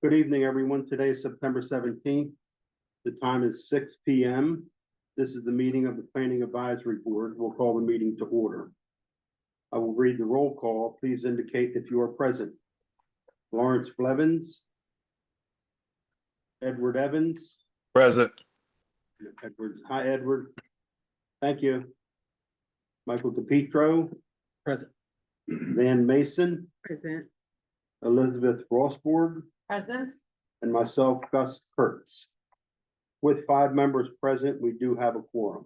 Good evening, everyone. Today is September 17th. The time is 6 p.m. This is the meeting of the Planning Advisory Board. We'll call the meeting to order. I will read the roll call. Please indicate if you are present. Lawrence Blevins. Edward Evans. Present. Edward. Hi, Edward. Thank you. Michael DePietro. Present. Van Mason. Present. Elizabeth Rossborg. Present. And myself, Gus Kurtz. With 5 members present, we do have a quorum.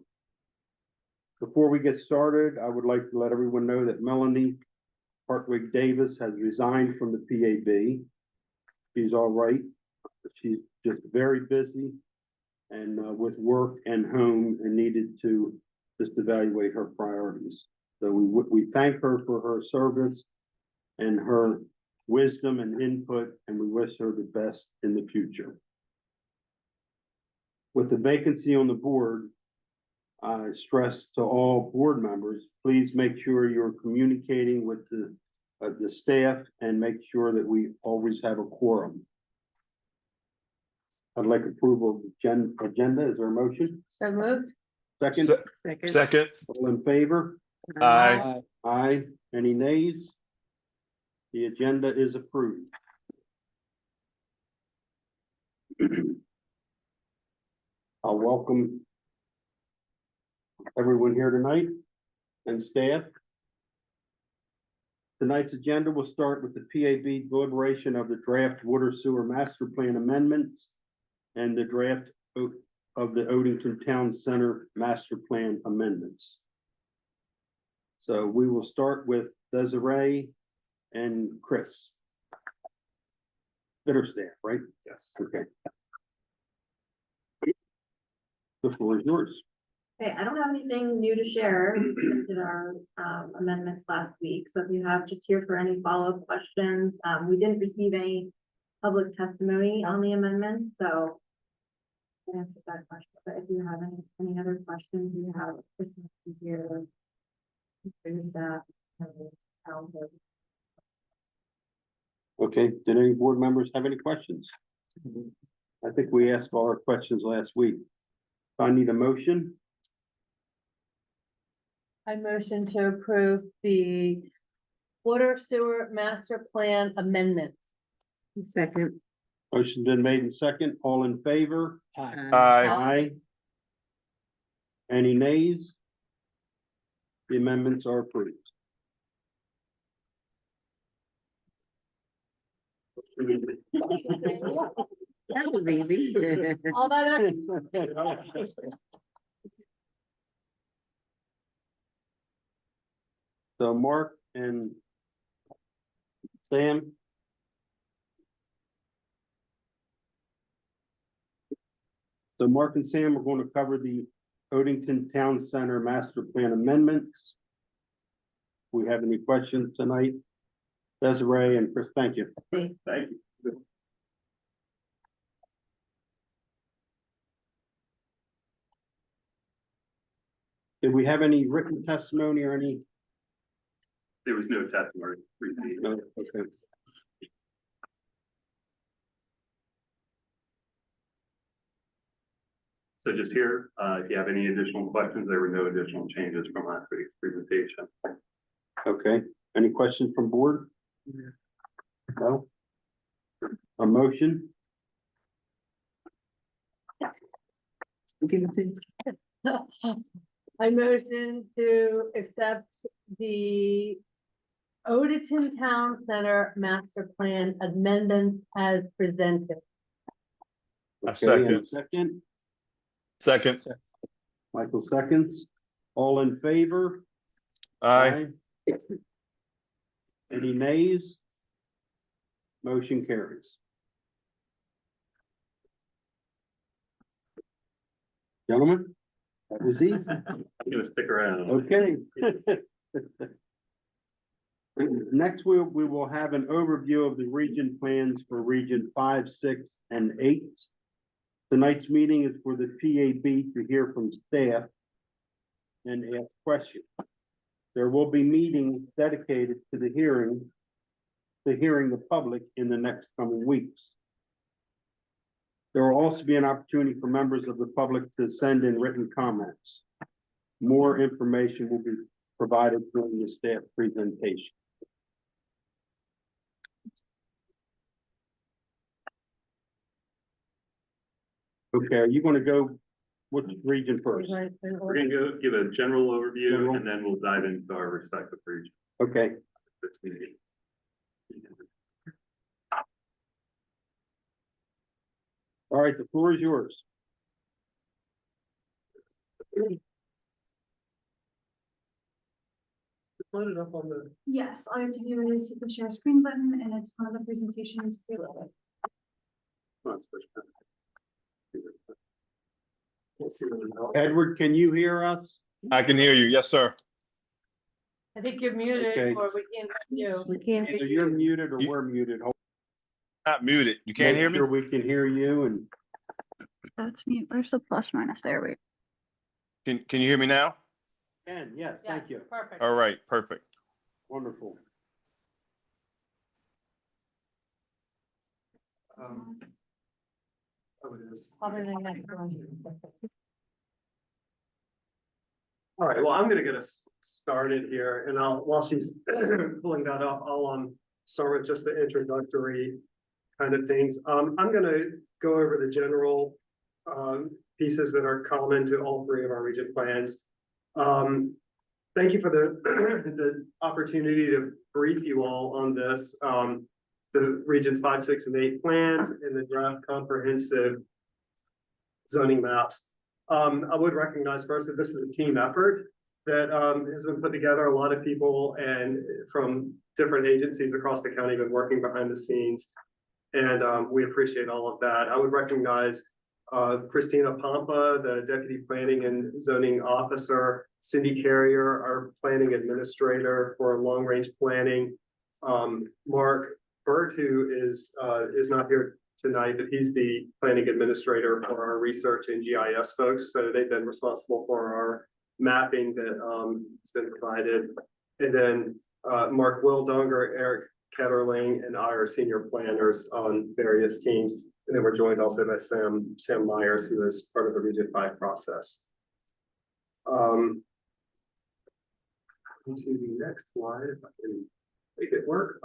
Before we get started, I would like to let everyone know that Melanie Hartwig Davis has resigned from the PAB. She's all right. She's just very busy and with work and home and needed to just evaluate her priorities. So we thank her for her service and her wisdom and input, and we wish her the best in the future. With the vacancy on the board, I stress to all board members, please make sure you're communicating with the staff and make sure that we always have a quorum. I'd like approval of the agenda. Is there a motion? So moved. Second, Second. Second. all in favor? Aye. Aye. Any nays? The agenda is approved. I'll welcome everyone here tonight and staff. Tonight's agenda will start with the PAB deliberation of the draft water sewer master plan amendments and the draft of the Odenton Town Center master plan amendments. So we will start with Desiree and Chris. Staff, right? Yes. Okay. The floor is yours. Okay, I don't have anything new to share. We presented our amendments last week, so if you have just here for any follow-up questions, we didn't receive any public testimony on the amendments, so I answered that question. But if you have any other questions, you have Christmas here. That. Okay, did any board members have any questions? I think we asked all our questions last week. I need a motion. I motion to approve the water sewer master plan amendments. Second. Motion been made in second. All in favor? Aye. Aye. Any nays? The amendments are approved. That was easy. All that. So Mark and Sam. So Mark and Sam are going to cover the Odenton Town Center Master Plan amendments. If we have any questions tonight? Desiree and Chris, thank you. Thank you. Did we have any written testimony or any? There was no testimony received. No, okay. So just here, if you have any additional questions, there were no additional changes from last week's presentation. Okay, any questions from board? No? A motion? Give it to. I motion to accept the Odenton Town Center master plan amendments as presented. A Okay, and second, Second. Michael seconds. All in favor? Aye. Any nays? Motion carries. Gentlemen, that was easy. I'm gonna stick around. Okay. Next, we will have an overview of the region plans for Region 5, 6, and 8. Tonight's meeting is for the PAB to hear from staff and ask questions. There will be meetings dedicated to the hearing the public in the next coming weeks. There will also be an opportunity for members of the public to send in written comments. More information will be provided during the staff presentation. Okay, are you gonna go which region first? We're gonna go give a general overview General. and then we'll dive into our respective regions. Okay, This meeting. all right, the floor is yours. Load it up on the. Yes, all you have to do is hit the share screen button and it's one of the presentations preloaded. Let's switch back. Let's see what we know. Edward, can you hear us? I can hear you. Yes, sir. I think you're muted Okay. or we can't hear you. We can't. Either you're muted or You- we're muted. Not muted. You can't Make hear me? sure we can hear you and That's mute. Where's the plus minus? There we go. Can you hear me now? yes, Yeah, thank you. perfect. All right, perfect. Wonderful. Oh, it is. Probably the next one. All right, well, I'm gonna get us started here and while she's pulling that up, I'll start with just the introductory kind of things. I'm gonna go over the general pieces that are common to all three of our region plans. Thank you for the the opportunity to brief you all on this. The regions 5, 6, and 8 plans and the draft comprehensive zoning maps. I would recognize first that this is a team effort that has been put together. A lot of people and from different agencies across the county have been working behind the scenes. And we appreciate all of that. I would recognize Christina Pompa, the Deputy Planning and Zoning Officer, Cindy Carrier, our Planning Administrator for Long Range Planning, Mark Burt, who is not here tonight, but he's the Planning Administrator for our research and GIS folks. So they've been responsible for our mapping that has been provided. And then Mark Wildonger, Eric Ketterling, and I are senior planners on various teams. And then we're joined also by Sam Myers, who is part of the Region 5 process. To the next slide, if I can make it work.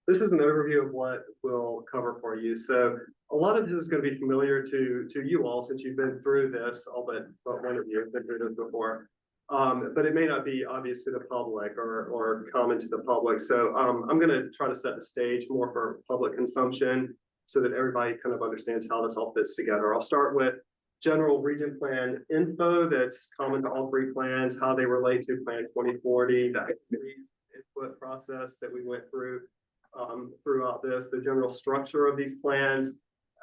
This is an overview of what we'll cover for you. So a lot of this is going to be familiar to you all since you've been through this, all but one of you have been through this before. But it may not be obvious to the public or common to the public. So I'm going to try to set the stage more for public consumption so that everybody kind of understands how this all fits together. I'll start with general region plan info that's common to all three plans, how they relate to Plan 2040, the input process that we went through throughout this, the general structure of these plans,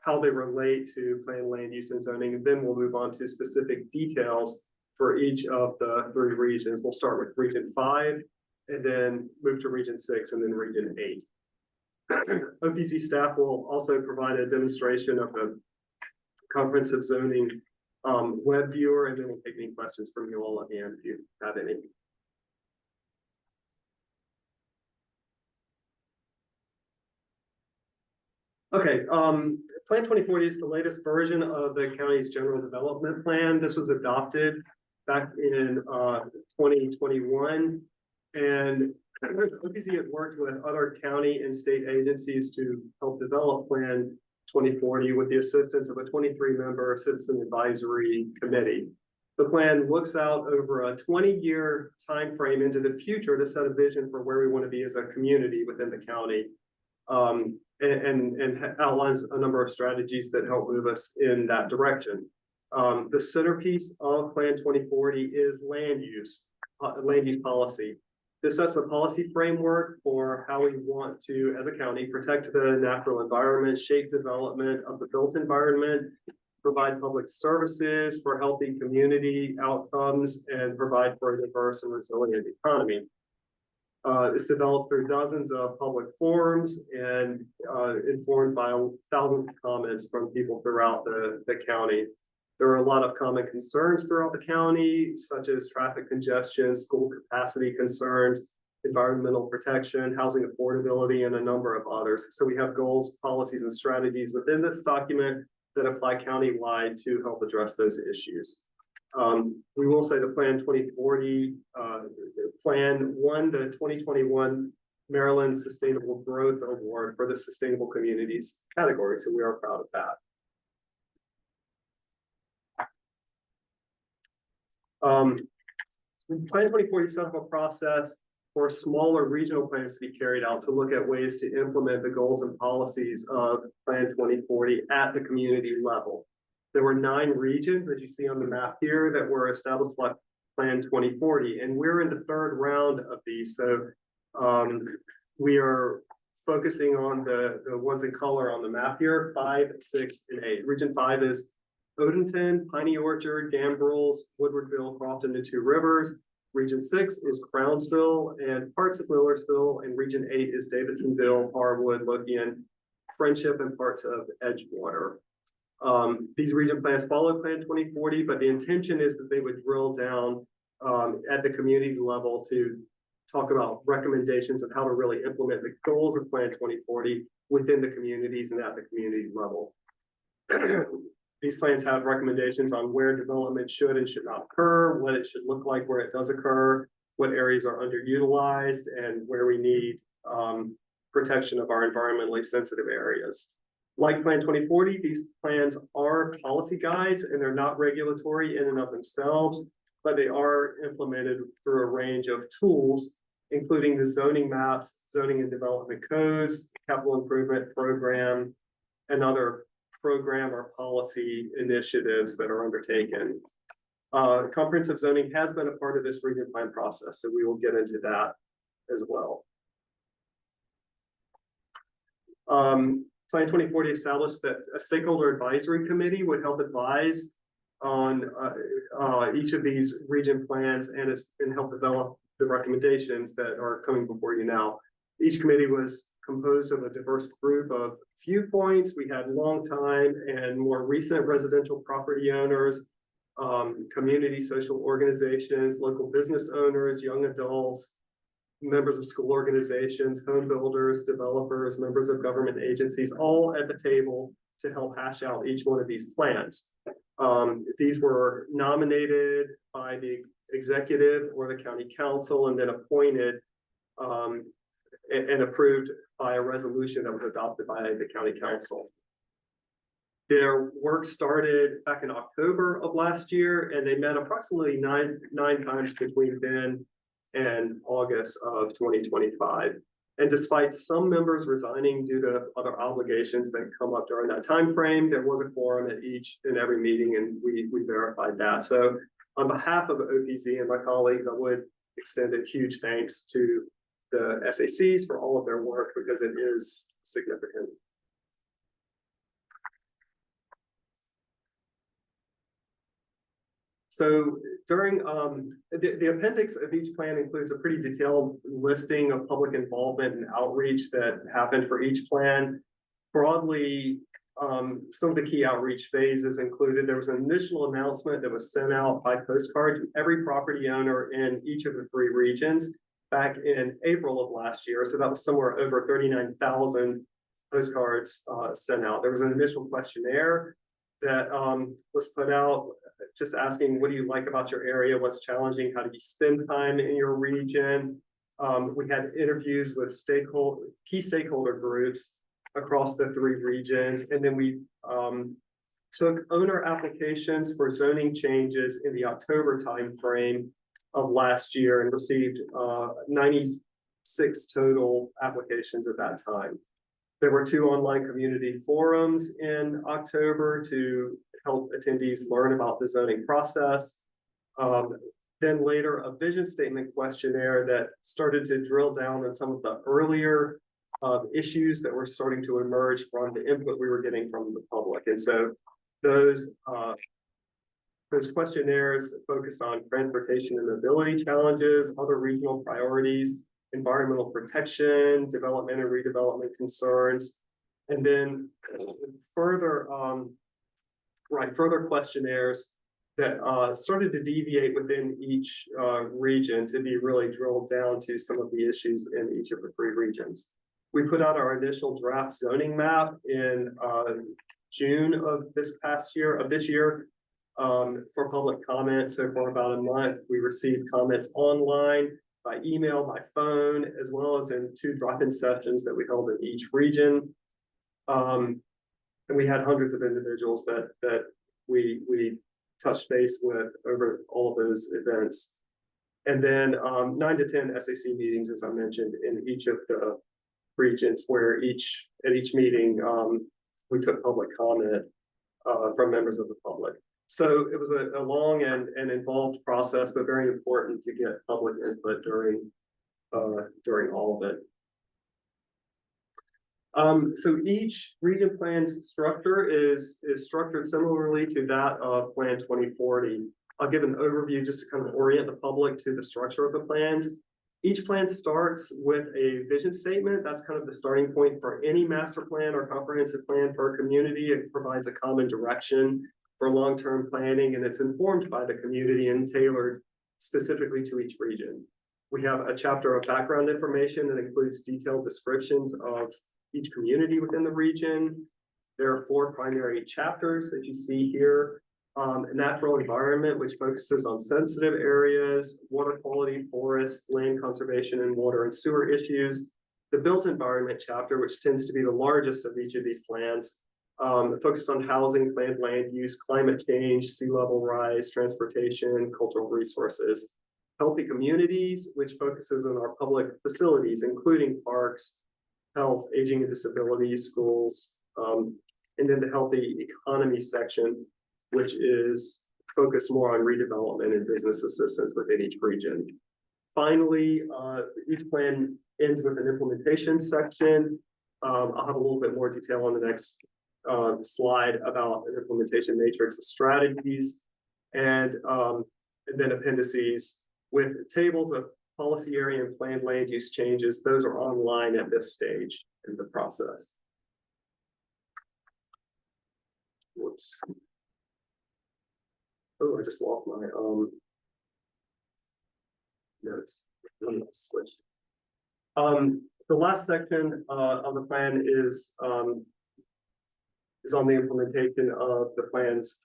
how they relate to plan land use and zoning, and then we'll move on to specific details for each of the three regions. We'll start with Region 5 and then move to Region 6 and then Region 8. OPZ staff will also provide a demonstration of the comprehensive zoning web viewer, and then we'll take any questions from you all at the end if you have any. Okay, Plan 2040 is the latest version of the county's general development plan. This was adopted back in 2021. And OPZ had worked with other county and state agencies to help develop Plan 2040 with the assistance of a 23-member citizen advisory committee. The plan looks out over a 20-year time frame into the future to set a vision for where we want to be as a community within the county. And outlines a number of strategies that help move us in that direction. The centerpiece of Plan 2040 is land use policy. This sets a policy framework for how we want to, as a county, protect the natural environment, shape development of the built environment, provide public services for healthy community outcomes, and provide for a diverse and resilient economy. It's developed through dozens of public forums and informed by thousands of comments from people throughout the county. There are a lot of common concerns throughout the county, such as traffic congestion, school capacity concerns, environmental protection, housing affordability, and a number of others. So we have goals, policies, and strategies within this document that apply countywide to help address those issues. We will say the Plan 2040, Plan won the 2021 Maryland Sustainable Growth Award for the Sustainable Communities category, so we are proud of that. Plan 2040 set up a process for smaller regional plans to be carried out to look at ways to implement the goals and policies of Plan 2040 at the community level. There were 9 regions, as you see on the map here, that were established by Plan 2040, and we're in the 3rd round of these. So we are focusing on the ones in color on the map here, 5, 6, and 8. Region 5 is Odenton, Piney Orchard, Gambrels, Woodwardville, Crofton, and 2 Rivers. Region 6 is Crownsville and parts of Millersville, and Region 8 is Davidsonville, Harwood, Lothian, Friendship, and parts of Edgewater. These region plans follow Plan 2040, but the intention is that they would drill down at the community level to talk about recommendations of how to really implement the goals of Plan 2040 within the communities and at the community level. These plans have recommendations on where development should and should not occur, what it should look like where it does occur, what areas are underutilized, and where we need protection of our environmentally sensitive areas. Like Plan 2040, these plans are policy guides and they're not regulatory in and of themselves, but they are implemented through a range of tools, including the zoning maps, zoning and development codes, capital improvement program, and other program or policy initiatives that are undertaken. Comprehensive zoning has been a part of this region plan process, so we will get into that as well. Plan 2040 established that a stakeholder advisory committee would help advise on each of these region plans and help develop the recommendations that are coming before you now. Each committee was composed of a diverse group of viewpoints. We had long-time and more recent residential property owners, community social organizations, local business owners, young adults, members of school organizations, home builders, developers, members of government agencies, all at the table to help hash out each one of these plans. These were nominated by the executive or the county council and then appointed and approved by a resolution that was adopted by the county council. Their work started back in October of last year, and they met approximately nine times between then and August of 2025. And despite some members resigning due to other obligations that come up during that time frame, there was a quorum at each and every meeting, and we verified that. So on behalf of OPZ and my colleagues, I would extend a huge thanks to the SACs for all of their work, because it is significant. So during the appendix of each plan includes a pretty detailed listing of public involvement and outreach that happened for each plan. Broadly, some of the key outreach phases included, there was an initial announcement that was sent out by postcard to every property owner in each of the 3 regions back in April of last year. So that was somewhere over 39,000 postcards sent out. There was an initial questionnaire that was put out just asking, what do you like about your area? What's challenging? How do you spend time in your region? We had interviews with key stakeholder groups across the 3 regions. And then we took owner applications for zoning changes in the October timeframe of last year and received 96 total applications at that time. There were 2 online community forums in October to help attendees learn about the zoning process. Then later, a vision statement questionnaire that started to drill down on some of the earlier issues that were starting to emerge from the input we were getting from the public. And so those questionnaires focused on transportation and mobility challenges, other regional priorities, environmental protection, development and redevelopment concerns, and then further questionnaires that started to deviate within each region to be really drilled down to some of the issues in each of the 3 regions. We put out our initial draft zoning map in June of this year. For public comment. So for about a month, we received comments online, by email, by phone, as well as in 2 drop-in sessions that we held in each region. And we had hundreds of individuals that we touched base with over all of those events. And then 9 to 10 SAC meetings, as I mentioned, in each of the regions, where at each meeting we took public comment from members of the public. So it was a long and involved process, but very important to get public input during all of it. So each region plan's structure is structured similarly to that of Plan 2040. I'll give an overview just to kind of orient the public to the structure of the plans. Each plan starts with a vision statement. That's kind of the starting point for any master plan or comprehensive plan for a community. It provides a common direction for long-term planning, and it's informed by the community and tailored specifically to each region. We have a chapter of background information that includes detailed descriptions of each community within the region. There are 4 primary chapters that you see here. A natural environment, which focuses on sensitive areas, water quality, forests, land conservation, and water and sewer issues. The built environment chapter, which tends to be the largest of each of these plans, focused on housing, planned land use, climate change, sea level rise, transportation, cultural resources. Healthy communities, which focuses on our public facilities, including parks, health, aging and disability, schools, and then the healthy economy section, which is focused more on redevelopment and business assistance within each region. Finally, each plan ends with an implementation section. I'll have a little bit more detail on the next slide about an implementation matrix of strategies, and then appendices with tables of policy area and planned land use changes. Those are online at this stage in the process. Whoops. Oh, I just lost my notes. Let me switch. The last section of the plan is on the implementation of the plan's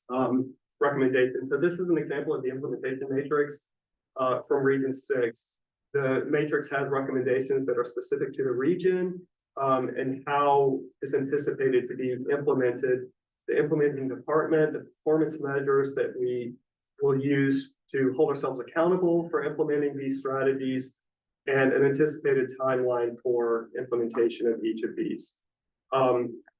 recommendations. So this is an example of the implementation matrix from Region 6. The matrix has recommendations that are specific to the region and how it's anticipated to be implemented. The implementing department, the performance measures that we will use to hold ourselves accountable for implementing these strategies, and an anticipated timeline for implementation of each of these.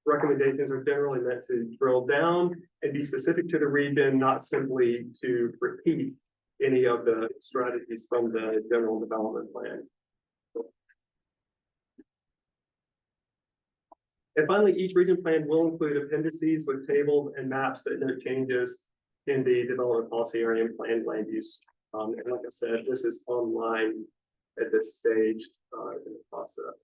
Recommendations are generally meant to drill down and be specific to the region, not simply to repeat any of the strategies from the general development plan. And finally, each region plan will include appendices with tables and maps that note changes in the development policy area and planned land use. And like I said, this is online at this stage in the process.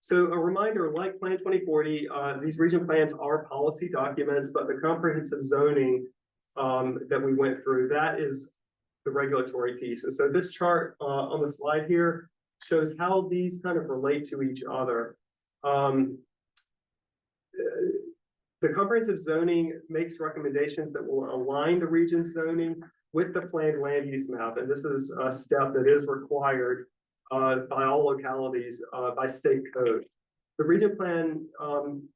So a reminder, like Plan 2040, these region plans are policy documents, but the comprehensive zoning that we went through, that is the regulatory piece. And so this chart on the slide here shows how these kind of relate to each other. The comprehensive zoning makes recommendations that will align the region zoning with the planned land use map. And this is a step that is required by all localities by state code. The region plan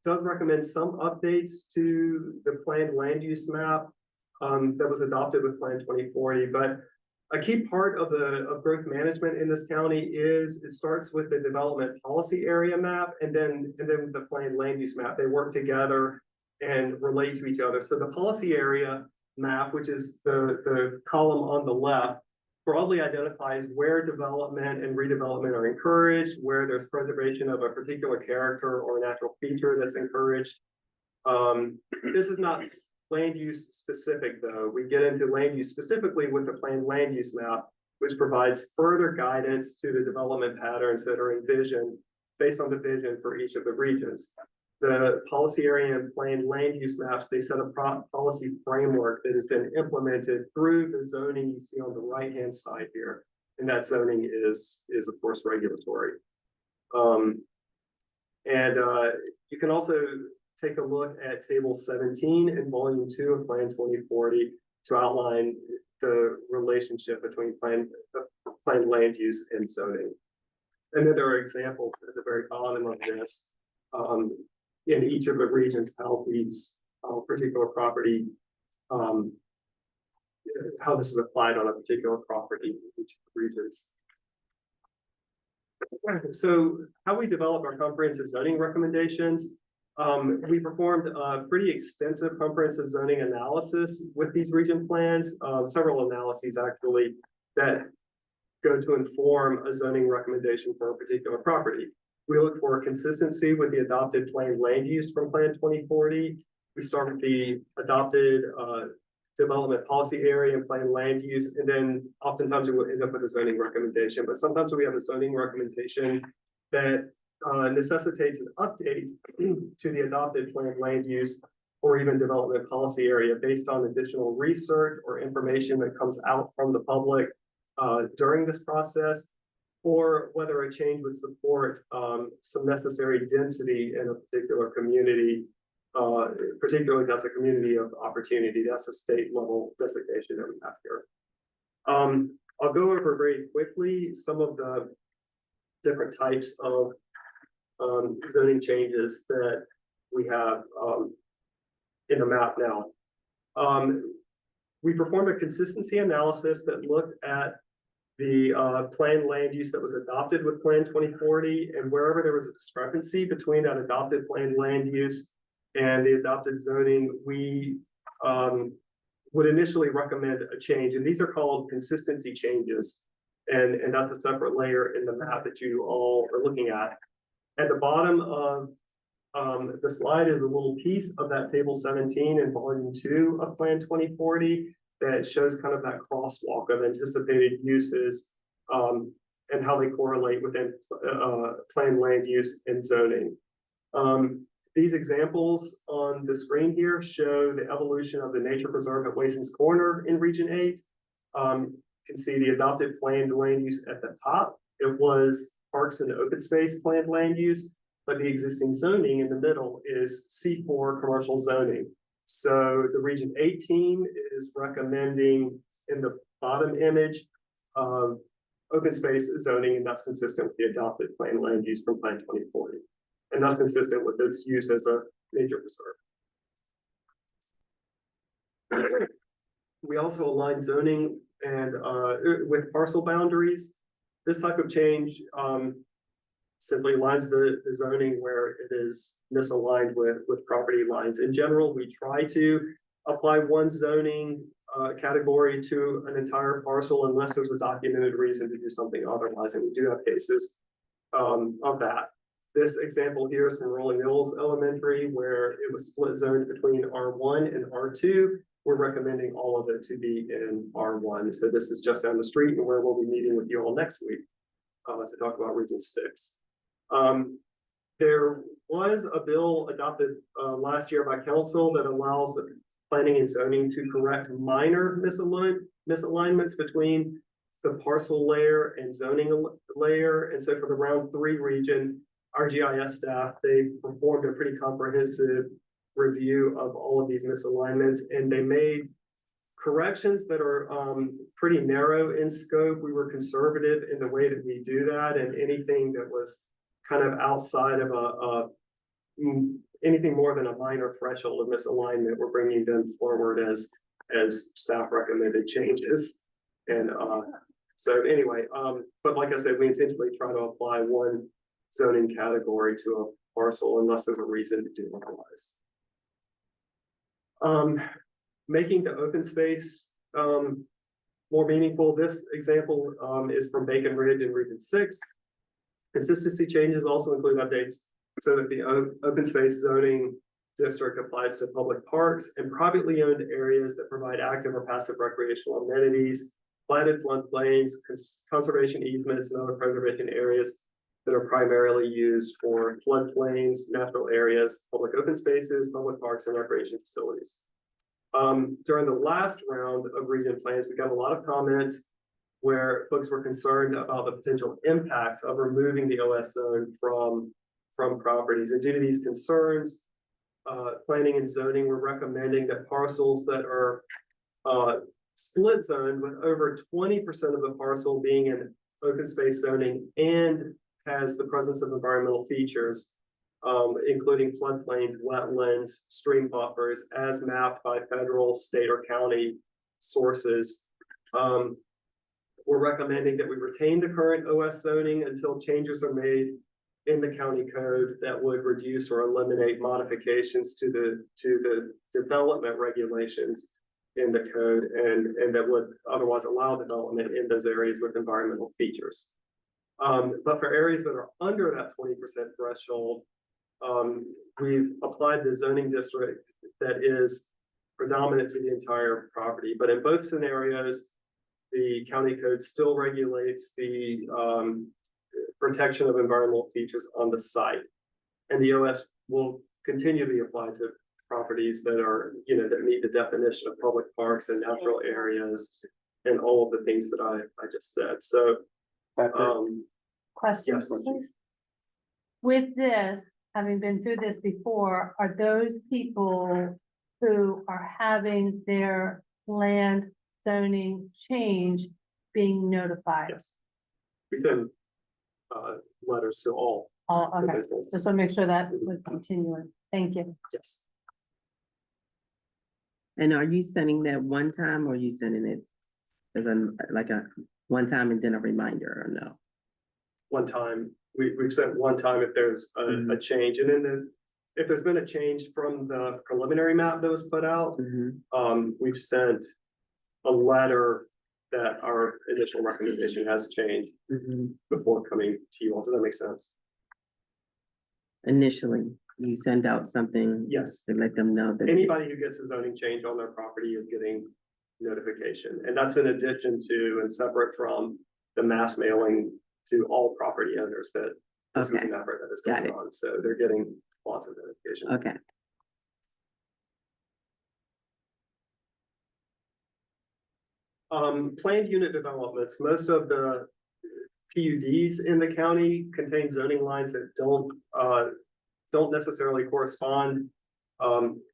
does recommend some updates to the planned land use map that was adopted with Plan 2040, but a key part of growth management in this county is it starts with the development policy area map and then the planned land use map. They work together and relate to each other. So the policy area map, which is the column on the left, broadly identifies where development and redevelopment are encouraged, where there's preservation of a particular character or natural feature that's encouraged. This is not land use specific, though. We get into land use specifically with the planned land use map, which provides further guidance to the development patterns that are envisioned based on the vision for each of the regions. The policy area and planned land use maps, they set a policy framework that is then implemented through the zoning you see on the right-hand side here. And that zoning is of course, regulatory. You can also take a look at table 17 in volume 2 of Plan 2040 to outline the relationship between planned land use and zoning. And then there are examples at the very bottom of this, in each of the regions, how these particular property, how this is applied on a particular property in each of the regions. So how we develop our comprehensive zoning recommendations, we performed a pretty extensive comprehensive zoning analysis with these region plans, several analyses actually that go to inform a zoning recommendation for a particular property. We look for consistency with the adopted planned land use from Plan 2040. We start with the adopted development policy area and planned land use, and then oftentimes we will end up with a zoning recommendation, but sometimes we have a zoning recommendation that necessitates an update to the adopted planned land use or even development policy area based on additional research or information that comes out from the public during this process, or whether a change would support some necessary density in a particular community, particularly that's a community of opportunity. That's a state level designation that we have here. I'll go over very quickly some of the different types of zoning changes that we have in the map now. We performed a consistency analysis that looked at the planned land use that was adopted with Plan 2040, and wherever there was a discrepancy between that adopted planned land use and the adopted zoning, we would initially recommend a change, and these are called consistency changes, and that's a separate layer in the map that you all are looking at. At the bottom of the slide is a little piece of that table 17 in volume 2 of Plan 2040 that shows kind of that crosswalk of anticipated uses and how they correlate within planned land use and zoning. These examples on the screen here show the evolution of the nature preserve at Wason's Corner in Region 8. You can see the adopted planned land use at the top. It was parks and open space planned land use, but the existing zoning in the middle is C4 commercial zoning. So the Region 8 team is recommending in the bottom image open space zoning, and that's consistent with the adopted planned land use from Plan 2040. And that's consistent with its use as a nature preserve. We also align zoning and with parcel boundaries. This type of change simply aligns the zoning where it is misaligned with property lines. In general, we try to apply one zoning category to an entire parcel unless there's a documented reason to do something otherwise, and we do have cases of that. This example here is from Rolling Mills Elementary, where it was split zoned between R1 and R2. We're recommending all of it to be in R1. So this is just down the street and where we'll be meeting with you all next week to talk about Region 6. There was a bill adopted last year by council that allows the planning and zoning to correct minor misalignments between the parcel layer and zoning layer. And so for the round 3 region, our GIS staff, they performed a pretty comprehensive review of all of these misalignments, and they made corrections that are pretty narrow in scope. We were conservative in the way that we do that, and anything that was kind of outside of anything more than a minor threshold of misalignment, we're bringing them forward as staff recommended changes. And so anyway, but like I said, we intentionally try to apply one zoning category to a parcel unless there's a reason to do otherwise. Making the open space more meaningful. This example is from Bacon Ridge in Region 6. Consistency changes also include updates so that the open space zoning district applies to public parks and privately owned areas that provide active or passive recreational amenities, platted floodplains, conservation easements, and other preservation areas that are primarily used for floodplains, natural areas, public open spaces, public parks, and recreation facilities. During the last round of region plans, we got a lot of comments where folks were concerned about the potential impacts of removing the OS zone from properties. And due to these concerns, planning and zoning, we're recommending that parcels that are split zoned with over 20% of the parcel being in open space zoning and has the presence of environmental features, including floodplains, wetlands, stream buffers, as mapped by federal, state, or county sources. We're recommending that we retain the current OS zoning until changes are made in the county code that would reduce or eliminate modifications to the development regulations in the code and that would otherwise allow development in those areas with environmental features. But for areas that are under that 20% threshold, we've applied the zoning district that is predominant to the entire property. But in both scenarios, the county code still regulates the protection of environmental features on the site. And the OS will continue to be applied to properties that are, that meet the definition of public parks and natural areas and all of the things that I just said. So, Questions, Yes. please? With this, having been through this before, are those people who are having their land zoning change being notified? yes. We send letters to all. Oh, okay, individuals. just want to make sure that was continuing. Thank you. Yes. And are you sending that one time or are you sending it as like a one time and then a reminder or no? One time, we've sent one time if there's a change, and then if there's been a change from the preliminary map that was put out, we've sent a letter that our initial recommendation has changed before coming to you all. Does that make sense? Initially, you send out something Yes. to let them know that. Anybody who gets a zoning change on their property is getting notification, and that's in addition to and separate from the mass mailing to all property owners that this is Okay. an effort that is Got going it. on. So they're getting lots of notification. Okay, Planned unit developments, most of the PUDs in the county contain zoning lines that don't necessarily correspond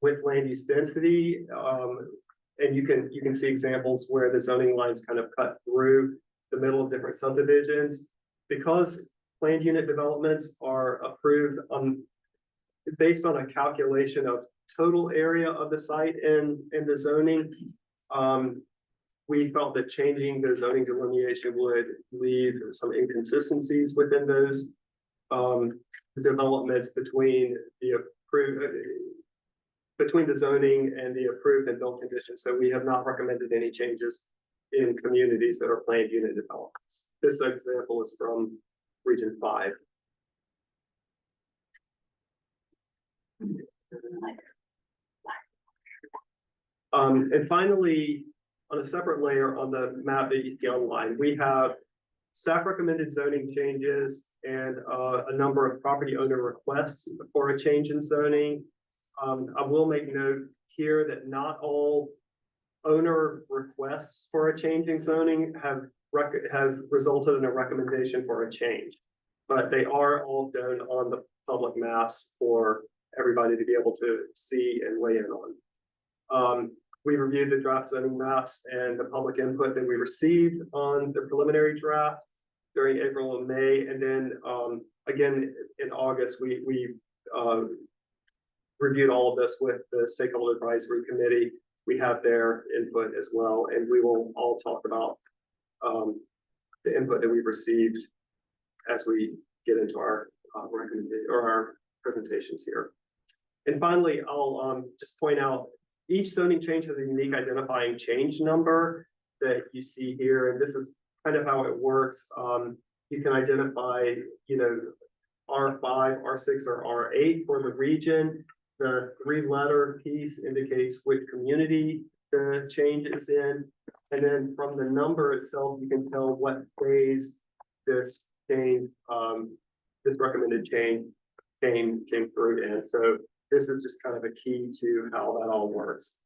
with land use density. And you can see examples where the zoning lines kind of cut through the middle of different subdivisions. Because planned unit developments are approved based on a calculation of total area of the site and the zoning. We felt that changing the zoning delineation would leave some inconsistencies within those developments between the zoning and the approved and built conditions. So we have not recommended any changes in communities that are planned unit developments. This example is from Region 5. And finally, on a separate layer on the map that you see online, we have staff recommended zoning changes and a number of property owner requests for a change in zoning. I will make note here that not all owner requests for a change in zoning have resulted in a recommendation for a change, but they are all shown on the public maps for everybody to be able to see and weigh in on. We reviewed the draft zoning maps and the public input that we received on the preliminary draft during April and May. And then again, in August, we reviewed all of this with the Stakeholder Advisory Committee. We have their input as well, and we will all talk about the input that we've received as we get into our recommendation or our presentations here. And finally, I'll just point out each zoning change has a unique identifying change number that you see here, and this is kind of how it works. You can identify, R5, R6, or R8 for the region. The 3-letter piece indicates which community the change is in, and then from the number itself, you can tell what phase this change, this recommended change came through in. So this is just kind of a key to how that all works.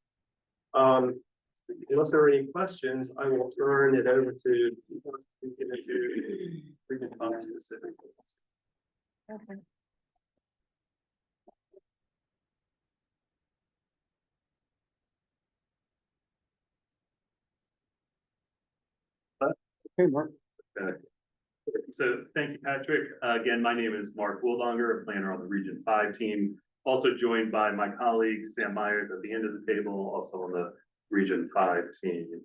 Unless there are any questions, I will turn it over to get into Region 5 specific. Okay. Okay, Mark. So thank you, Patrick. Again, my name is Mark Wildonger, a planner on the Region 5 team. Also joined by my colleague Sam Myers at the end of the table, also on the Region 5 team.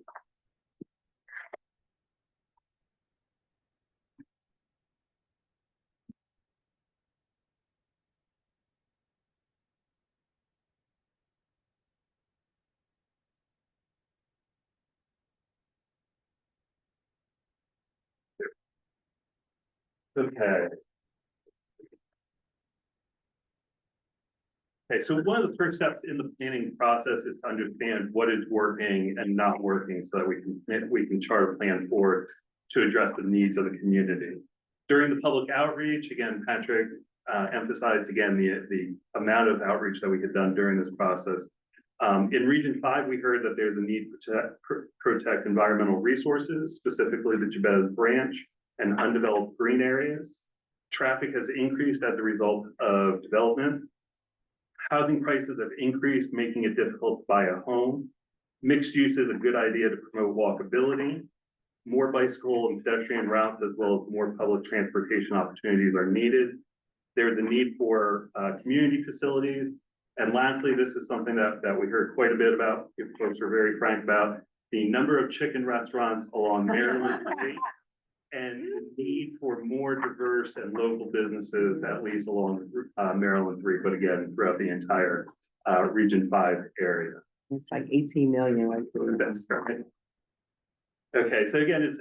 Okay. Okay, so one of the first steps in the planning process is to understand what is working and not working so that we can chart a plan forward to address the needs of the community. During the public outreach, again, Patrick emphasized again the amount of outreach that we had done during this process. In Region 5, we heard that there's a need to protect environmental resources, specifically the Jabez Branch and undeveloped green areas. Traffic has increased as a result of development. Housing prices have increased, making it difficult to buy a home. Mixed use is a good idea to promote walkability. More bicycle and pedestrian routes, as well as more public transportation opportunities are needed. There's a need for community facilities. And lastly, this is something that we heard quite a bit about, if folks are very frank about, the number of chicken restaurants along Maryland Street and the need for more diverse and local businesses, at least along Maryland 3, but again, throughout the entire Region 5 area. It's like 18 million, right? That's right. Okay, so again, it's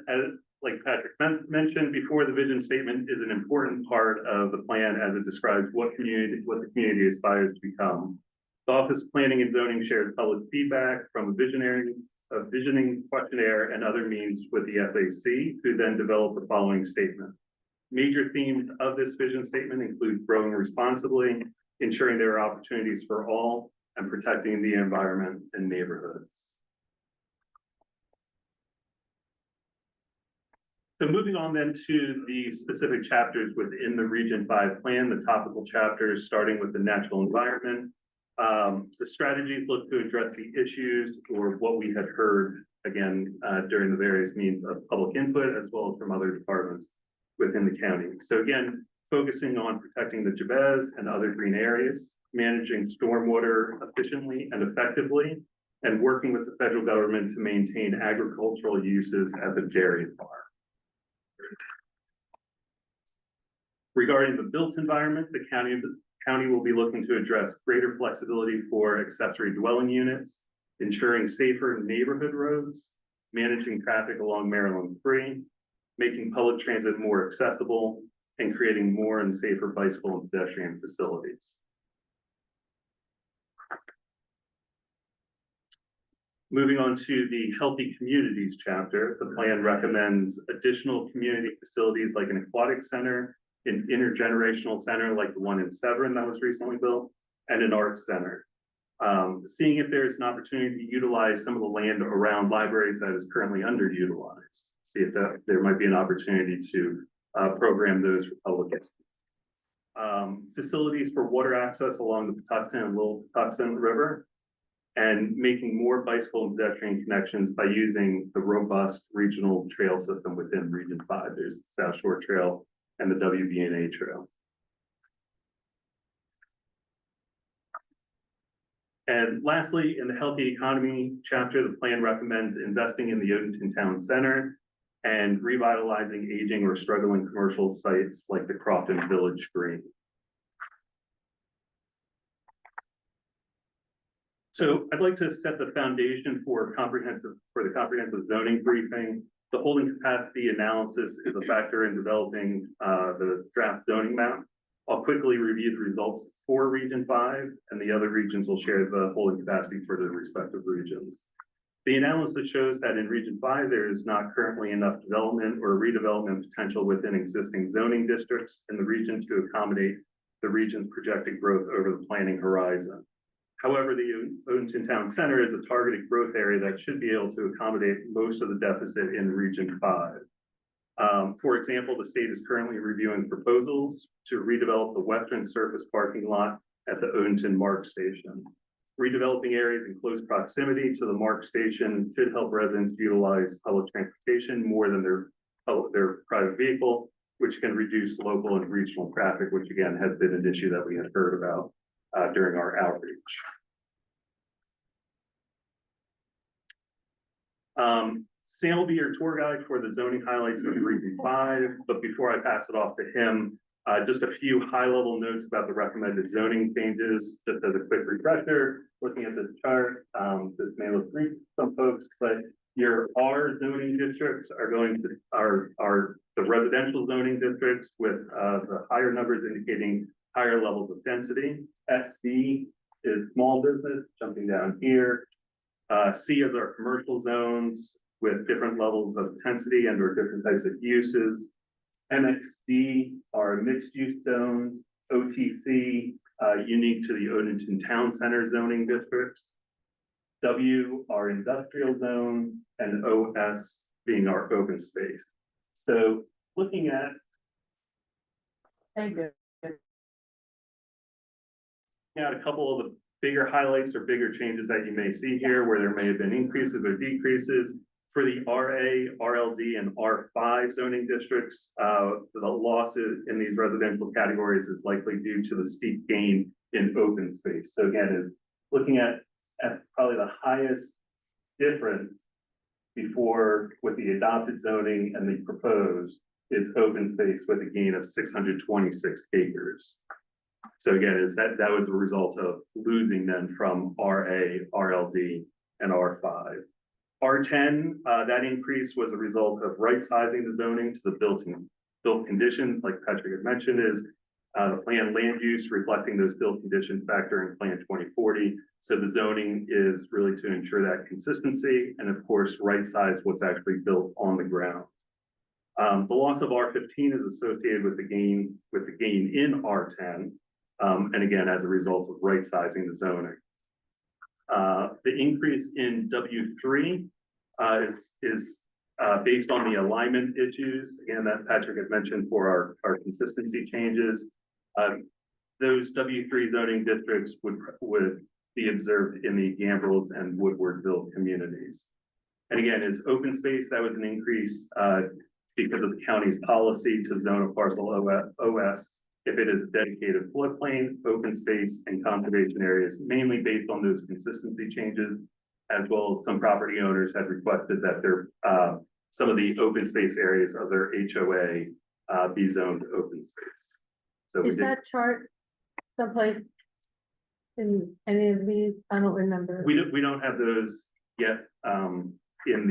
like Patrick mentioned before, the vision statement is an important part of the plan as it describes what the community aspires to become. The Office of Planning and Zoning shares public feedback from a visioning questionnaire and other means with the SAC, who then develop the following statement. Major themes of this vision statement include growing responsibly, ensuring there are opportunities for all, and protecting the environment and neighborhoods. So moving on then to the specific chapters within the Region 5 plan, the topical chapters, starting with the natural environment. The strategies look to address the issues or what we had heard, again, during the various means of public input, as well as from other departments within the county. So again, focusing on protecting the Jabez and other green areas, managing stormwater efficiently and effectively, and working with the federal government to maintain agricultural uses at the dairy farm. Regarding the built environment, the county will be looking to address greater flexibility for accessory dwelling units, ensuring safer neighborhood roads, managing traffic along Maryland 3, making public transit more accessible, and creating more and safer bicycle and pedestrian facilities. Moving on to the Healthy Communities chapter, the plan recommends additional community facilities like an aquatic center, an intergenerational center like the one in Severn that was recently built, and an arts center. Seeing if there's an opportunity to utilize some of the land around libraries that is currently underutilized. See if there might be an opportunity to program those for public use. Facilities for water access along the Patuxent and Little Patuxent River, and making more bicycle and pedestrian connections by using the robust regional trail system within Region 5. There's the South Shore Trail and the WBNA Trail. And lastly, in the Healthy Economy chapter, the plan recommends investing in the Odenton Town Center and revitalizing aging or struggling commercial sites like the Crofton Village Green. So I'd like to set the foundation for the comprehensive zoning briefing. The holding capacity analysis is a factor in developing the draft zoning map. I'll quickly review the results for Region 5, and the other regions will share the holding capacity for the respective regions. The analysis shows that in Region 5, there is not currently enough development or redevelopment potential within existing zoning districts in the region to accommodate the region's projected growth over the planning horizon. However, the Odenton Town Center is a targeted growth area that should be able to accommodate most of the deficit in Region 5. For example, the state is currently reviewing proposals to redevelop the western surface parking lot at the Odenton MARC station. Redeveloping areas in close proximity to the MARC station should help residents utilize public transportation more than their their private vehicle, which can reduce local and regional traffic, which again has been an issue that we had heard about during our outreach. Sam will be your tour guide for the zoning highlights of 3 through 5, but before I pass it off to him, just a few high-level notes about the recommended zoning changes, just as a quick refresher. Looking at this chart, this may look Greek to some folks, but your R zoning districts are going to, are the residential zoning districts with the higher numbers indicating higher levels of density. SV is small business, jumping down here. C is our commercial zones with different levels of intensity and or different types of uses. MXD are mixed use zones. OTC, unique to the Odenton Town Center zoning districts. W are industrial zones, and OS being our open space. So looking at Thank you. a couple of the bigger highlights or bigger changes that you may see here, where there may have been increases or decreases. For the RA, RLD, and R5 zoning districts, the losses in these residential categories is likely due to the steep gain in open space. So again, is looking at probably the highest difference before with the adopted zoning and the proposed is open space with a gain of 626 acres. So again, is that was the result of losing them from RA, RLD, and R5. R10, that increase was a result of right sizing the zoning to the built conditions, like Patrick had mentioned, is the planned land use reflecting those built conditions back during Plan 2040. So the zoning is really to ensure that consistency and of course, right size what's actually built on the ground. The loss of R15 is associated with the gain in R10. And again, as a result of right sizing the zoning. The increase in W3 is based on the alignment issues, again, that Patrick had mentioned for our consistency changes. Those W3 zoning districts would be observed in the Gambrels and Woodwardville communities. And again, is open space, that was an increase because of the county's policy to zone a parcel OS if it is a dedicated floodplain, open space, and conservation areas, mainly based on those consistency changes, as well as some property owners had requested that their some of the open space areas of their HOA be zoned open space. So Is that chart someplace in any of these? I don't remember. we don't have those yet in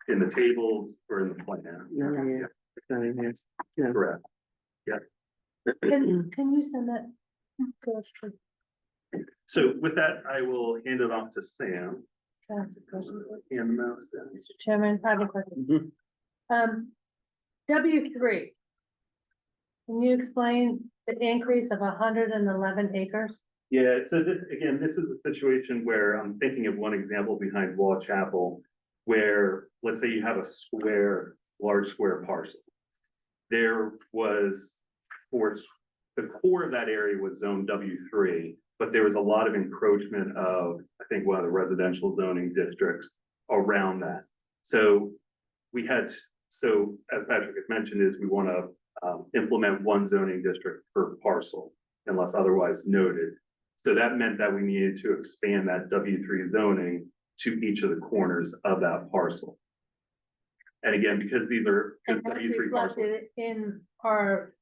the tables or in the plan. No, yeah, it's not in here. No. Correct. Can you send that? Gosh, So with that, I will hand it off to Sam. that's a question. Hand the mouse down. Mr. Chairman, I have a question. W3. Can you explain the increase of 111 acres? Yeah, so this is a situation where I'm thinking of one example behind Wall Chapel, where let's say you have a large square parcel. There was, for the core of that area was zone W3, but there was a lot of encroachment of, I think, one of the residential zoning districts around that. So as Patrick had mentioned, is we want to implement one zoning district per parcel unless otherwise noted. So that meant that we needed to expand that W3 zoning to each of the corners of that parcel. And again, because these are And that's W3 parcels, reflected in our.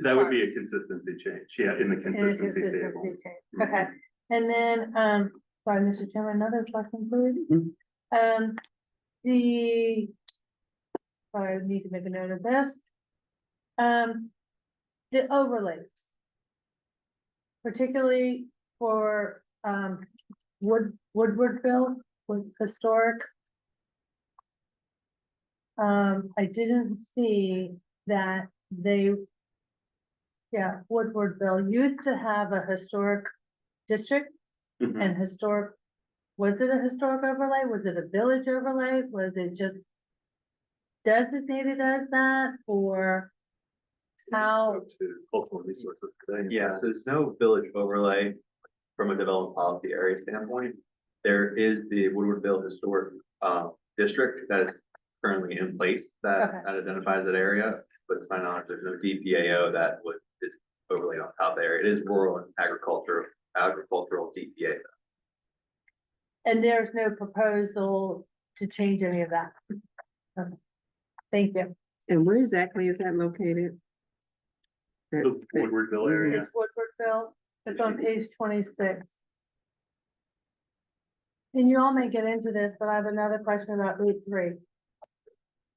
that would be a consistency change, yeah, in the in the consistency table. consistency change. Okay, and then, sorry, Mr. Chairman, another question, please. Sorry, I need to make a note of this. The overlays. Particularly for, Woodwardville, with historic. I didn't see that Woodwardville used to have a historic district Mhm. and historic. Was it a historic overlay? Was it a village overlay? Was it just designated as that or how? To cultural resources today. Yes, there's no village overlay from a development policy area standpoint. There is the Woodwardville Historic District that is currently in place Okay. that identifies that area, but to my knowledge, there's no DPAO that would, is overlaid on top of there. It is rural and agricultural DPA. And there's no proposal to change any of that. Okay. Thank you. And where exactly is that located? The Woodwardville area. It's Woodwardville. It's on page 26. And you all may get into this, but I have another question about Route 3.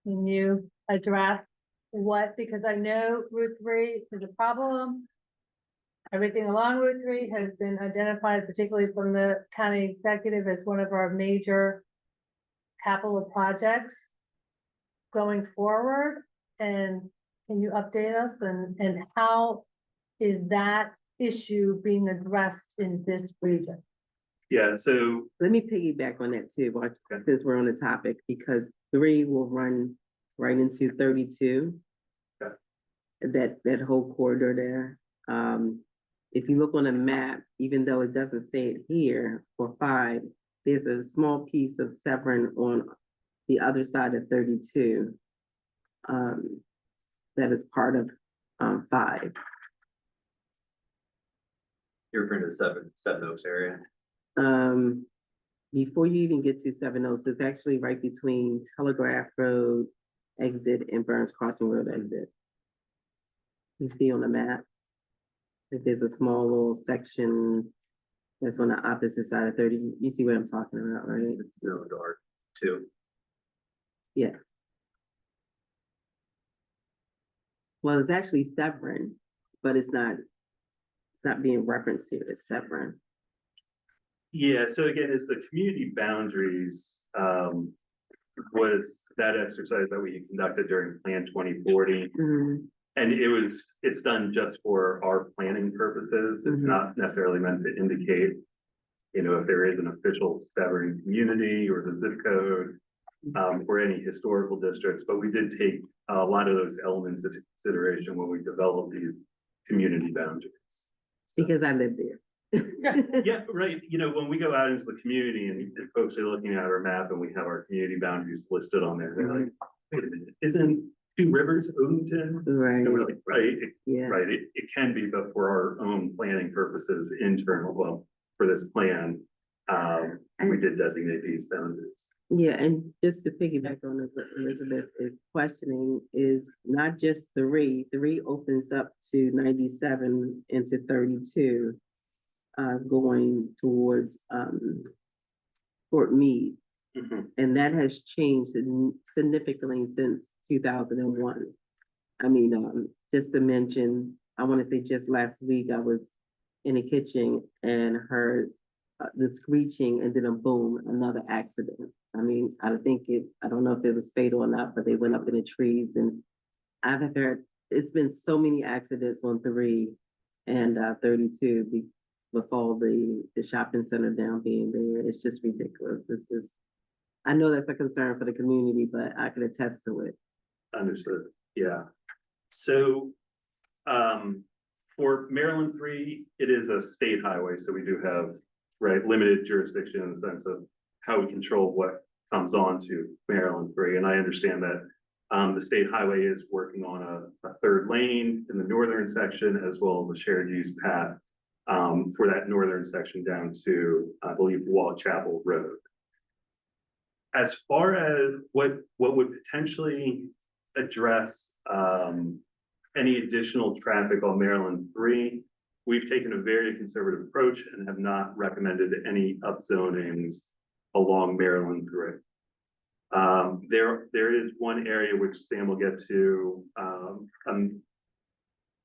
Can you address what, because I know Route 3 is a problem. Everything along Route 3 has been identified, particularly from the county executive, as one of our major capital projects going forward. And can you update us and how is that issue being addressed in this region? Yeah, so Let me piggyback on that too, since we're on the topic, because 3 will run right into 32. Okay. That whole corridor there. If you look on a map, even though it doesn't say it here for 5, there's a small piece of Severn on the other side of 32. That is part of 5. You're referring to the Seven Oaks area. Before you even get to 7 Oaks, it's actually right between Telegraph Road exit and Burns Crossing Road exit. You see on the map that there's a small little section that's on the opposite side of 30. You see what I'm talking about, right? It's zoned R2. Yes. Well, it's actually Severn, but it's not being referenced here. It's Severn. yeah, so again, is the community boundaries, was that exercise that we conducted during Plan 2040. Mhm. And it's done just for our planning purposes. It's Mhm. not necessarily meant to indicate, if there is an official Severn community or the zip code, or any historical districts, but we did take a lot of those elements into consideration when we developed these community boundaries. So- Because I live there. Yeah, right. When we go out into the community and folks are looking at our map and we have our community boundaries listed on there, they're like, wait a minute, isn't Two Rivers Odenton? And we're Right, like, right, yeah. right, it can be, but for our own planning purposes, internal, well, for this plan, we did designate these boundaries. Yeah, and just to piggyback on what Elizabeth is questioning is not just 3. 3 opens up to 97 into 32, going towards Fort Meade. Mhm. And that has changed significantly since 2001. I mean, just to mention, I want to say just last week, I was in the kitchen and heard the screeching and then a boom, another accident. I mean, I don't know if it was fatal or not, but they went up in the trees and I've heard, it's been so many accidents on 3 and 32 with all the shopping center down being there. It's just ridiculous. I know that's a concern for the community, but I can attest to it. Understood, yeah. So, for Maryland 3, it is a state highway, so we do have, right, limited jurisdiction in the sense of how we control what comes onto Maryland 3. And I understand that the state highway is working on a 3rd lane in the northern section as well as a shared use path for that northern section down to, I believe, Wall Chapel Road. As far as what would potentially address any additional traffic on Maryland 3, we've taken a very conservative approach and have not recommended any upzonings along Maryland 3. There is one area which Sam will get to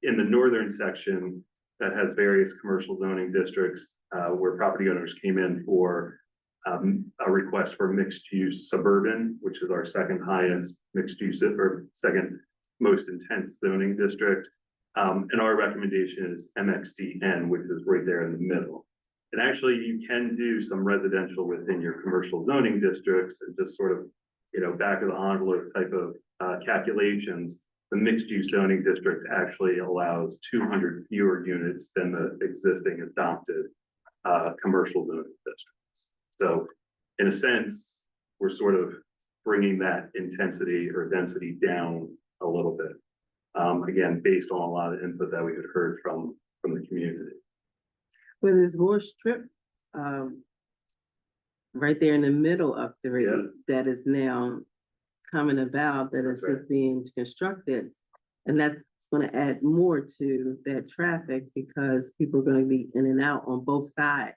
in the northern section that has various commercial zoning districts where property owners came in for a request for mixed use suburban, which is our second highest mixed use or second most intense zoning district. And our recommendation is MXDN, which is right there in the middle. And actually you can do some residential within your commercial zoning districts and just sort of, back of the envelope type of calculations. The mixed use zoning district actually allows 200 fewer units than the existing adopted commercial zoning districts. So in a sense, we're sort of bringing that intensity or density down a little bit. Again, based on a lot of input that we had heard from the community. Well, there's more strip, right there in the middle of three Yeah. that is now coming about, that is That's right. just being constructed. And that's gonna add more to that traffic because people are gonna be in and out on both sides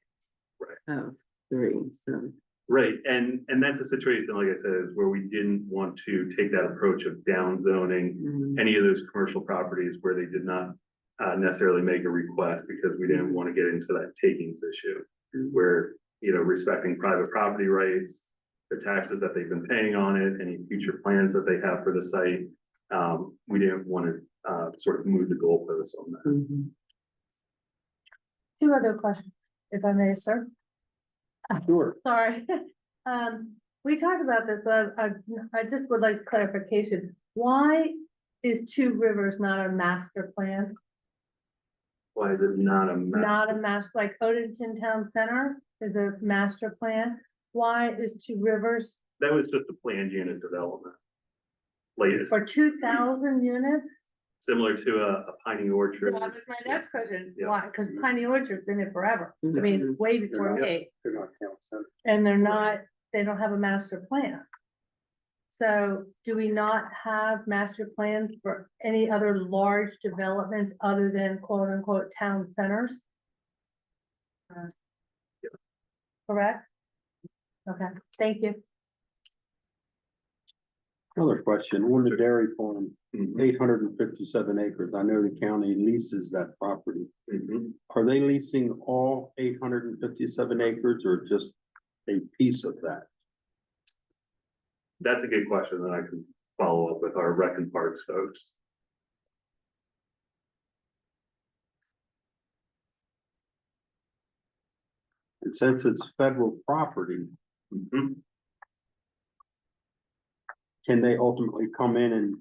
Right. of three, so. Right, and that's a situation, like I said, is where we didn't want to take that approach of down zoning mm, any of those commercial properties where they did not necessarily make a request because we didn't want to get into that takings issue. mm. Where, you know, respecting private property rights, the taxes that they've been paying on it, any future plans that they have for the site. We didn't want to sort of move the goalposts on that. Mhm. Two other questions, if I may, sir. Sure. Sorry. We talked about this, but I just would like clarification. Why is Two Rivers not a master plan? Why is it not a Not a master? master, like Odenton Town Center is a master plan? Why is Two Rivers That was just a planned unit development. Latest, for 2,000 units? similar to a Piney Orchard. That was my next question. Yeah. Why? Because Piney Orchard's been there forever. I mean, Mhm. way before Yeah. me. They're not town center. And they don't have a master plan. So do we not have master plans for any other large developments other than quote unquote town centers? Correct? Okay, thank you. Another question, on the dairy farm, Mhm, 857 acres, I know the county leases that property. mhm. Are they leasing all 857 acres or just a piece of that? That's a good question that I can follow up with our Rec and Parks folks. And since it's federal property, Mhm. can they ultimately come in and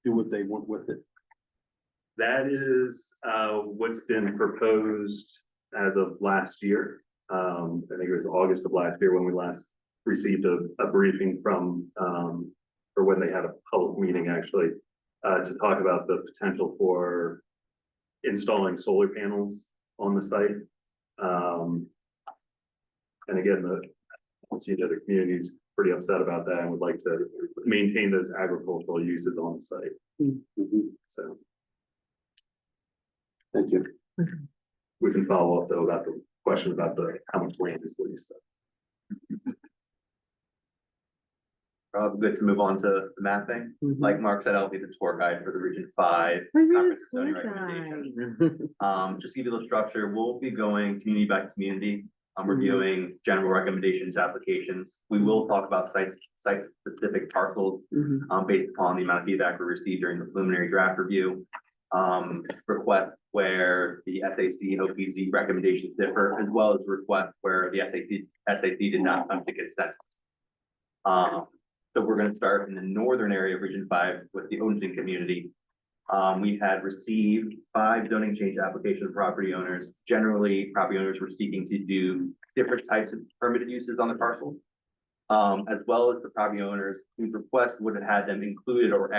do what they want with it? That is what's been proposed as of last year. I think it was August of last year when we last received a briefing from, or when they had a public meeting actually, to talk about the potential for installing solar panels on the site. And again, the community's pretty upset about that and would like to maintain those agricultural uses on the site, Mhm. so. Thank you. We can follow up though about the question about how much land is leased. Good to move on to the mapping. Mhm. Like Mark said, I'll be the tour guide for the Region 5 Maybe Conference it's zoning good recommendations. guy. Just to give you the structure, we'll be going community by community. I'm Mhm. reviewing general recommendations, applications. We will talk about site-specific parcels, Mhm. based upon the amount of feedback we received during the preliminary draft review. Requests where the SAC and OPZ recommendations differ, as well as requests where the SAC did not come to consensus. So we're gonna start in the northern area of Region 5 with the Odenton community. We had received 5 zoning change applications from property owners. Generally, property owners were seeking to do different types of permitted uses on the parcel. As well as the property owners whose request would have had them included or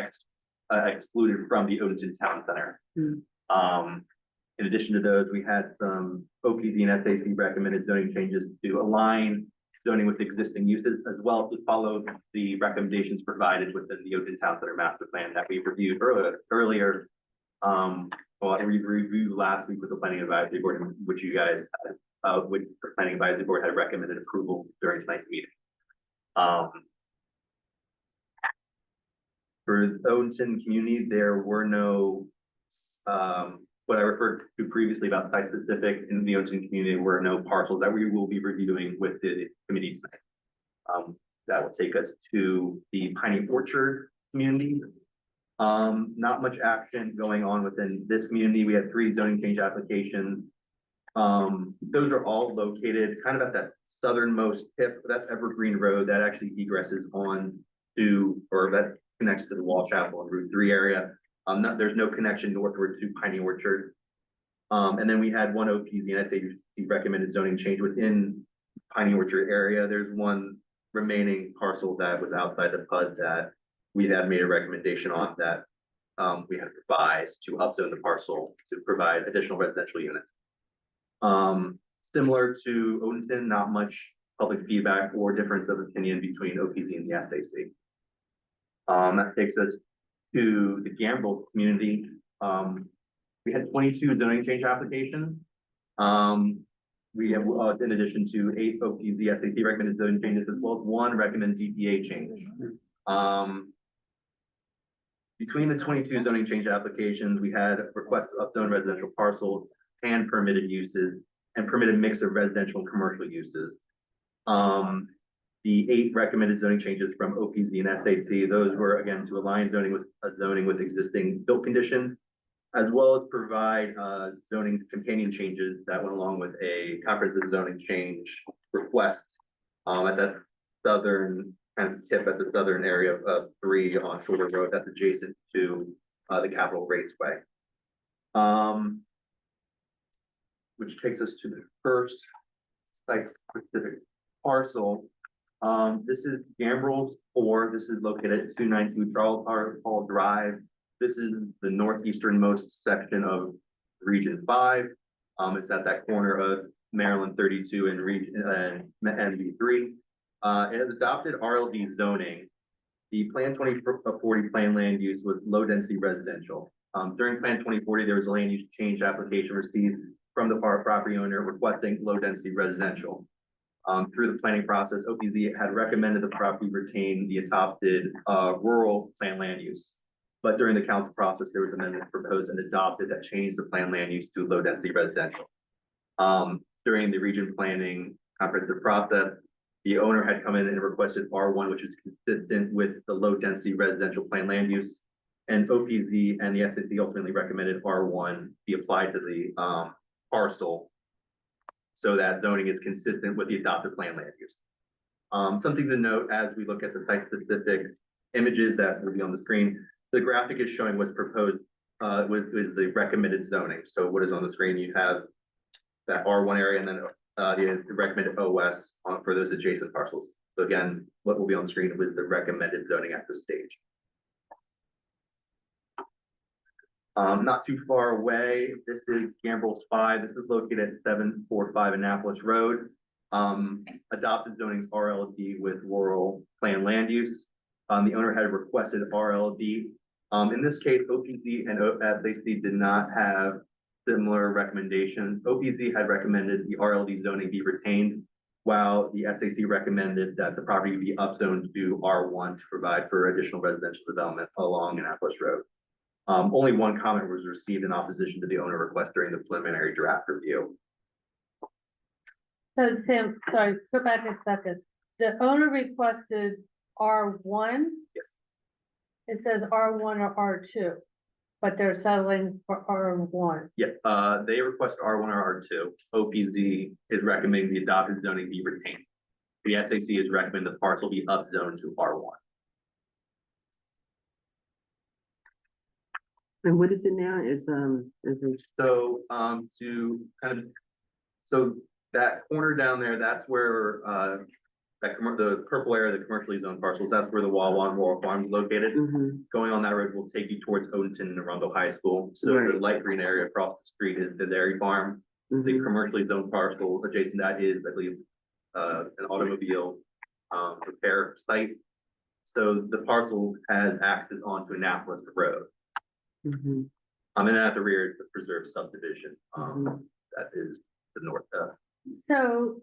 excluded from the Odenton Town Center. In addition to those, we had some OPZ and SAC recommended zoning changes to align zoning with existing uses, as well as to follow the recommendations provided within the Odenton Town Center master plan that we reviewed earlier. We reviewed last week with the planning advisory board, which you guys, with the planning advisory board had recommended approval during tonight's meeting. For the Odenton community, there were no, what I referred to previously about site specific in the Odenton community were no parcels that we will be reviewing with the committee tonight. That will take us to the Piney Orchard community. Not much action going on within this community. We had 3 zoning change applications. Those are all located kind of at that southernmost tip. That's Evergreen Road. That actually egresses on to, or that connects to the Wall Chapel and Route 3 area. There's no connection northward to Piney Orchard. And then we had 1 OPZ and SAC recommended zoning change within Piney Orchard area. There's one remaining parcel that was outside the PUD that we had made a recommendation on that we had revised to upzone the parcel to provide additional residential units. Similar to Odenton, not much public feedback or difference of opinion between OPZ and the SAC. That takes us to the Gamble community. We had 22 zoning change applications. We have, in addition to 8 OPZ SAC recommended zoning changes, as well as 1 recommended DPA change. Between the 22 zoning change applications, we had requests to upzone residential parcels and permitted uses and permitted mix of residential and commercial uses. The 8 recommended zoning changes from OPZ and SAC, those were again to align zoning with existing built conditions, as well as provide zoning companion changes that went along with a comprehensive zoning change request at that southern kind of tip at the southern area of 3 on Shoulder Road that's adjacent to the Capitol Raceway. Which takes us to the first site-specific parcel. This is Gambrels 4. This is located at 292 Charles Hall Drive. This is the northeasternmost section of Region 5. It's at that corner of Maryland 32 and MB3. It has adopted RLD zoning. The Plan 2040 plan land use was low density residential. During Plan 2040, there was a land use change application received from the property owner requesting low density residential. Through the planning process, OPZ had recommended the property retain the adopted rural plan land use. But during the council process, there was amendment proposed and adopted that changed the plan land use to low density residential. During the region planning comprehensive process, the owner had come in and requested R1, which is consistent with the low density residential plan land use. And OPZ and the SAC ultimately recommended R1 be applied to the parcel so that zoning is consistent with the adopted plan land use. Something to note as we look at the site specific images that will be on the screen, the graphic is showing what's proposed with the recommended zoning. So what is on the screen, you have that R1 area and then the recommended OS for those adjacent parcels. So again, what will be on the screen was the recommended zoning at this stage. Not too far away, this is Gambrels 5. This is located at 745 Annapolis Road. Adopted zoning's RLD with rural plan land use. The owner had requested RLD. In this case, OPZ and SAC did not have similar recommendations. OPZ had recommended the RLD zoning be retained, while the SAC recommended that the property be upzoned to R1 to provide for additional residential development along Annapolis Road. Only 1 comment was received in opposition to the owner request during the preliminary draft review. So Sam, sorry, go back a second. The owner requested R1? Yes. It says R1 or R2, but they're settling for R1. Yeah, they request R1 or R2. OPZ is recommending the adopted zoning be retained. The SAC is recommending the parcel be upzoned to R1. And what is it now? Is it? So, to kind of, so that corner down there, that's where, the purple area, the commercially zoned parcels, that's where the Wawa and Royal Farm is located. Mhm. Going on that road will take you towards Odenton and Arundel High School. So the Right. light green area across the street is the dairy farm. The Mhm. commercially zoned parcel adjacent to that is, I believe, an automobile, repair site. So the parcel has access onto Annapolis Road. Mhm. And then at the rear is the preserve subdivision, Mhm. that is the north, So,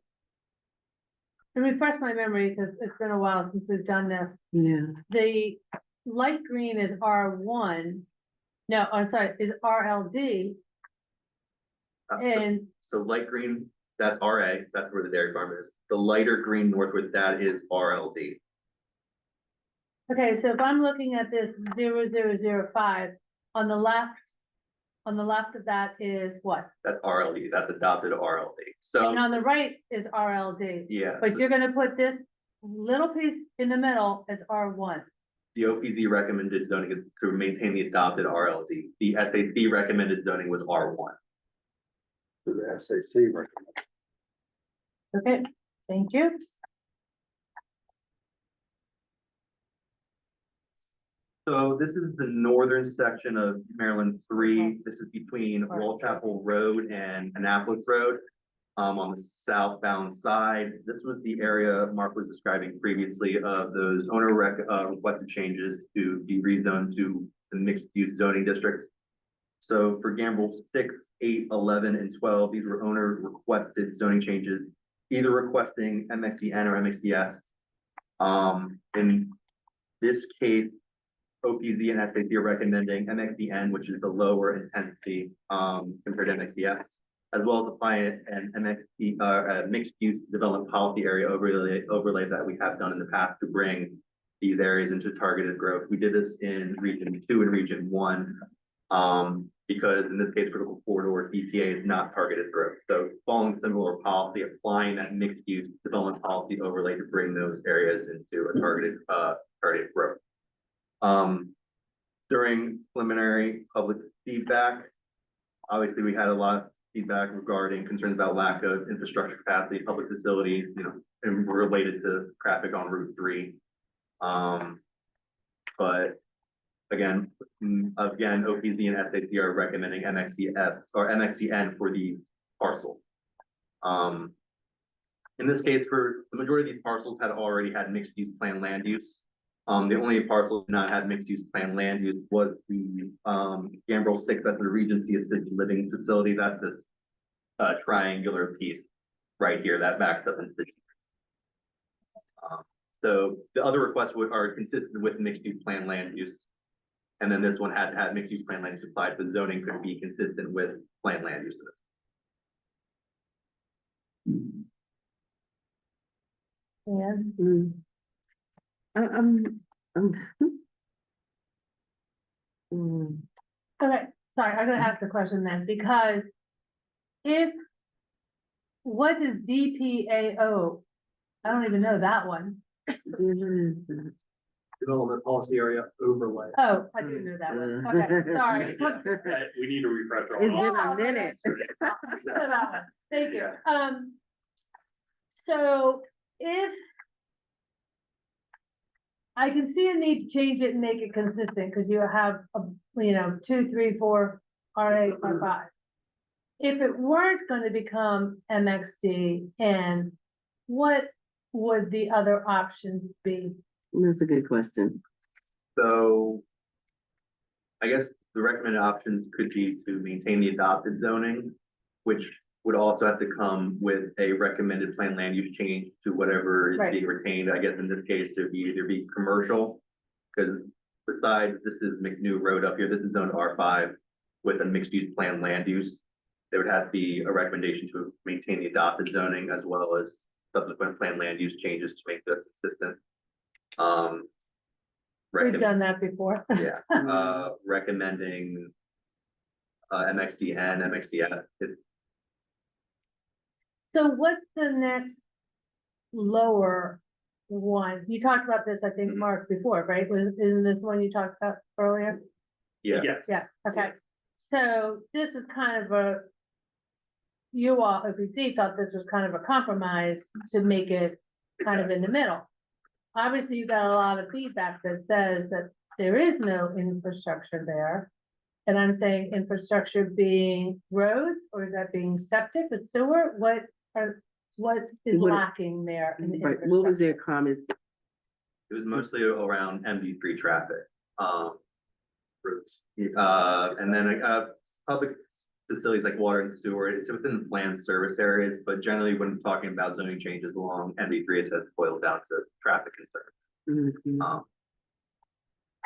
to refresh my memory, because it's been a while since we've done this, Yeah. the light green is R1. No, I'm sorry, is RLD, so, and, so light green, that's RA, that's where the dairy farm is. The lighter green northward, that is RLD. okay, so if I'm looking at this 0005, on the left of that is what? That's RLD, that's adopted RLD. So, And on the right is RLD, yeah, but so you're gonna put this little piece in the middle as R1. the OPZ recommended zoning is to maintain the adopted RLD. The SAC recommended zoning was R1. To the SAC recommendation. Okay, thank you. So this is the northern section of Maryland 3. This is between Wall Chapel Road and Annapolis Road. On the southbound side, this was the area Mark was describing previously of those owner requested changes to be rezoned to the mixed-use zoning districts. So for Gamble 6, 8, 11, and 12, these were owner requested zoning changes, either requesting MXDN or MXDS. In this case, OPZ and SAC are recommending MXDN, which is the lower intensity compared to MXDS, as well as applying an mixed use development policy area overlay that we have done in the past to bring these areas into targeted growth. We did this in region 2 and region 1, because in this case, critical corridor EPA is not targeted growth. So following similar policy, applying that mixed use development policy overlay to bring those areas into a targeted growth. During preliminary public feedback, obviously we had a lot of feedback regarding concerns about lack of infrastructure capacity, public facilities, and related to traffic on Route 3. But again, OPZ and SAC are recommending MXDS or MXDN for these parcels. In this case, for the majority of these parcels had already had mixed use plan land use. The only parcel that not had mixed use plan land use was the Gambrel 6, that's the Regency Assisted Living Facility. That's this triangular piece right here that backs up into the so the other requests are consistent with mixed use plan land use. And then this one had mixed use plan land use applied, the zoning could be consistent with plan land use. Yeah. I'm Okay, sorry, I'm gonna ask the question then, because what is DPAO? I don't even know that one. Development policy area overlay. Oh, I do know that one. Okay, sorry. We need to refresh our. It's been a minute. Thank you. So if I can see a need to change it and make it consistent, because you have, 2, 3, 4, RA, R5. If it weren't going to become MXD, and what would the other options be? That's a good question. So I guess the recommended options could be to maintain the adopted zoning, which would also have to come with a recommended plan land use change to whatever is Right. being retained. I guess in this case, it'd be either be commercial, because besides, this is McNew Road up here, this is zone R5 with a mixed use plan land use. There would have to be a recommendation to maintain the adopted zoning as well as subsequent plan land use changes to make that consistent. We've done that before. Yeah, recommending MXDN, MXDS. So what's the next lower one? You talked about this, I think, Mark, before, right? Isn't this one you talked about earlier? Yeah. Yes. Yeah, okay. So this is kind of you all, OPC thought this was kind of a compromise to make it kind of in the middle. Obviously, you got a lot of feedback that says that there is no infrastructure there. And I'm saying infrastructure being roads, or is that being septic and sewer? What is What- lacking there in the Right, what was their infrastructure? comments? It was mostly around MD3 traffic, routes. And then, public facilities like water and sewer, it's within the planned service areas, but generally when talking about zoning changes along MD3, it has boiled down to traffic concerns. Mhm.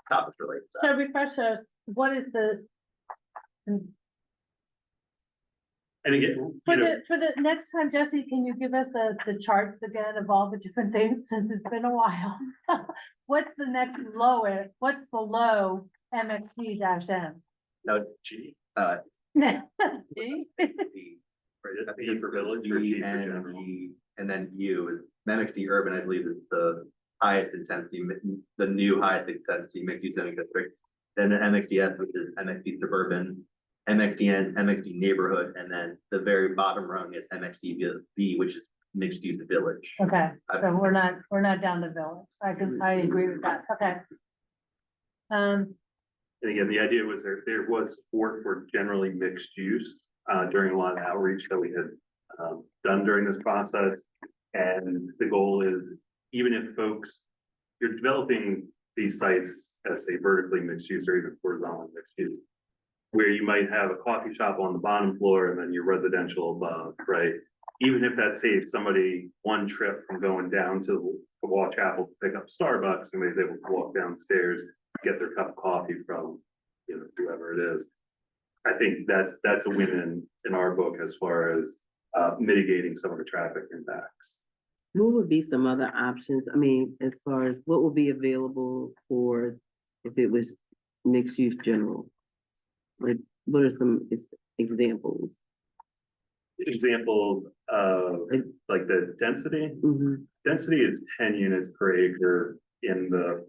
Topics related to So that. refresh us, what is the, And again, for the next time, Jesse, can you give us the charts again of all the different things, since it's been a while? What's the next lowest, what's below MXT-M? No, G, See? I think it's for village or G and G, and then U is MXD urban, I believe is the highest intensity, the new highest intensity mixed use zoning district. Then the MXDS, which is MXD suburban, MXDN is MXD neighborhood, and then the very bottom rung is MXDV, which is mixed use village. Okay, so we're not down to village. I agree with that. Okay. Um, And again, the idea was there was support for generally mixed use, during a lot of outreach that we had, done during this process. And the goal is, even if folks, you're developing these sites as a vertically mixed use or even horizontally mixed use, where you might have a coffee shop on the bottom floor and then your residential above, right? Even if that saves somebody one trip from going down to Wall Chapel to pick up Starbucks, somebody's able to walk downstairs, get their cup of coffee from, you know, whoever it is. I think that's a win in our book as far as mitigating some of the traffic impacts. What would be some other options? I mean, as far as what would be available for if it was mixed use general? Like, what are some examples? Example of like the density. Mhm. Density is 10 units per acre in the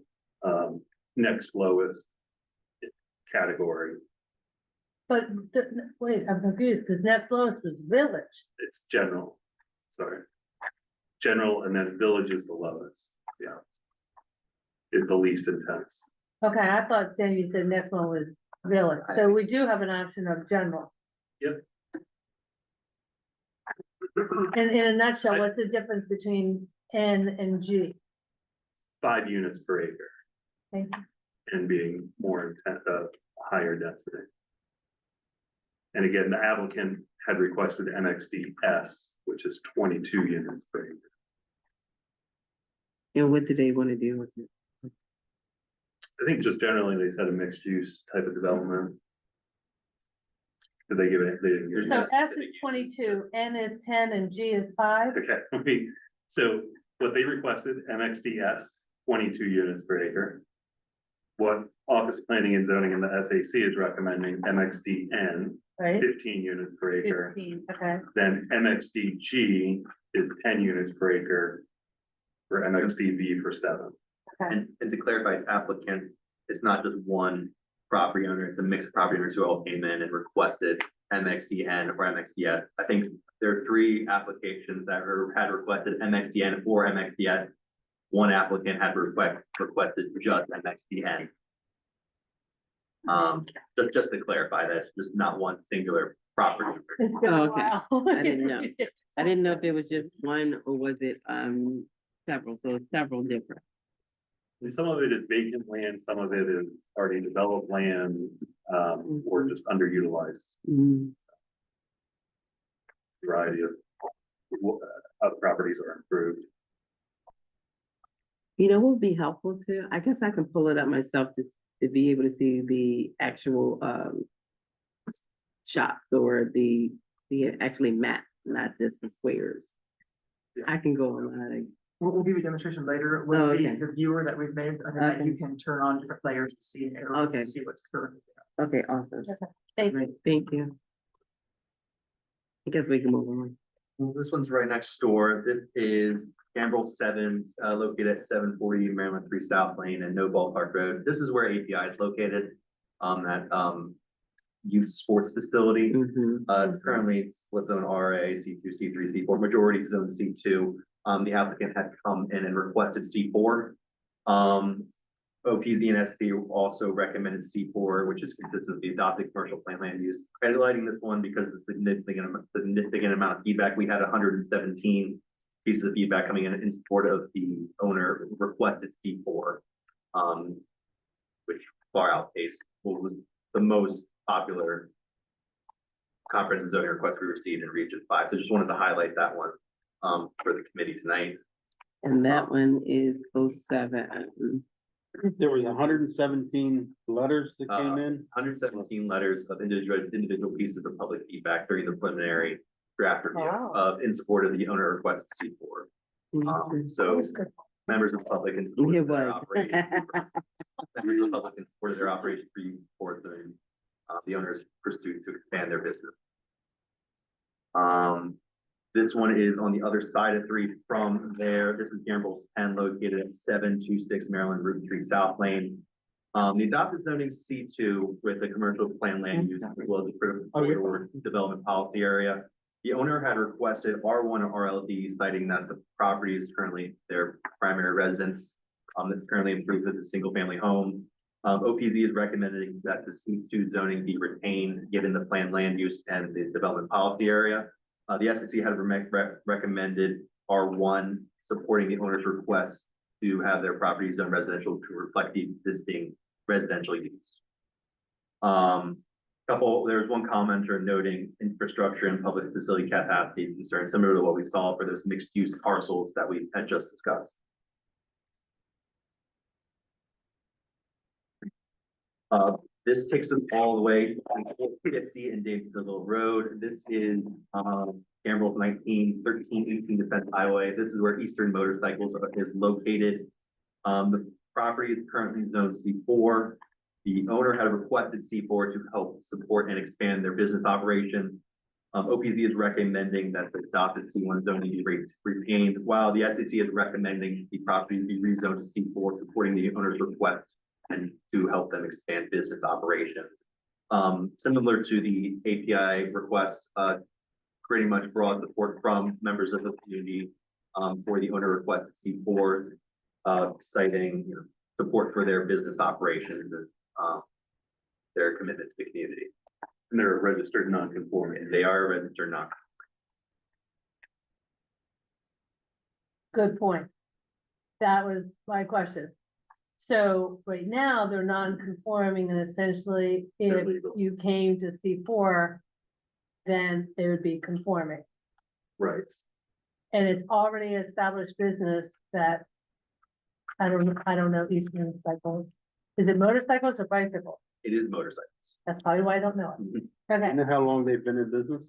next lowest category. but, wait, I'm confused, because next lowest was village. It's general, sorry. General, and then village is the lowest, yeah. Is the least intense. Okay, I thought Sandy you said next one was village, so we do have an option of general. Yep. And in a nutshell, what's the difference between N and G? 5 units per acre Thank you. and being more intense, higher density. And again, the applicant had requested MXDS, which is 22 units per acre. And what do they want to do with it? I think just generally they said a mixed use type of development. Did they give it? They didn't give it. So S specific is uses. 22, N is 10, and G is 5? Okay, so what they requested, MXDS, 22 units per acre. What Office Planning and Zoning and the SAC is recommending, MXDN, Right? 15 units per acre. 15, okay. Then MXDG is 10 units per acre. For MXDV for 7. Okay. And to clarify, it's applicant, it's not just one property owner, it's a mix of property owners who all came in and requested MXDN or MXDS. I think there are 3 applications that had requested MXDN or MXDS. One applicant had requested just MXDN. Just to clarify that, it's just not one singular property owner. It's been a Oh, okay. while. I didn't know. I didn't know if it was just one or was it several, so several different. And some of it is vacant land, some of it is already developed land, or just underutilized Mm. variety of properties are improved. You know, what would be helpful too? I guess I can pull it up myself to be able to see the actual shots or the actually map, not just the squares. Yeah. I can go online. We'll give you a demonstration later Oh, with okay. the viewer that we've made, and then Okay. you can turn on different layers to see it, or Okay. see what's currently. Okay, awesome. Thank you. Right, thank you. I guess we can move on. Well, this one's right next door. This is Gambrel 7, located at 740 Maryland 3 South Lane and No Ballpark Road. This is where API is located, that youth sports facility. Mhm. It's currently split zone RA, C2, C3, C4, majority zone C2. The applicant had come in and requested C4. OPZ and ST also recommended C4, which is consistent with the adopted commercial plan land use. Highlighting this one because of the significant amount of feedback. We had 117 pieces of feedback coming in support of the owner requested C4, which far outpaced what was the most popular comprehensive zoning request we received in Region 5. So just wanted to highlight that one for the committee tonight. And that one is 07. There was 117 letters that came in. 117 letters of individual pieces of public feedback during the preliminary draft review Wow. in support of the owner requested C4. Mhm. So That was good. members of the public in support It of their was. operation. Members of the public in support of their operation for the owner's pursuit to expand their business. This one is on the other side of 3 from there. This is Gambrel's 10 located at 726 Maryland Route 3 South Lane. The adopted zoning C2 with the commercial plan land use as well as the critical corridor development policy area. The owner had requested R1 or RLD, citing that the property is currently their primary residence. That's currently improved as a single family home. OPZ is recommending that the C2 zoning be retained, given the planned land use and the development policy area. The SEC had recommended R1, supporting the owner's request to have their property zone residential to reflect the existing residential use. There's one commenter noting infrastructure and public facility capacity concerns, similar to what we saw for those mixed use parcels that we had just discussed. This takes us all the way to 50 and Davisville Road. This is Emerald 1318 Defense Highway. This is where Eastern Motorcycles is located. The property is currently zoned C4. The owner had requested C4 to help support and expand their business operations. OPZ is recommending that the adopted C1 zoning be retained, while the SEC is recommending the property be rezoned to C4, supporting the owner's request and to help them expand business operations. Similar to the API request, pretty much broad support from members of the community for the owner request to C4, citing support for their business operations and their commitment to the community. And they're a registered non-conforming. They are a registered non. Good point. That was my question. So right now, they're non-conforming, and essentially, They're if legal. you came to C4, then they would be conforming. Right. And it's already established business that, I don't know Eastern Cycles. Is it motorcycles or bicycles? It is motorcycles. That's probably why I don't know it. Okay, You know how long they've been in business?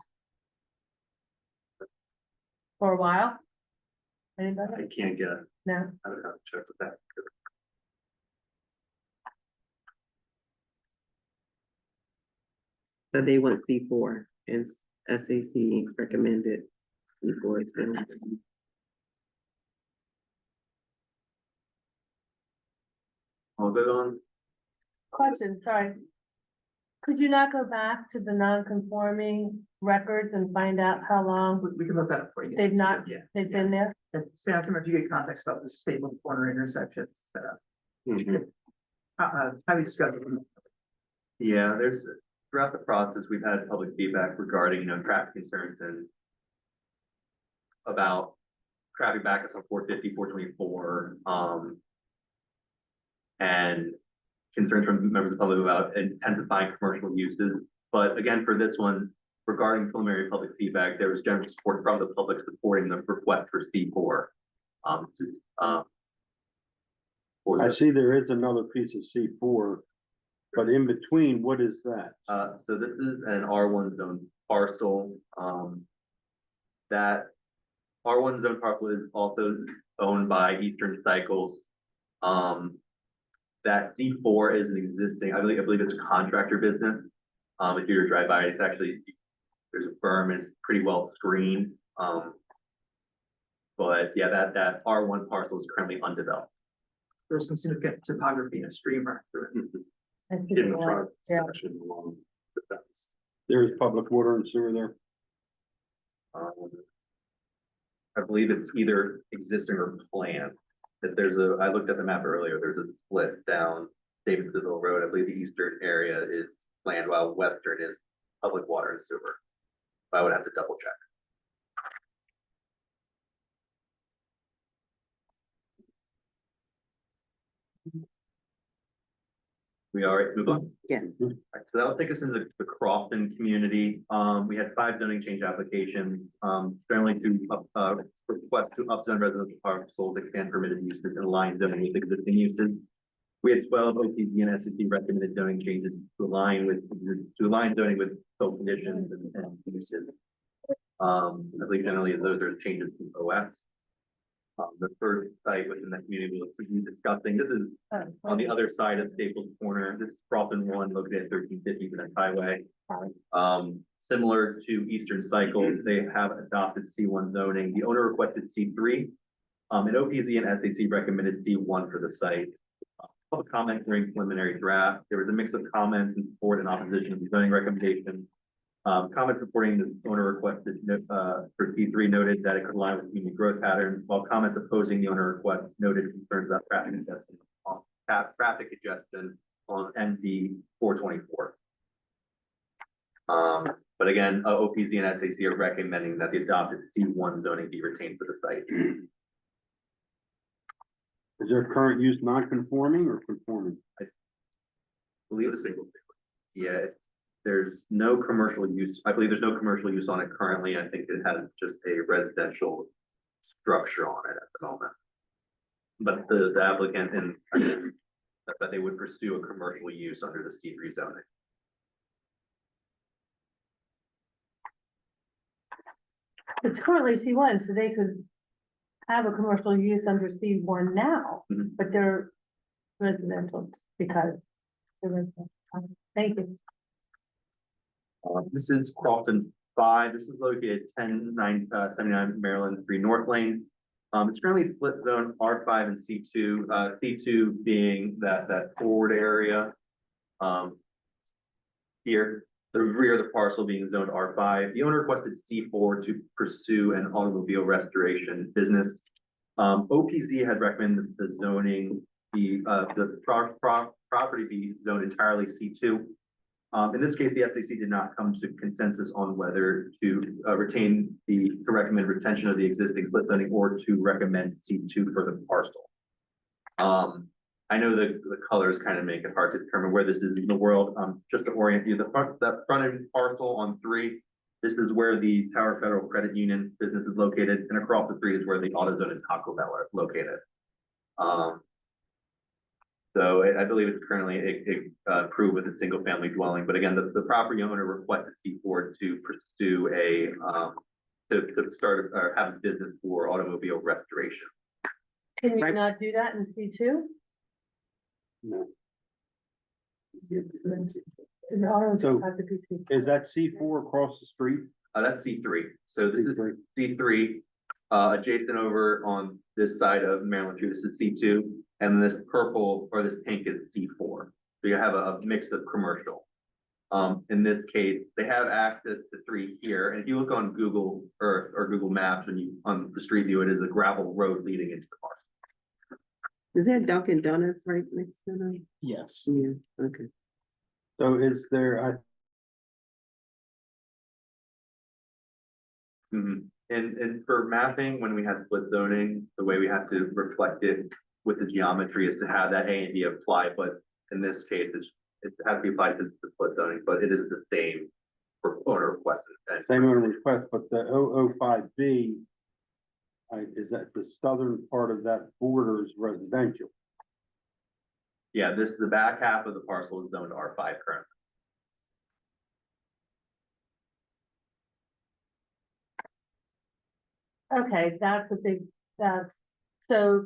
for a while? I Anybody? can't guess. No? I would have to check with that. So they want C4 and SAC recommended C4 is been. All good on? Question, sorry. Could you not go back to the non-conforming records and find out how long We can look that up for you. they've not, Yeah. they've been there? And Sam, I can remember if you get context about the stable corner intersection, how we discussed it. Yeah, there's, throughout the process, we've had public feedback regarding, traffic concerns and about traffic backups on 450, 424, and concerns from members of the public about intensifying commercial uses. But again, for this one, regarding preliminary public feedback, there was general support from the public supporting the request for C4. I see there is another piece of C4, but in between, what is that? So this is an R1 zone parcel. That R1 zone parcel is also owned by Eastern Cycles. That C4 is an existing, I believe it's a contractor business. If you were to drive by, it's actually, there's a berm and it's pretty well screened. But yeah, that R1 parcel is currently undeveloped. There's some significant topography and a stream right through it. I see In the the front one. Yeah. section along the fence. There is public water and sewer there. I believe it's either existing or planned. That I looked at the map earlier, there's a split down Davisville Road. I believe the eastern area is planned while western is public water and sewer. I would have to double check. We all right to move on? Yes. Alright, so that'll take us into the Crofton community. We had 5 zoning change applications, generally to request to upzone residential parcels, expand permitted uses and align zoning with existing uses. We had 12 OPZ and SEC recommended zoning changes to align zoning with code conditions and uses. I believe generally those are changes to OS. The first site within the community we'll be discussing, this is on the other side of Staples Corner. This is Crofton 1 located at 1350 Defense Highway. Similar to Eastern Cycles, they have adopted C1 zoning. The owner requested C3. And OPZ and SAC recommended C1 for the site. Public comment during preliminary draft. There was a mix of comments in support and opposition of the zoning recommendation. Comments supporting the owner requested for C3 noted that it could align with community growth patterns, while comments opposing the owner request noted concerns about traffic congestion on MD 424. But again, OPZ and SAC are recommending that the adopted C1 zoning be retained for the site. Is their current use non-conforming or conforming? Believe it's single. Yeah, there's no commercial use. I believe there's no commercial use on it currently. I think it has just a residential structure on it at the moment. But the applicant and that they would pursue a commercial use under the C3 zoning. It's currently C1, so they could have a commercial use under C1 now, Mhm. but they're residential because they're residential. Thank you. This is Crofton 5. This is located 79 Maryland 3 North Lane. It's currently split zone R5 and C2, C2 being that forward area. Here, the rear of the parcel being zoned R5. The owner requested C4 to pursue an automobile restoration business. OPZ had recommended the zoning, the property be zoned entirely C2. In this case, the SAC did not come to consensus on whether to recommend retention of the existing split zoning or to recommend C2 for the parcel. I know the colors kind of make it hard to determine where this is in the world. Just to orient you, that front end parcel on 3, this is where the Tower Federal Credit Union business is located, and across the 3 is where the AutoZone and Taco Bell are located. So I believe it's currently approved with a single family dwelling, but again, the property owner requested C4 to pursue to start or have a business for automobile restoration. Can you Right. not do that in C2? No. In auto, So, just have to be C2. Is that C4 across the street? That's C3. So this is C3. C3, adjacent over on this side of Maryland Street. This is C2, and this purple or this pink is C4. So you have a mix of commercial. In this case, they have access to 3 here, and if you look on Google Earth or Google Maps, on the street view, it is a gravel road leading into the park. Is there Dunkin' Donuts right next to them? Yes. Yeah, okay. So is there, And for mapping, when we have split zoning, the way we have to reflect it with the geometry is to have that A and B apply, but in this case, it has to be applied to the split zoning, but it is the same for owner request. And same owner request, but the 005B, is that the southern part of that border is residential? yeah, the back half of the parcel is zoned R5 currently. Okay, so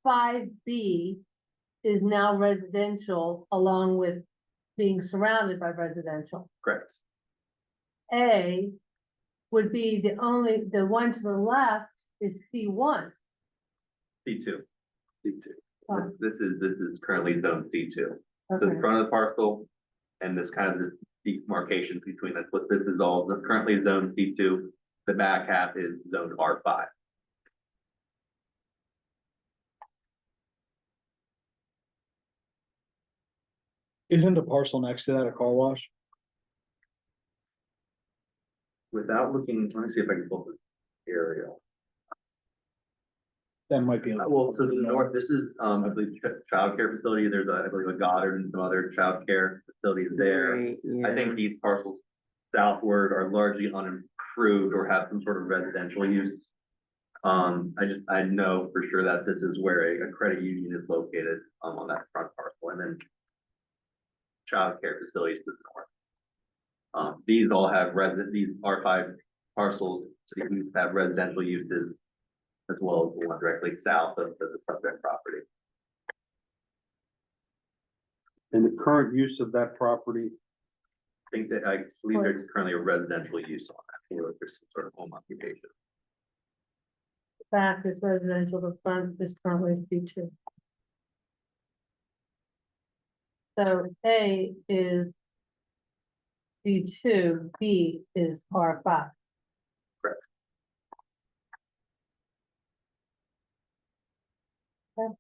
5B is now residential along with being surrounded by residential. Correct. A would be the one to the left is C1. C2. C2. Oh, This is currently zone C2. So the okay. front of the parcel and this kind of this demarcation between that, but this is all currently zone C2. The back half is zoned R5. Isn't the parcel next to that a car wash? Without looking, let me see if I can pull this aerial. That might be. Well, to the north, this is, I believe, childcare facility. There's I believe, a Goddard and some other childcare facilities there. Right, I yeah. think these parcels southward are largely unimproved or have some sort of residential use. I know for sure that this is where a credit union is located, on that front parcel, and then childcare facilities to the north. These all have these R5 parcels have residential uses as well as the one directly south of the subject property. And the current use of that property, I think that I believe there's currently a residential use on that, or there's some sort of home occupation. Back is residential, the front is currently C2. So A is C2, B is R5. Correct. Okay.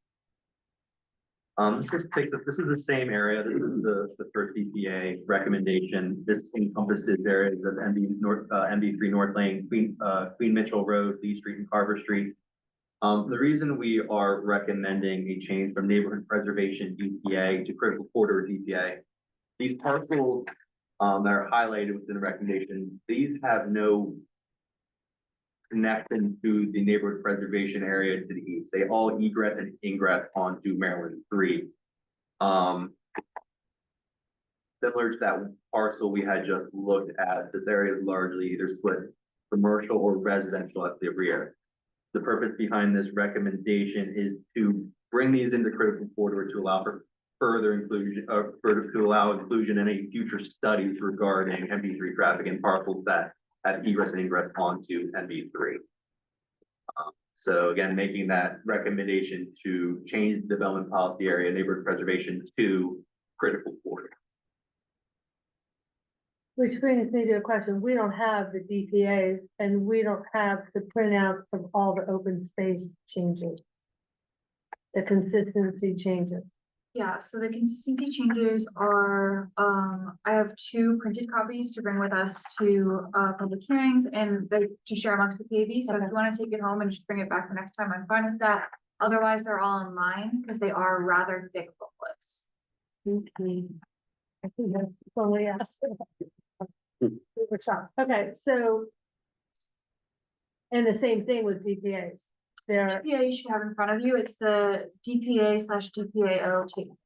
This is the same area. This is the first DPA recommendation. This encompasses areas of MB3 North Lane, Queen Mitchell Road, Lee Street and Carver Street. The reason we are recommending a change from neighborhood preservation DPA to critical corridor DPA, these parcels that are highlighted within the recommendations, these have no connection to the neighborhood preservation area to the east. They all egress and ingress onto Maryland 3. Similar to that parcel we had just looked at, this area is largely either split commercial or residential at the rear. The purpose behind this recommendation is to bring these into critical corridor to allow for further inclusion, to allow inclusion in any future studies regarding MB3 traffic and parcels that have egress and ingress onto MB3. So again, making that recommendation to change the development policy area neighborhood preservation to critical corridor. Which brings me to a question. We don't have the DPAs and we don't have the printouts of all the open space changes. The consistency changes. Yeah, so the consistency changes are, I have 2 printed copies to bring with us to, public hearings and to share amongst the PAB. So if you want to take it home and just bring it back the next time, I'm fine with that. Otherwise, they're all online because they are rather thick booklets. Okay. I think that's what we asked for. We were shocked. Okay, so. And the same thing with DPAs. They're, DPA you should have in front of you. It's the DPA/DPAO2.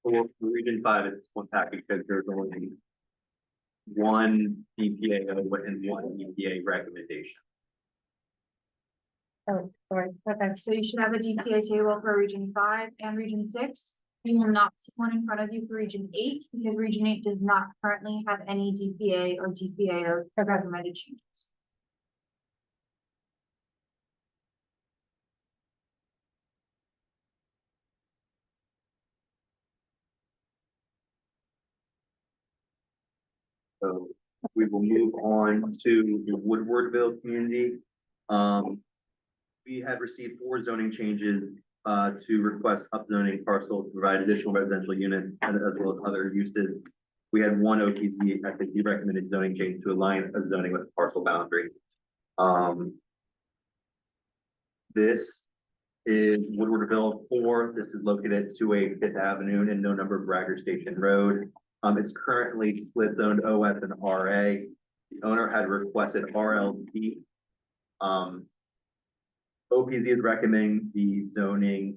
For Region 5, it's one package because there's only one DPA and one DPA recommendation. oh, sorry, okay. So you should have a DPA table for Region 5 and Region 6. You will not see one in front of you for Region 8 because Region 8 does not currently have any DPA or DPAO recommended changes. So we will move on to the Woodwardville community. We had received 4 zoning changes to request upzoning parcels to provide additional residential units as well as other uses. We had 1 OPZ SAC recommended zoning change to align a zoning with the parcel boundary. This is Woodwardville 4. This is located at 2A 5th Avenue and no number Bragger Station Road. It's currently split zoned OS and RA. The owner had requested RLD. OPZ is recommending the zoning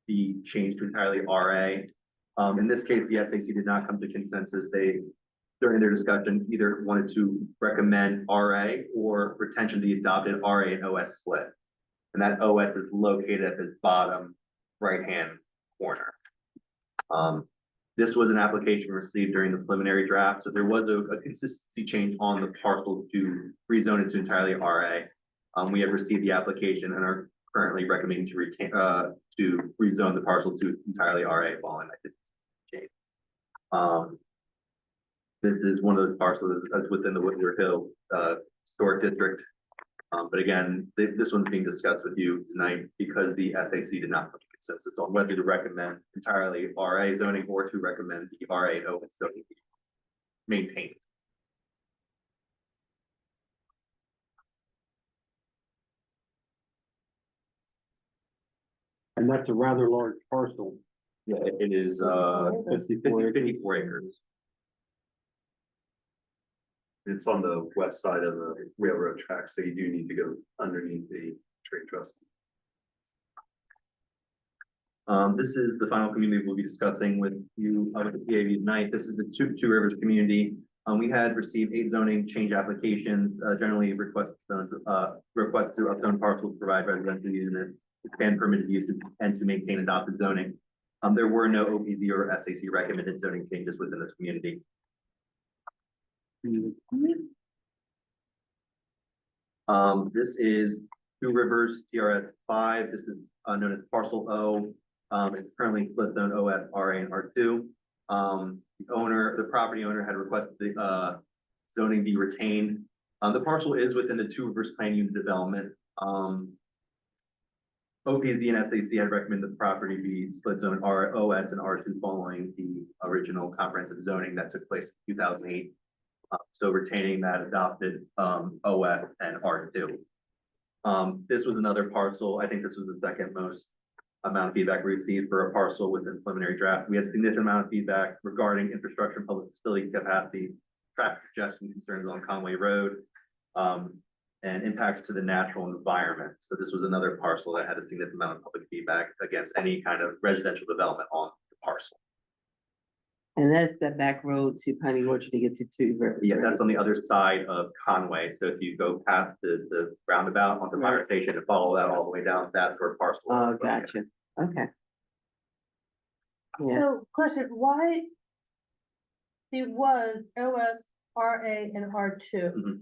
be changed to entirely RA. In this case, the SAC did not come to consensus. They, during their discussion, either wanted to recommend RA or retention of the adopted RA and OS split. And that OS is located at this bottom right-hand corner. This was an application received during the preliminary draft, so there was a consistency change on the parcel to rezone it to entirely RA. We have received the application and are currently recommending to retain, to rezone the parcel to entirely RA following that change. This is one of those parcels that's within the Woodwardville Historic District. But again, this one's being discussed with you tonight because the SAC did not come to consensus on whether to recommend entirely RA zoning or to recommend the RA and open zoning be maintained. And that's a rather large parcel. Yeah, it is 54 acres. It's on the west side of the railroad track, so you do need to go underneath the trade trust. This is the final community we'll be discussing with you with the PAV tonight. This is the Two Rivers community. We had received 8 zoning change applications, generally request to upzone parcels to provide residential units, expand permitted uses, and to maintain adopted zoning. There were no OPZ or SAC recommended zoning changes within this community. This is Two Rivers TRS 5. This is known as Parcel O. It's currently split zone OS, RA, and R2. The property owner had requested the zoning be retained. The parcel is within the Two Rivers Plan Unit development. OPZ and SAC had recommended the property be split zone ROS and R2 following the original comprehensive zoning that took place in 2008. So retaining that adopted OS and R2. This was another parcel. I think this was the second most amount of feedback we received for a parcel within preliminary draft. We had significant amount of feedback regarding infrastructure and public facility capacity, traffic congestion concerns on Conway Road, and impacts to the natural environment. So this was another parcel that had a significant amount of public feedback against any kind of residential development on the parcel. And that's the back road to Piney Orchard to get to Two Rivers. Yeah, right? that's on the other side of Conway. So if you go past the roundabout onto Fire Station and follow that all the way down, that's where parcel. Oh, is. gotcha, okay. Yeah, So question, why? It was OS, RA and R2. Mhm.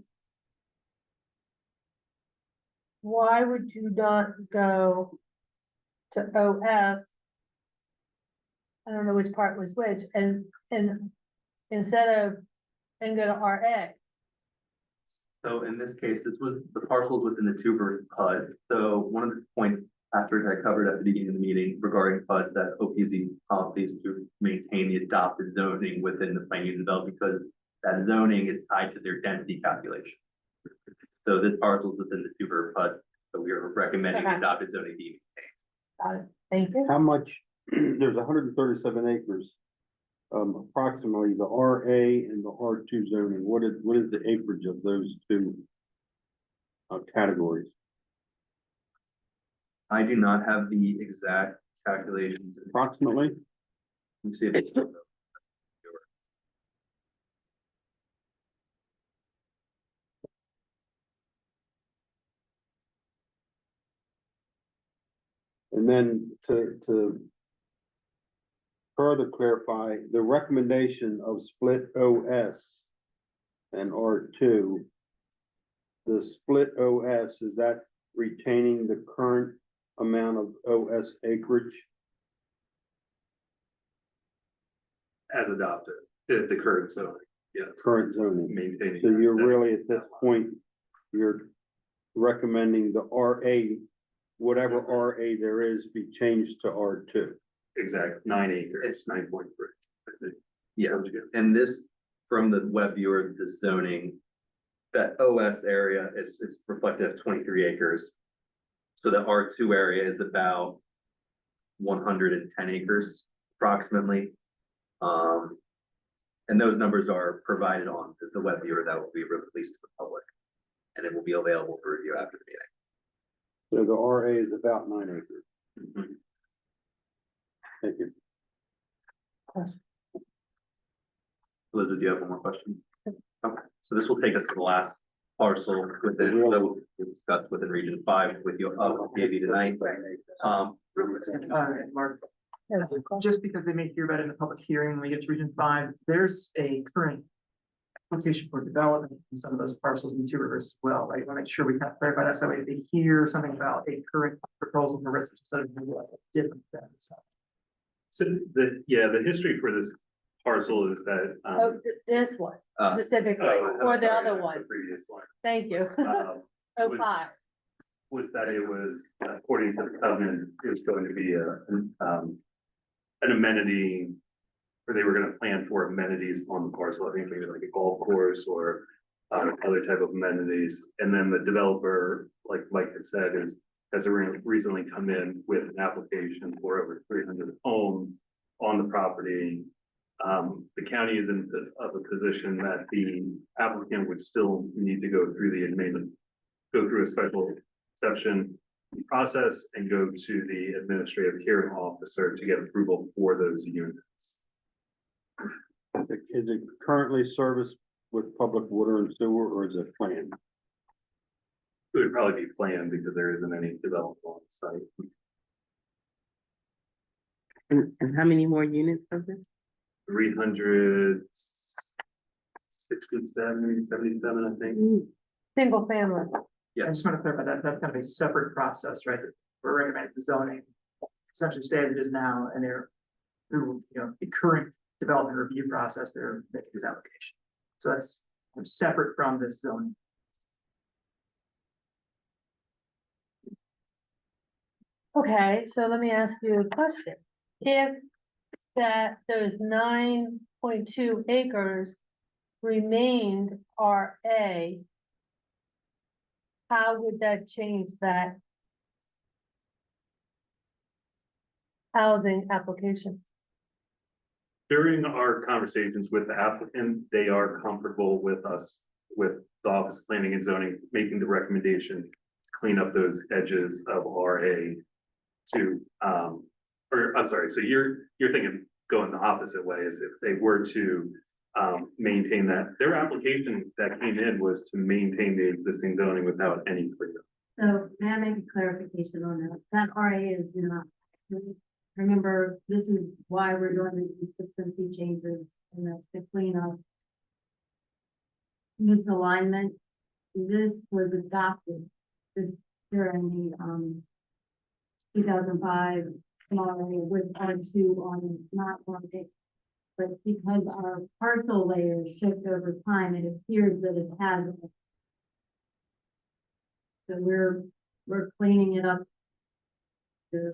Why would you not go to OS? I don't know which part was which, and instead of, and go to RA. So in this case, this was the parcels within the tuber PUD. So one of the points after I covered at the beginning of the meeting regarding PUDs, that OPZ policies to maintain the adopted zoning within the plan unit development, because that zoning is tied to their density calculation. So this parcel is within the tuber PUD, so we are recommending Okay. adopted zoning be maintained. Got it, thank you. How much, there's 137 acres. Approximately the RA and the R2 zoning, what is the acreage of those two categories? I do not have the exact calculations. Approximately? Let me see if it's. And then to further clarify, the recommendation of split OS and R2, the split OS, is that retaining the current amount of OS acreage? As adopted, if the current zoning, yeah, Current zoning. maintaining. So you're really, at this point, you're recommending the RA, whatever RA there is, be changed to R2. Exact, 9 acres, 9.3. Yeah, and this, from the web viewer, the zoning, that OS area is, it's reflective of 23 acres. So the R2 area is about 110 acres approximately. And those numbers are provided on the web viewer that will be released to the public. And it will be available for review after the meeting. So the RA is about 9 acres. Mhm. Thank you. Elizabeth, do you have one more question? Okay, so this will take us to the last parcel within, that we'll discuss within Region 5 with you, maybe tonight. Mark, just because they may hear about it in the public hearing when we get to Region 5, there's a current application for development in some of those parcels in Two Rivers as well, right? I want to make sure we kind of clarify that, so if they hear something about a current proposal for residential subdivision, that's different than so. So the history for this parcel is that. Oh, this one specifically, or the other one, The previous one. thank you. um, Oh, five. Was that it was, according to the covenant, it was going to be an amenity, or they were gonna plan for amenities on the parcel, I think maybe like a golf course or other type of amenities. And then the developer, like Mike had said, has recently come in with an application for over 300 homes on the property. The county is in a position that the applicant would still need to go through the amendment, go through a special exception process and go to the administrative hearing officer to get approval for those units. Is it currently serviced with public water and sewer, or is it planned? It would probably be planned because there isn't any development on the site. and how many more units was it? 367, 77, I think. Single family. I just want to clarify that, that's kind of a separate process, right? We're recommending the zoning essentially stay as it is now, and they're through, the current development review process, they're making this application. So that's separate from this zoning. Okay, so let me ask you a question. If those 9.2 acres remained RA, how would that change that housing application? During our conversations with the applicant, they are comfortable with us, with the Office of Planning and Zoning, making the recommendation to clean up those edges of RA to, or I'm sorry, so you're thinking going the opposite way, is if they were to maintain that, their application that came in was to maintain the existing zoning without any cleanup. So may I make a clarification on that? That RA is not. Remember, this is why we're doing the consistency changes, and that's to clean up misalignment. This was adopted this during the 2005 RA with R2 on, not on it. But because our parcel layers shift over time, it appears that it has. So we're cleaning it up.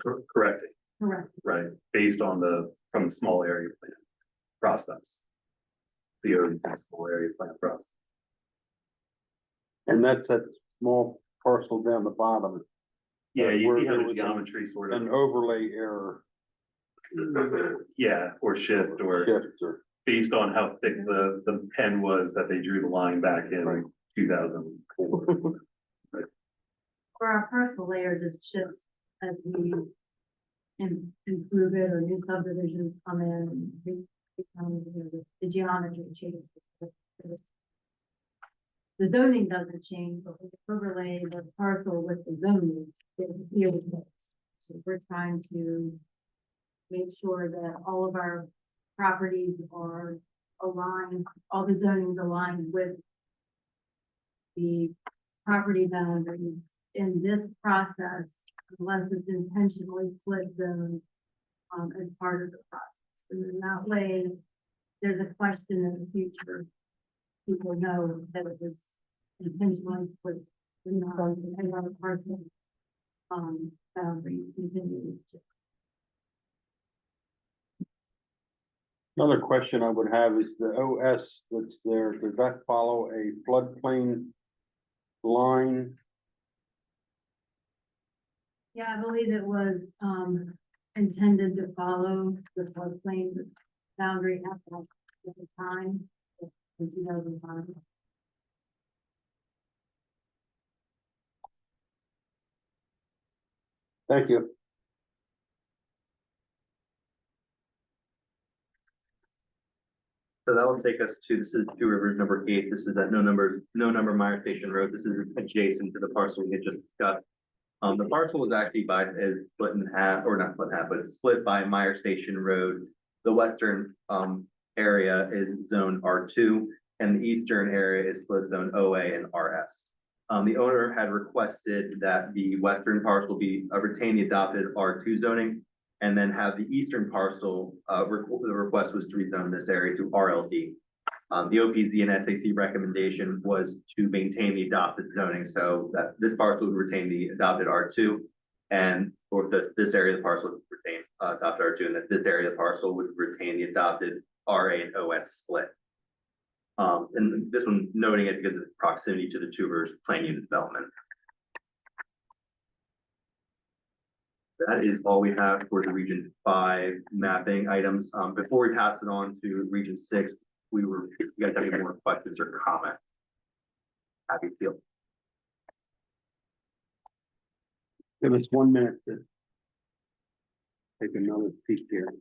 Correct, Correct. right, based on from the small area plan process. The Odenton small area plan process. And that's that small parcel down the bottom, Yeah, you Where see how there the was geometry sort of, an overlay error yeah, or shift, or shift or. based on how thick the pen was that they drew the line back Right. in 2004. For our parcel layer just shifts as we improve it, or new subdivisions come in and become, the geometry changes. The zoning doesn't change, but we overlay the parcel with the zoning. So we're trying to make sure that all of our properties are aligned, all the zonings aligned with the property boundaries in this process, unless it's intentionally split zone as part of the process. And in that way, there's a question in the future. People know that it was intentionally split. And our parcel boundary continues. Another question I would have is the OS that's there, does that follow a floodplain line? Yeah, I believe it was intended to follow the floodplain boundary at the time in 2005. Thank you. So that will take us to, this is Two Rivers number 8. This is that no number Meyer Station Road. This is adjacent to the parcel we had just discussed. The parcel is actually is split in half, or not split in half, but it's split by Meyer Station Road. The western area is zone R2, and the eastern area is split zone OA and RS. The owner had requested that the western parcel be retain the adopted R2 zoning, and then have the eastern parcel, the request was to rezone this area to RLD. The OPZ and SAC recommendation was to maintain the adopted zoning, so that this parcel would retain the adopted R2, and or this area of the parcel would retain adopted R2, and that this area of the parcel would retain the adopted RA and OS split. And this one noting it because of its proximity to the Two Rivers Plan Unit development. That is all we have for the Region 5 mapping items. Before we pass it on to Region 6, you guys have any more questions or comments? Happy to. Give us 1 minute to take another peek here.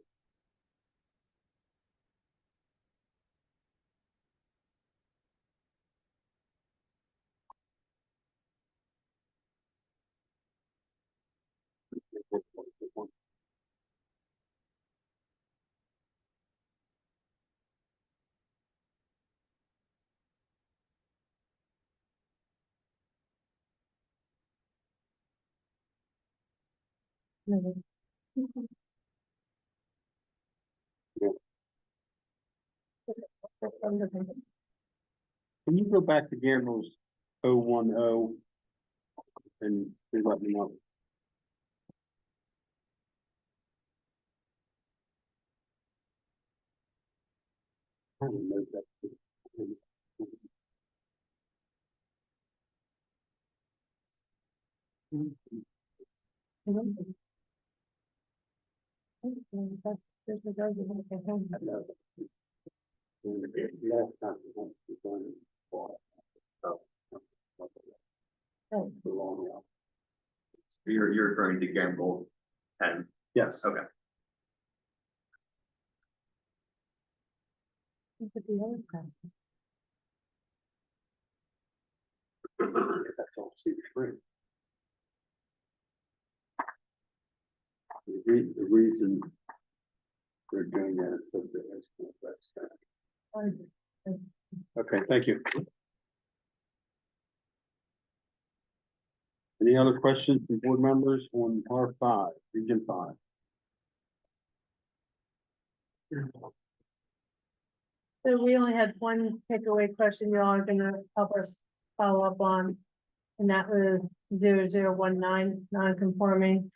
Can you go back to Gambles 010 and please let me know? You're referring to Gamble 10. Yes. Okay. That's all C3. The reason they're doing that is because that's that. Okay, thank you. Any other questions from board members on R5, Region 5? So we only had one takeaway question you all are gonna help us follow up on. And that was 0019 non-conforming.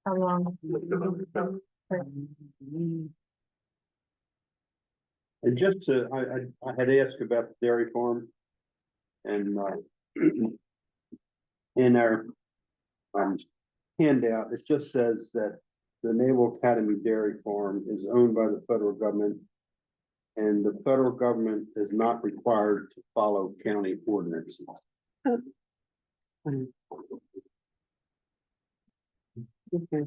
How long? And just to, I had asked about the dairy farm. And, in our, handout, it just says that the Naval Academy Dairy Farm is owned by the federal government. And the federal government is not required to follow county ordinances. Okay.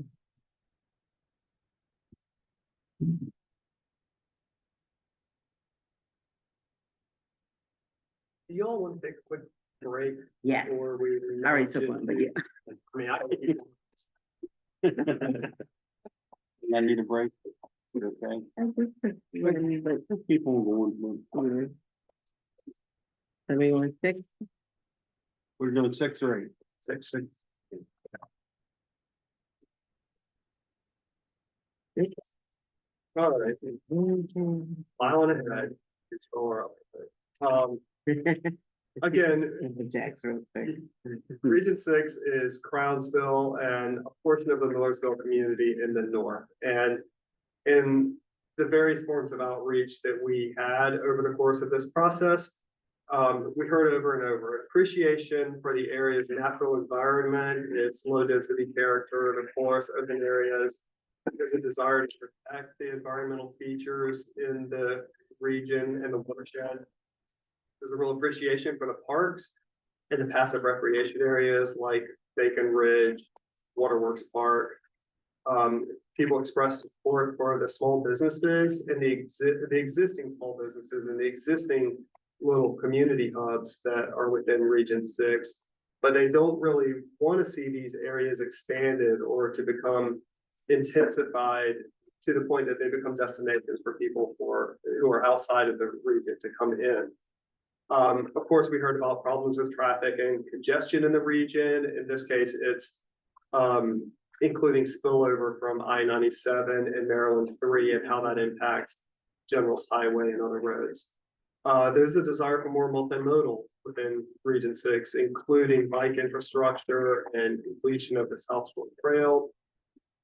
Do y'all want to take a quick break? Yeah, Or we? I already took one, but yeah. I mean, I need a break. Okay. Just keep on going. Everyone 6? We're doing 6 or 8. 6. All right. File it ahead. It's over. Again, Jackson. Region 6 is Crownsville and a portion of the Millersville community in the north. And in the various forms of outreach that we had over the course of this process, we heard over and over appreciation for the area's natural environment, its low density character, the forest open areas. There's a desire to protect the environmental features in the region and the watershed. There's a real appreciation for the parks and the passive recreation areas like Bacon Ridge, Waterworks Park. People express support for the small businesses and the existing small businesses and the existing little community hubs that are within Region 6, but they don't really want to see these areas expanded or to become intensified to the point that they become destinations for people who are outside of the region to come in. Of course, we heard about problems with traffic and congestion in the region. In this case, it's including spillover from I-97 and Maryland 3 and how that impacts General's Highway and other roads. There's a desire for more multimodal within Region 6, including bike infrastructure and completion of the South Shore Trail.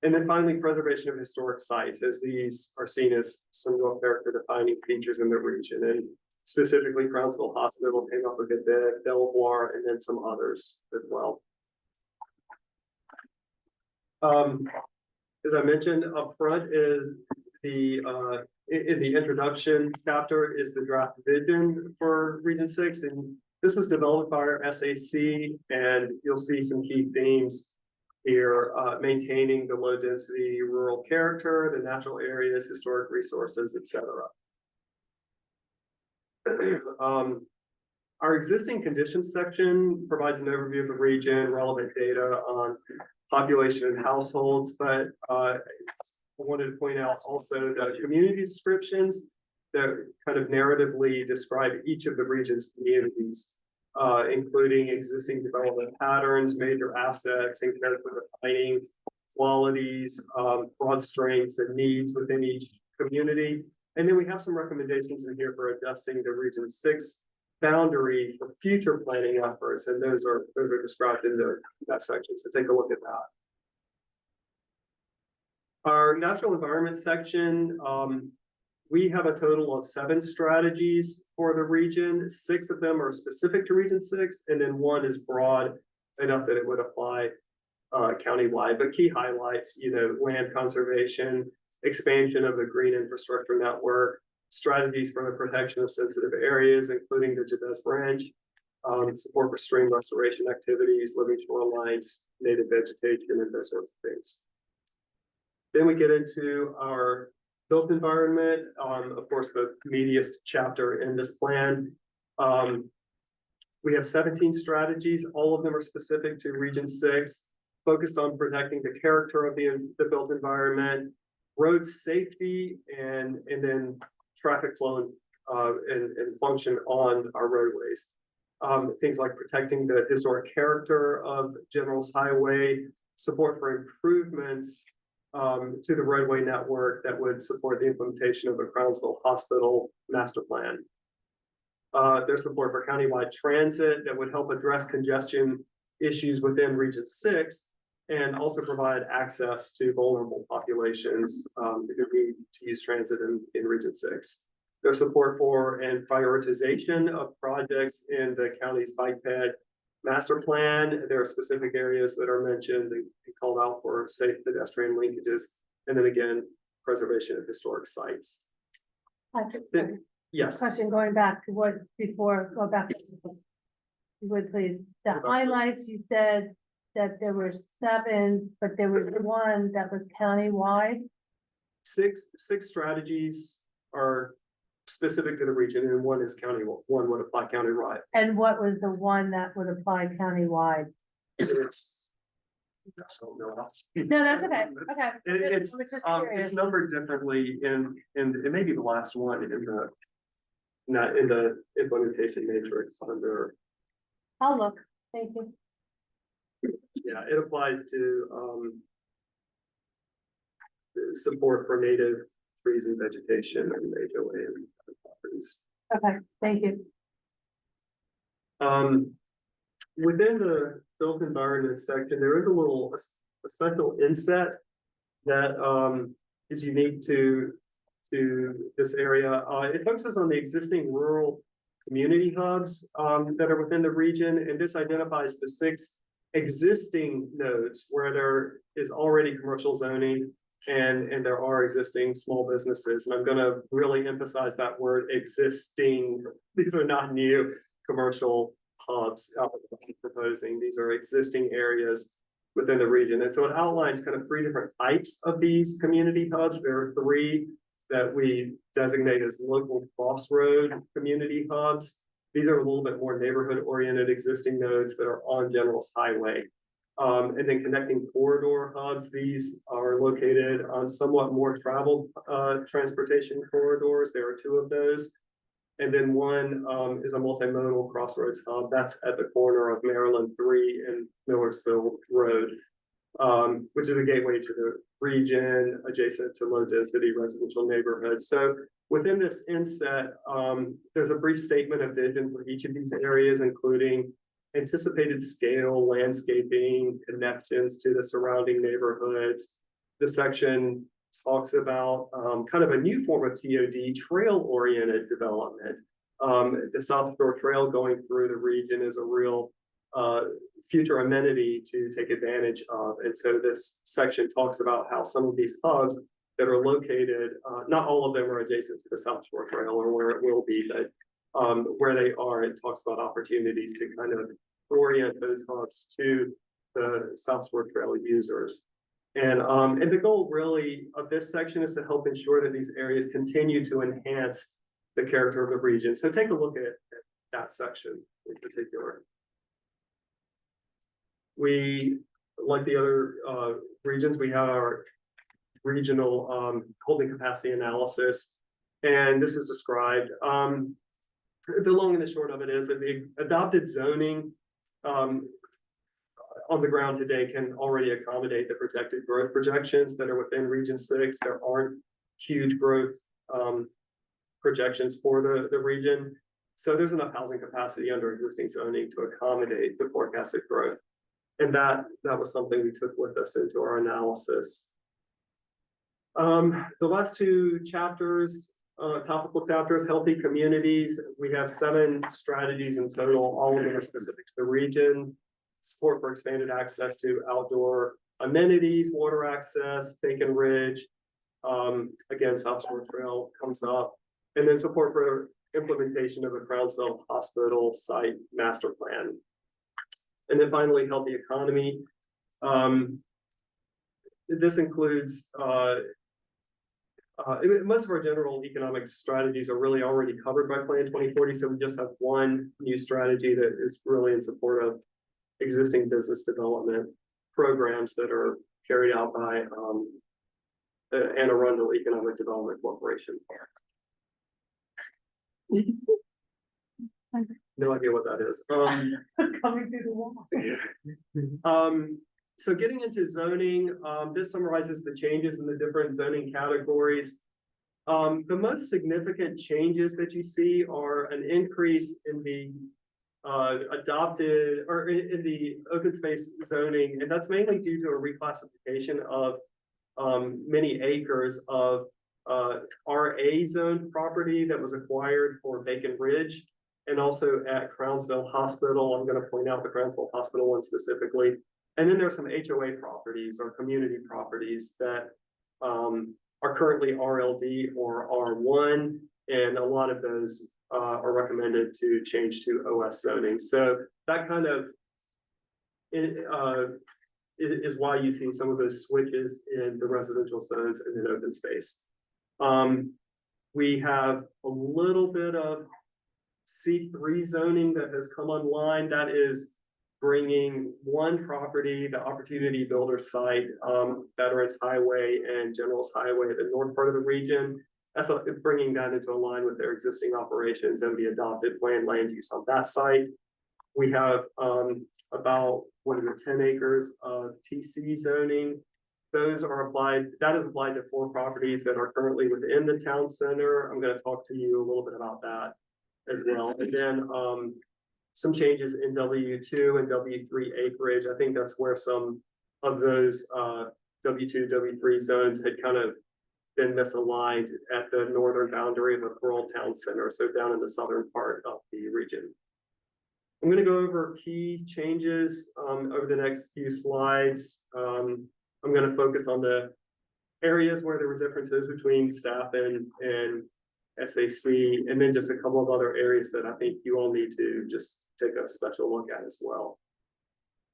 And then finally, preservation of historic sites, as these are seen as some real character defining features in the region. And specifically, Crownsville Hospital came up a good bit, Belvoir, and then some others as well. As I mentioned up front is the in the introduction chapter is the draft vision for Region 6, and this was developed by our SAC, and you'll see some key themes here, maintaining the low density rural character, the natural areas, historic resources, etc. Our existing conditions section provides an overview of the region, relevant data on population and households, but I wanted to point out also the community descriptions that kind of narratively describe each of the region's communities, including existing development patterns, major assets, and character defining qualities, broad strengths and needs within each community. And then we have some recommendations in here for adjusting the Region 6 boundary for future planning efforts, and those are described in that section. So take a look at that. Our natural environment section we have a total of 7 strategies for the region. 6 of them are specific to Region 6, and then 1 is broad enough that it would apply countywide. But key highlights, land conservation, expansion of the green infrastructure network, strategies for the protection of sensitive areas, including the Jabez Branch, support for stream restoration activities, living shorelines, native vegetation, and those sorts of things. Then we get into our built environment, of course, the meatiest chapter in this plan. We have 17 strategies. All of them are specific to Region 6, focused on protecting the character of the built environment, road safety, and then traffic flow and function on our roadways. Things like protecting the historic character of General's Highway, support for improvements to the roadway network that would support the implementation of the Crownsville Hospital master plan. There's support for countywide transit that would help address congestion issues within Region 6 and also provide access to vulnerable populations who need to use transit in Region 6. There's support for and prioritization of projects in the county's bike ped master plan. There are specific areas that are mentioned and called out for safe pedestrian linkages. And then again, preservation of historic sites. Patrick, Yes. question going back to what before, go back. You would please, the highlights, you said that there were 7, but there was 1 that was countywide. 6 strategies are specific to the region, and 1 is county. 1 would apply countywide. And what was the one that would apply countywide? It's, gosh, I don't know. No, that's okay, okay. It's I was just it's curious. numbered differently in it may be the last one in the implementation matrix under. I'll look, thank you. Yeah, it applies to support for native trees and vegetation and HOA and properties. Okay, thank you. Within the built environment section, there is a special inset that is unique to this area. It focuses on the existing rural community hubs that are within the region, and this identifies the 6 existing nodes where there is already commercial zoning and there are existing small businesses. And I'm going to really emphasize that word existing. These are not new commercial hubs proposing. These are existing areas within the region. And so it outlines kind of 3 different types of these community hubs. There are 3 that we designate as local crossroad community hubs. These are a little bit more neighborhood oriented existing nodes that are on General's Highway. And then connecting corridor hubs. These are located on somewhat more traveled transportation corridors. There are 2 of those. And then 1 is a multimodal crossroads hub. That's at the corner of Maryland 3 and Millersville Road, which is a gateway to the region adjacent to low density residential neighborhoods. So within this inset, there's a brief statement of vision for each of these areas, including anticipated scale, landscaping, connections to the surrounding neighborhoods. The section talks about kind of a new form of TOD, trail-oriented development. The South Shore Trail going through the region is a real future amenity to take advantage of. And so this section talks about how some of these hubs that are located, not all of them are adjacent to the South Shore Trail or where it will be, but where they are, it talks about opportunities to kind of orient those hubs to the South Shore Trail users. And the goal really of this section is to help ensure that these areas continue to enhance the character of the region. So take a look at that section in particular. We, like the other regions, we have our regional holding capacity analysis, and this is described. The long and the short of it is that the adopted zoning on the ground today can already accommodate the projected growth projections that are within Region 6. There aren't huge growth projections for the region. So there's enough housing capacity under existing zoning to accommodate the forecasted growth. And that was something we took with us into our analysis. The last 2 chapters topical chapters, healthy communities. We have 7 strategies in total, all of them are specific to the region. Support for expanded access to outdoor amenities, water access, Bacon Ridge. Again, South Shore Trail comes up. And then support for implementation of a Crownsville Hospital site master plan. And then finally, healthy economy. This includes, most of our general economic strategies are really already covered by Plan 2040, so we just have one new strategy that is really in support of existing business development programs that are carried out by the Arundel Economic Development Corporation. No idea what that is. Coming through the wall. So getting into zoning, this summarizes the changes in the different zoning categories. The most significant changes that you see are an increase in the adopted or in the open space zoning, and that's mainly due to a reclassification of many acres of RA zone property that was acquired for Bacon Ridge and also at Crownsville Hospital. I'm going to point out the Crownsville Hospital one specifically. And then there's some HOA properties or community properties that are currently RLD or R1, and a lot of those are recommended to change to OS zoning. So that kind of is why you see some of those switches in the residential zones and in open space. We have a little bit of C3 zoning that has come online. That is bringing one property, the Opportunity Builder site, Veterans Highway and Generals Highway, the north part of the region. That's bringing that into line with their existing operations and the adopted planned land use on that site. We have about 10 acres of TC zoning. Those are applied, that is applied to 4 properties that are currently within the town center. I'm going to talk to you a little bit about that as well. And then some changes in W2 and W3 acreage. I think that's where some of those W2, W3 zones had kind of been misaligned at the northern boundary of a rural town center, so down in the southern part of the region. I'm going to go over key changes over the next few slides. I'm going to focus on the areas where there were differences between staff and SAC, and then just a couple of other areas that I think you all need to just take a special look at as well.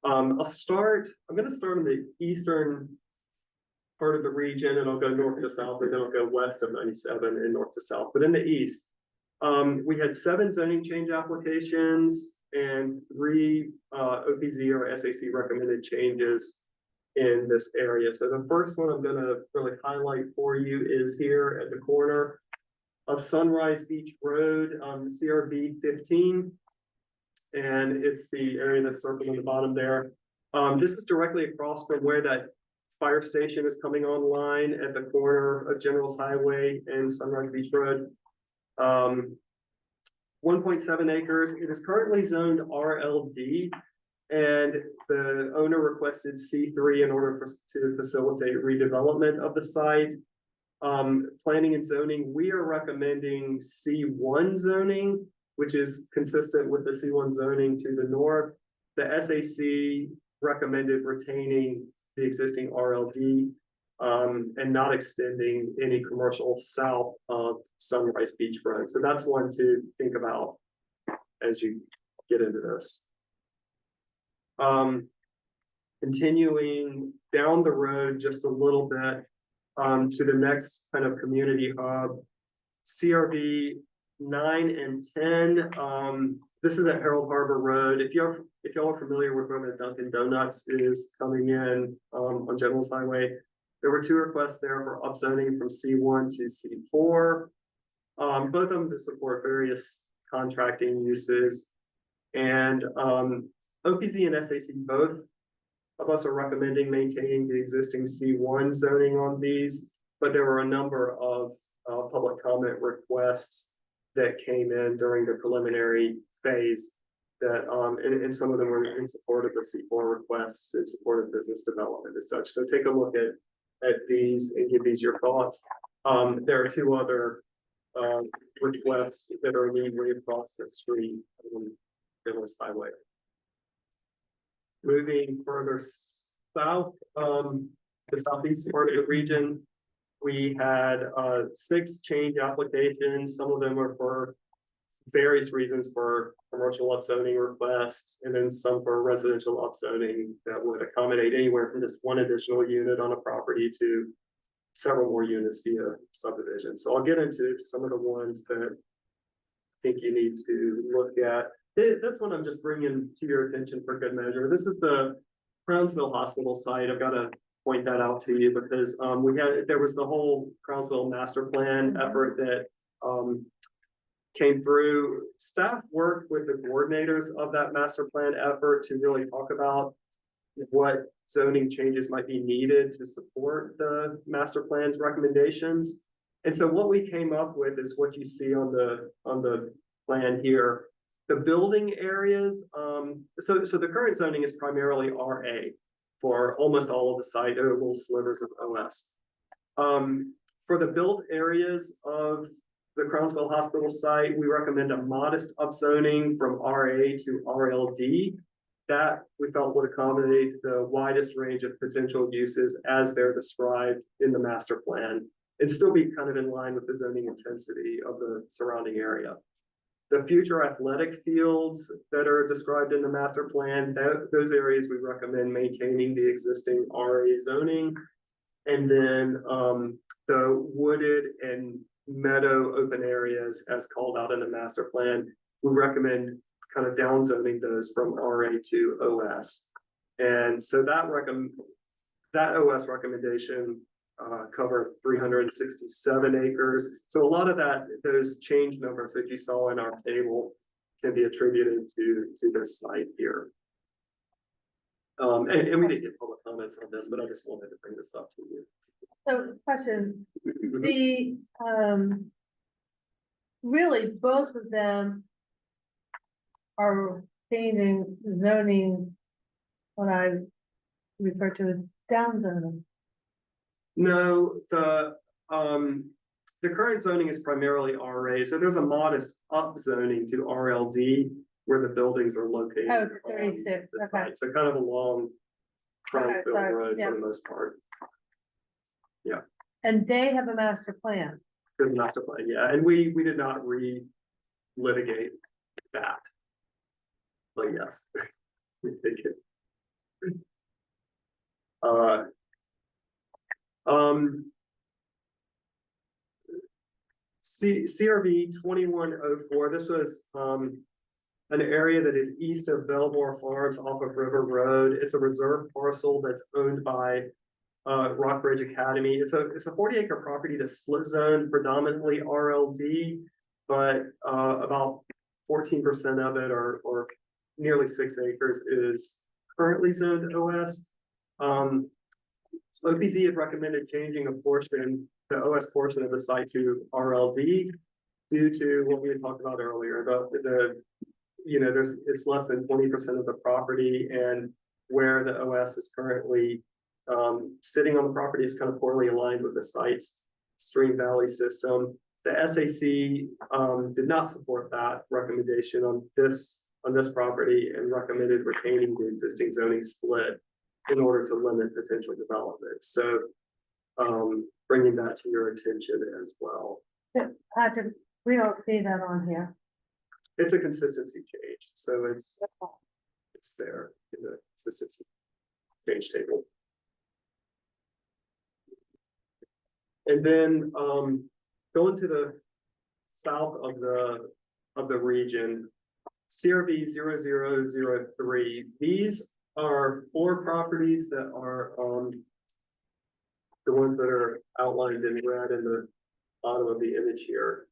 I'm going to start in the eastern part of the region, and I'll go north to south, and then I'll go west of 97 and north to south. But in the east, we had 7 zoning change applications and 3 OPZ or SAC recommended changes in this area. So the first one I'm going to really highlight for you is here at the corner of Sunrise Beach Road, CRB 15. And it's the area that's circled on the bottom there. This is directly across from where that fire station is coming online at the corner of Generals Highway and Sunrise Beach Road. 1.7 acres. It is currently zoned RLD, and the owner requested C3 in order to facilitate redevelopment of the site. Planning and zoning, we are recommending C1 zoning, which is consistent with the C1 zoning to the north. The SAC recommended retaining the existing RLD and not extending any commercial south of Sunrise Beachfront. So that's one to think about as you get into this. Continuing down the road just a little bit to the next kind of community hub, CRB 9 and 10. This is at Harold Harbor Road. If y'all are familiar with where the Dunkin' Donuts is coming in on Generals Highway, there were 2 requests there for upzoning from C1 to C4. Both of them to support various contracting uses. And OPZ and SAC, both of us are recommending maintaining the existing C1 zoning on these, but there were a number of public comment requests that came in during the preliminary phase that, and some of them were in support of the C4 requests, in support of business development and such. So take a look at these and give these your thoughts. There are 2 other requests that are immediately across the street on Phyllis Highway. Moving further south, the southeast part of the region, we had 6 change applications. Some of them are for various reasons for commercial upzoning requests, and then some for residential upzoning that would accommodate anywhere from just 1 additional unit on a property to several more units via subdivision. So I'll get into some of the ones that I think you need to look at. This one I'm just bringing to your attention for good measure. This is the Crownsville Hospital site. I've got to point that out to you because there was the whole Crownsville master plan effort that came through. Staff worked with the coordinators of that master plan effort to really talk about what zoning changes might be needed to support the master plan's recommendations. And so what we came up with is what you see on the plan here. The building areas, so the current zoning is primarily RA for almost all of the site. There are little slivers of OS. For the built areas of the Crownsville Hospital site, we recommend a modest upzoning from RA to RLD. That we felt would accommodate the widest range of potential uses as they're described in the master plan and still be kind of in line with the zoning intensity of the surrounding area. The future athletic fields that are described in the master plan, those areas we recommend maintaining the existing RA zoning. And then the wooded and meadow open areas as called out in the master plan, we recommend kind of downzoning those from RA to OS. And so that OS recommendation cover 367 acres. So a lot of those change numbers that you saw in our table can be attributed to this site here. And we didn't get public comments on this, but I just wanted to bring this up to you. So question, the, really both of them are changing zonings, what I refer to as down zoning. No, the current zoning is primarily RA, so there's a modest up zoning to RLD where the buildings are located. Oh, on 36, the okay. site. So kind of along Crownsville sorry, Road yeah. for the most part. And they have a master plan. There's a master plan, yeah, and we did not re-litigate that. But yes. We take it. CRV 2104, this was an area that is east of Belmore Farms off of River Road. It's a reserve parcel that's owned by Rockbridge Academy. It's a 40-acre property that's split zone, predominantly RLD, but about 14% of it, or nearly 6 acres, is currently zoned OS. OPZ had recommended changing the OS portion of the site to RLD due to what we had talked about earlier. It's less than 20% of the property, and where the OS is currently sitting on the property is kind of poorly aligned with the site's stream valley system. The SAC did not support that recommendation on this property and recommended retaining the existing zoning split in order to limit potential development. So bringing that to your attention as well. Patrick, we don't see that on here. It's a consistency change, so it's there in the consistency change table. And then going to the south of the region, CRV 0003. These are 4 properties that are the ones that are outlined in red in the bottom of the image here.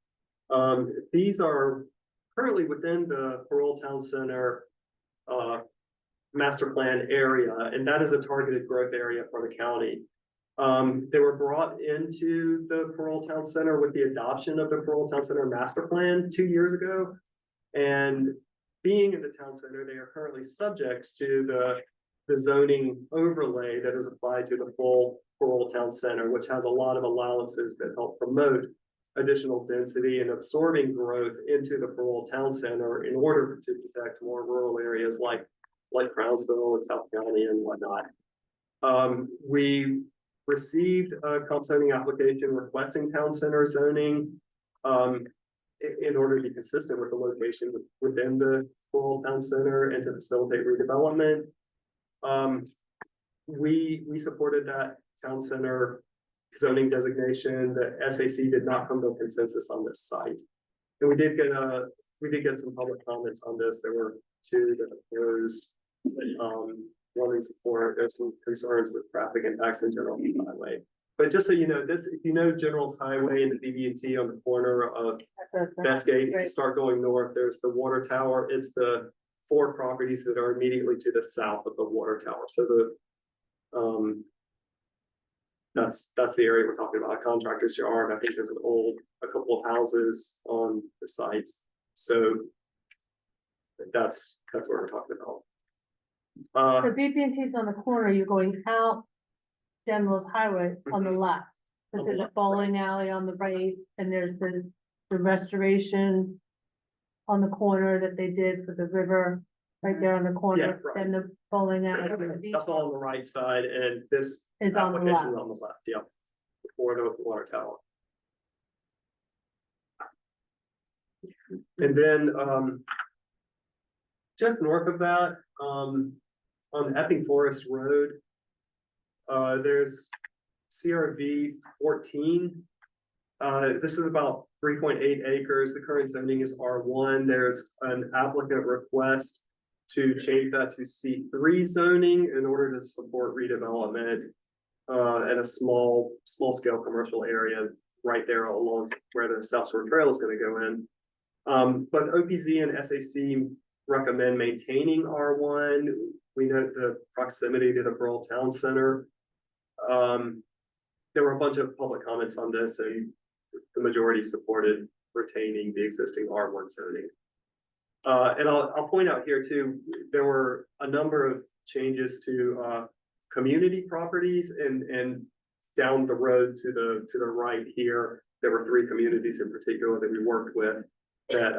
These are currently within the Parole Town Center master plan area, and that is a targeted growth area for the county. They were brought into the Parole Town Center with the adoption of the Parole Town Center master plan 2 years ago. And being in the town center, they are currently subject to the zoning overlay that is applied to the full Parole Town Center, which has a lot of allowances that help promote additional density and absorbing growth into the rural town center in order to protect more rural areas like Crownsville and South County and whatnot. We received a comp zoning application requesting town center zoning in order to be consistent with the location within the rural town center and to facilitate redevelopment. We supported that town center zoning designation. The SAC did not come to a consensus on this site. And we did get some public comments on this. There were two that opposed, one in support. There's some concerns with traffic impacts in General Highway. But just so you know, this, if you know General's Highway and the BB&T on the corner of Bestgate, you start going north, there's the water tower. It's the 4 properties that are immediately to the south of the water tower. So that's the area we're talking about, a contractor's yard. I think there's a couple of houses on the sites. So that's what we're talking about. The BB&T's on the corner, you're going out General's Highway on the left. Because there's a bowling alley on the right, and there's the restoration on the corner that they did for the river, right there on the corner, Yeah, right. and the bowling alley. That's all on the right side, and this Is on the application left. is on the left, yeah. Before the water tower. And then, just north of that, on Epping Forest Road, there's CRV 14. This is about 3.8 acres. The current zoning is R1. There's an applicant request to change that to C3 zoning in order to support redevelopment at a small scale commercial area right there along where the South Shore Trail is going to go in. But OPZ and SAC recommend maintaining R1. We note the proximity to the rural town center. There were a bunch of public comments on this, and the majority supported retaining the existing R1 zoning. And I'll point out here too, there were a number of changes to community properties and down the road to the right here, there were 3 communities in particular that we worked with that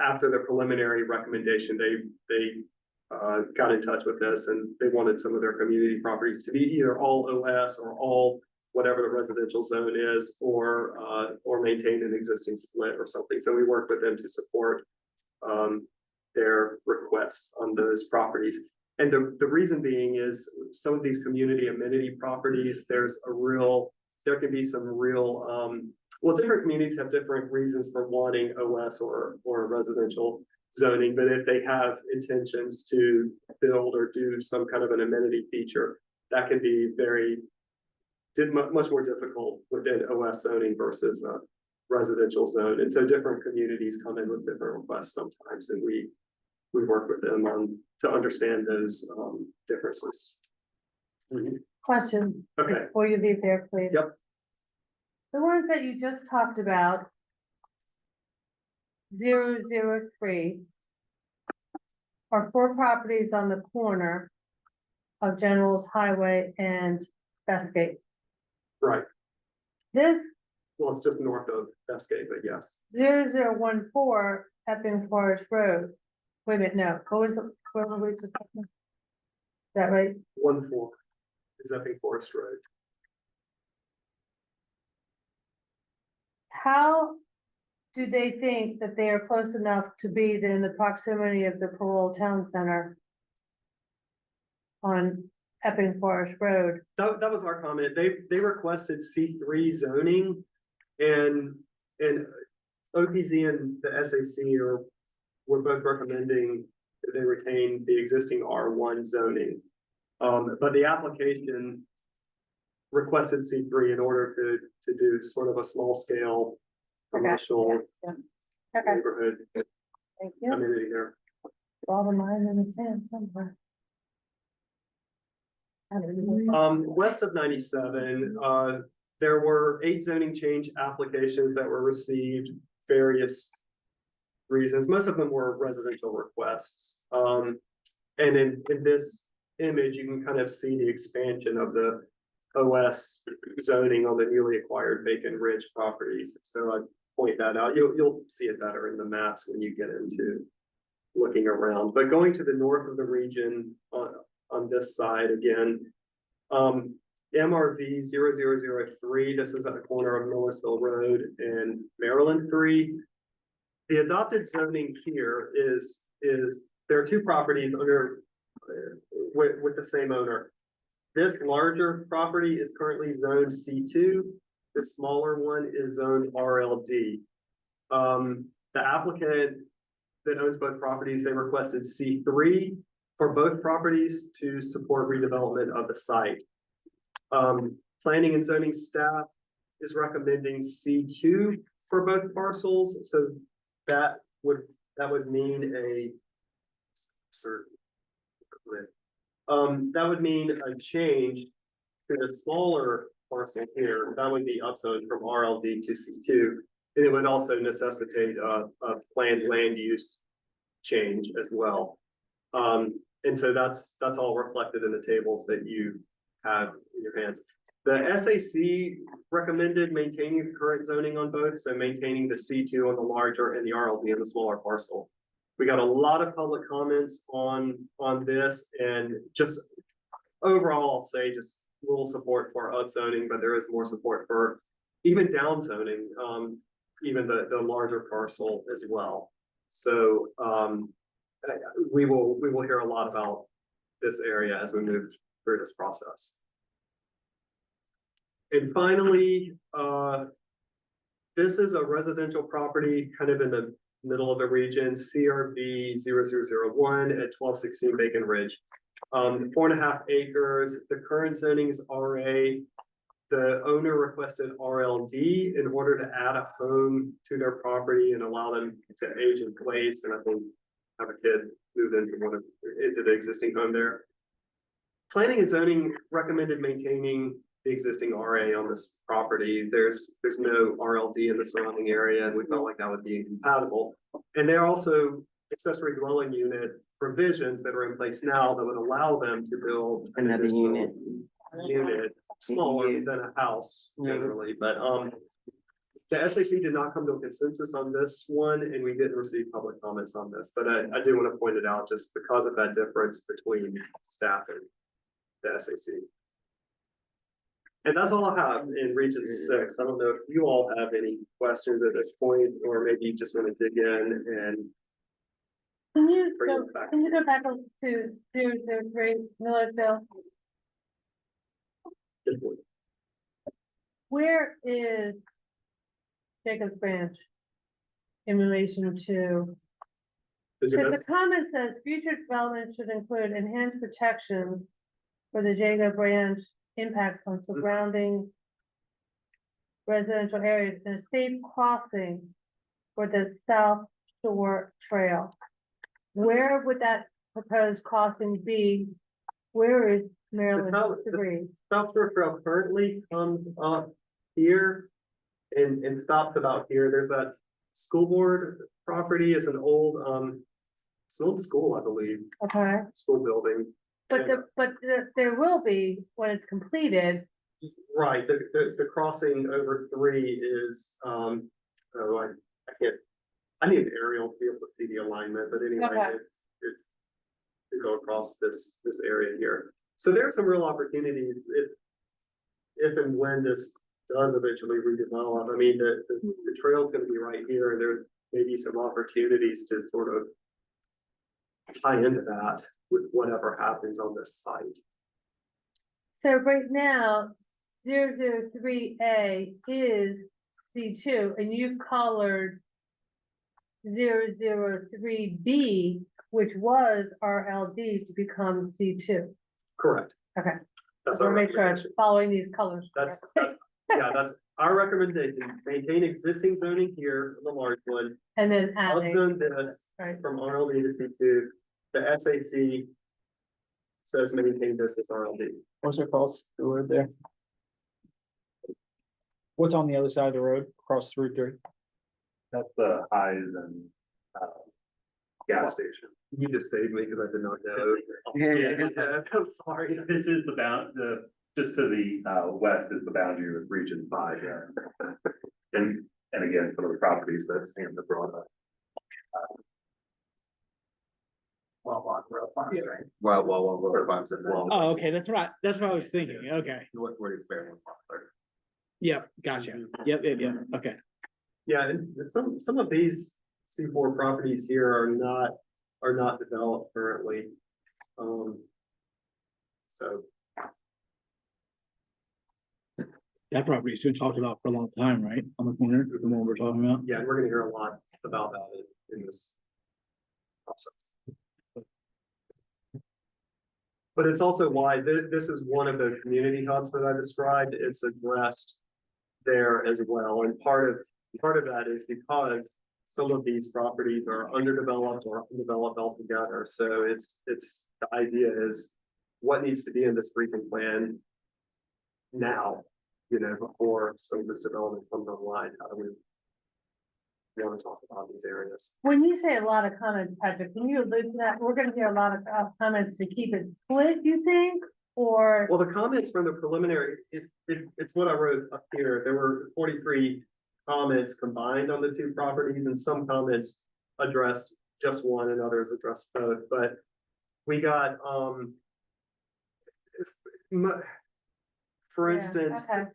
after the preliminary recommendation, they got in touch with us and they wanted some of their community properties to be either all OS or all whatever the residential zone is, or maintain an existing split or something. So we worked with them to support their requests on those properties. And the reason being is some of these community amenity properties, there can be some real, well, different communities have different reasons for wanting OS or residential zoning, but if they have intentions to build or do some kind of an amenity feature, that can be much more difficult within OS zoning versus a residential zone. And so different communities come in with different requests sometimes, and we work with them to understand those differences. Question. Okay. Before you leave there, please. Yep. The ones that you just talked about, 003, are 4 properties on the corner of General's Highway and Bestgate. Right. This Well, it's just north of Bestgate, but yes. 0014 Epping Forest Road. Wait a minute, no, where were we just talking? Is that right? 14 is Epping Forest Road. How do they think that they are close enough to be in the proximity of the Parole Town Center on Epping Forest Road? That was our comment. They requested C3 zoning, and OPZ and the SAC were both recommending that they retain the existing R1 zoning. But the application requested C3 in order to do sort of a small scale commercial Okay, neighborhood thank you. amenity there. All the mind in the sand somewhere. West of 97, there were 8 zoning change applications that were received, various reasons. Most of them were residential requests. And in this image, you can kind of see the expansion of the OS zoning on the newly acquired Bacon Ridge properties. So I point that out. You'll see it better in the maps when you get into looking around. But going to the north of the region on this side again, MRV 0003, this is at the corner of Millersville Road and Maryland 3. The adopted zoning here is there are two properties under with the same owner. This larger property is currently zoned C2. The smaller one is zoned RLD. The applicant that owns both properties, they requested C3 for both properties to support redevelopment of the site. Planning and zoning staff is recommending C2 for both parcels, so that would mean that would mean a change to the smaller parcel here. That would be upzoned from RLD to C2. And it would also necessitate a planned land use change as well. And so that's all reflected in the tables that you have in your hands. The SAC recommended maintaining the current zoning on both, so maintaining the C2 on the larger and the RLD on the smaller parcel. We got a lot of public comments on this, and just overall, I'll say just little support for upzoning, but there is more support for even downzoning, even the larger parcel as well. So we will hear a lot about this area as we move through this process. And finally, this is a residential property kind of in the middle of the region, CRB 0001 at 1216 Bacon Ridge. 4.5 acres. The current zoning is RA. The owner requested RLD in order to add a home to their property and allow them to age in place, and I think have a kid move into the existing home there. Planning and zoning recommended maintaining the existing RA on this property. There's no RLD in the surrounding area, and we felt like that would be incompatible. And there are also accessory dwelling unit provisions that are in place now that would allow them to build an Another additional unit. smaller than a house generally, but the SAC did not come to a consensus on this one, and we didn't receive public comments on this, but I do want to point it out just because of that difference between staff and the SAC. And that's all I have in Region 6. I don't know if you all have any questions at this point, or maybe you just want to dig in and Can you bring go, it back. can you go back to 003 Millersville? Good point. Where is Jacob's Branch in relation to? Did you Because miss- the comment says future development should include enhanced protections for the Jacob Branch impacts on surrounding residential areas and a safe crossing for the South Shore Trail. Where would that proposed crossing be? Where is Maryland South- 3? South Shore Trail currently comes up here and stops about here. There's that school board property is an old, it's an old school, I believe, Okay, school building. but there will be, when it's completed, Right, the crossing over 3 is, oh, I can't, I need an aerial to be able to see the alignment, but anyway, Okay. it's to go across this area here. So there are some real opportunities if and when this does eventually redevelop. I mean, the trail's gonna be right here, and there may be some opportunities to sort of tie into that with whatever happens on this site. so right now, 003A is C2, and you colored 003B, which was RLD, to become C2. Correct. Okay. That's I our want to make sure I'm recommendation. following these colors. That's, correctly. that's our recommendation. Maintain existing zoning here, the large one. And then adding, Upzone this right, from RLD to C2. The SAC says maintain this as RLD. What's across the road there? What's on the other side of the road, across Route 3? That's the Highs and gas station. You just saved me because I did not know. Yeah. I'm sorry. This is the just to the, west is the boundary with Region 5, yeah. And again, some of the properties that Sam had brought up. Right? Well, farms and then. Oh, okay, that's what I was thinking, okay, Where is Fairland Farm? yep, gotcha, yep, okay. Yeah, and some of these C4 properties here are not developed currently. So, That property's been talked about for a long time, right, on the corner, the one we're talking about? yeah, and we're gonna hear a lot about that in this process. But it's also why this is one of the community hubs that I described. It's addressed there as well. And part of that is because some of these properties are underdeveloped or undeveloped altogether. So it's the idea is what needs to be in this briefing plan now, before some of this development comes online. How do we want to talk about these areas? When you say a lot of comments, Patrick, can you allude to that? We're gonna hear a lot of comments to keep it split, you think? Or, Well, the comments from the preliminary, it's what I wrote up here. There were 43 comments combined on the two properties, and some comments addressed just one and others addressed both, but we got, for yeah, instance, okay.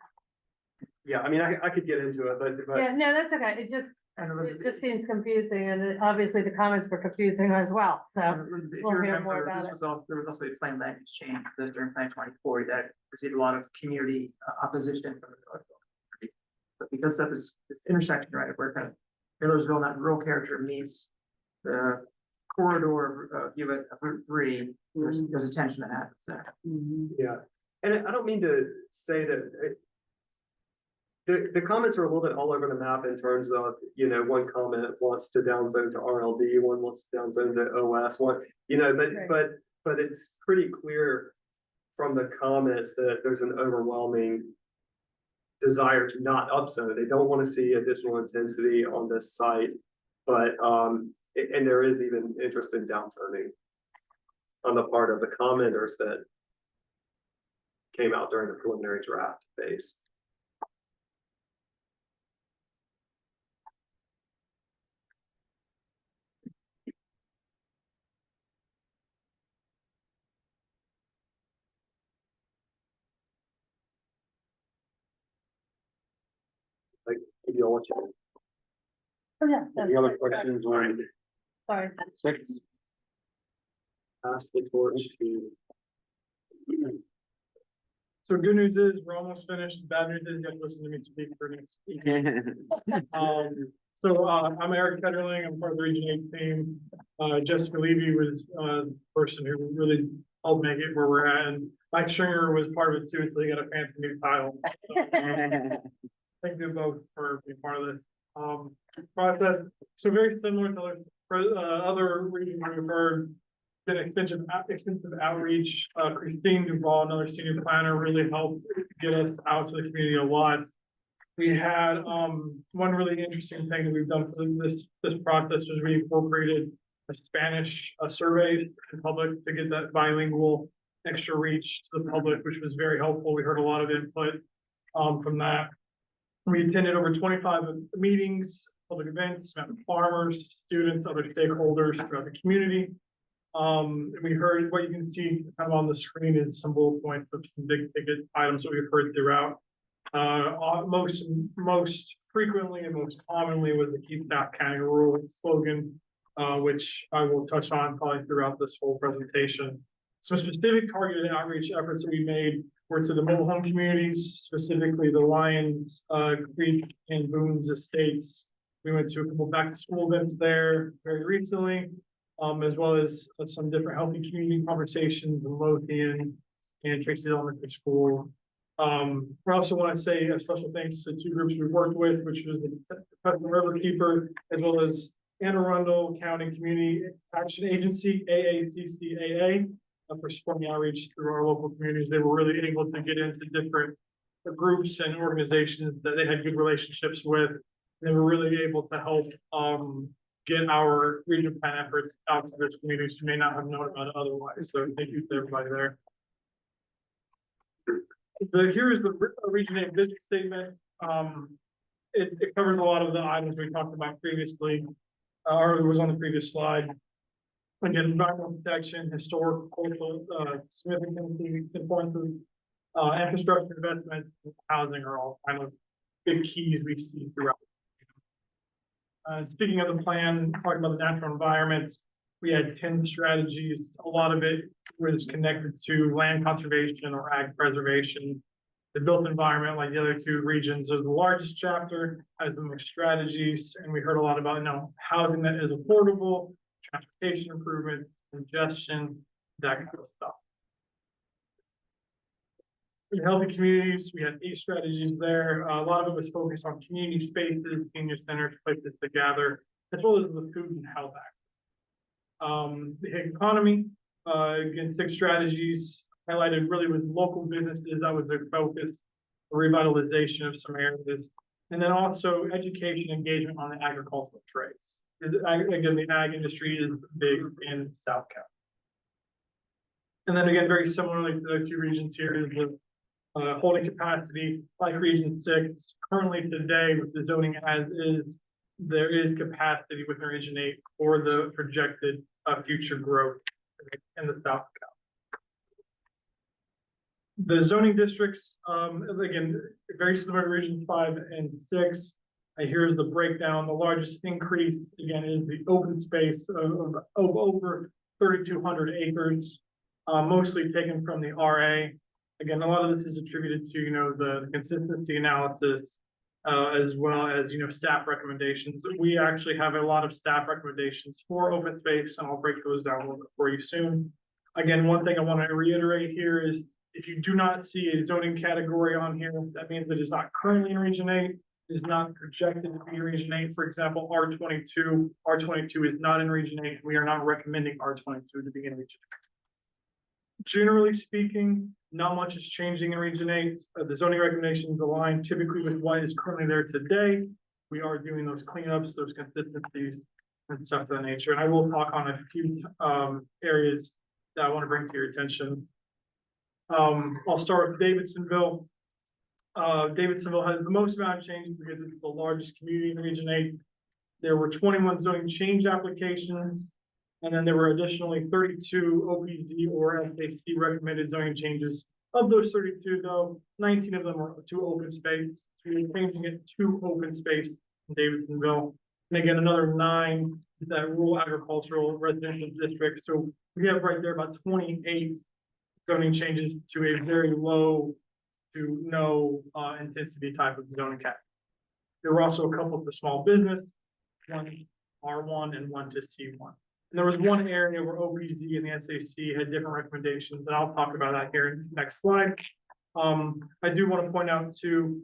yeah, I mean, I could get into it, but Yeah, no, that's okay. It just seems confusing, and obviously the comments were confusing as well, so. If you We'll hear more remember, about this it. was also, there was also a plan language change for this during Plan 24 that received a lot of community opposition from the Northville community. But because of this intersection, right, where kind of Millersville, that rural character meets the corridor of Route 3, there's a tension that happens there. yeah. And I don't mean to say that the comments are a little bit all over the map in terms of, one comment wants to downzone to RLD, one wants to downzone to OS, one, but it's pretty clear from the comments that there's an overwhelming desire to not upzone. They don't want to see additional intensity on this site, but, and there is even interest in downzoning on the part of the commenters that came out during the preliminary draft phase. Maybe I'll let you, Oh, yeah. Any other questions on Sorry. 6? pass the torch to. So good news is we're almost finished. Bad news is you have to listen to me speak for next week. I'm Eric Ketterling. I'm part of the Region 8 team. Jessica Levy was the person who really helped make it where we're at. And Mike Stringer was part of it too, until he got a fancy new title. So, thank you both for being part of this process. So very similar to other regions we've heard. Been extensive outreach. Christine Duval, another senior planner, really helped get us out to the community a lot. We had one really interesting thing that we've done for this process was we incorporated a Spanish survey to the public to get that bilingual extra reach to the public, which was very helpful. We heard a lot of input from that. We attended over 25 meetings, public events, met with farmers, students, other stakeholders throughout the community. We heard what you can see kind of on the screen is some bullet points of some big ticket items that we've heard throughout. Most frequently and most commonly was the Keep South County Rural slogan, which I will touch on probably throughout this whole presentation. Some specific targeted outreach efforts that we made were to the mobile home communities, specifically the Lions Creek and Boone's Estates. We went to a couple back to school events there very recently. As well as some different healthy community conversations in Lothian and Tracy Elementary School. We also want to say a special thanks to two groups we worked with, which was the Putnam River Keeper, as well as Arundel County Community Action Agency, AACCAA, for supporting outreach through our local communities. They were really able to get into different groups and organizations that they had good relationships with. They were really able to help get our regional plan efforts out to those communities who may not have known about it otherwise. So thank you to everybody there. Here's the Region 8 vision statement. It covers a lot of the items we talked about previously, or was on the previous slide. Again, environmental protection, historic, cultural, significance, importance, infrastructure investment, housing are all kind of big keys we see throughout. Speaking of the plan, talking about the natural environments, we had 10 strategies. A lot of it was connected to land conservation or ag preservation. The built environment, like the other two regions, is the largest chapter, has the most strategies, and we heard a lot about, housing that is affordable, transportation improvements, congestion, that kind of stuff. In healthy communities, we had 8 strategies there. A lot of it was focused on community spaces, senior centers, places to gather, as well as the food and health act. The economy, again, 6 strategies highlighted really with local businesses. That was their focus, revitalization of some areas, and then also education engagement on the agricultural trades. Again, the ag industry is big in South County. And then again, very similarly to the 2 regions here is the holding capacity, like Region 6. Currently today with the zoning as is, there is capacity within Region 8 for the projected future growth in the South County. The zoning districts, again, very similar to Region 5 and 6. Here's the breakdown. The largest increase, again, is the open space of over 3,200 acres, mostly taken from the RA. Again, a lot of this is attributed to, the consistency analysis, as well as, staff recommendations. We actually have a lot of staff recommendations for open space, and I'll break those down a little bit for you soon. Again, one thing I want to reiterate here is if you do not see a zoning category on here, that means it is not currently in Region 8, is not projected to be in Region 8. For example, R22 is not in Region 8. We are not recommending R22 to be in Region 8. Generally speaking, not much is changing in Region 8. The zoning recommendations align typically with what is currently there today. We are doing those cleanups, those consistencies, and stuff of that nature. And I will talk on a few areas that I want to bring to your attention. I'll start with Davidsonville. Davidsonville has the most amount of change because it's the largest community in Region 8. There were 21 zoning change applications, and then there were additionally 32 OPZ or SHC recommended zoning changes. Of those 32, though, 19 of them were to open space. So we're changing it to open space in Davidsonville. And again, another 9 is that rural agricultural residential district. So we have right there about 28 zoning changes to a very low to no intensity type of zoning cap. There were also a couple for small business, 1 R1 and 1 to C1. And there was one area where OPZ and the SAC had different recommendations, and I'll talk about that here in the next slide. I do want to point out too,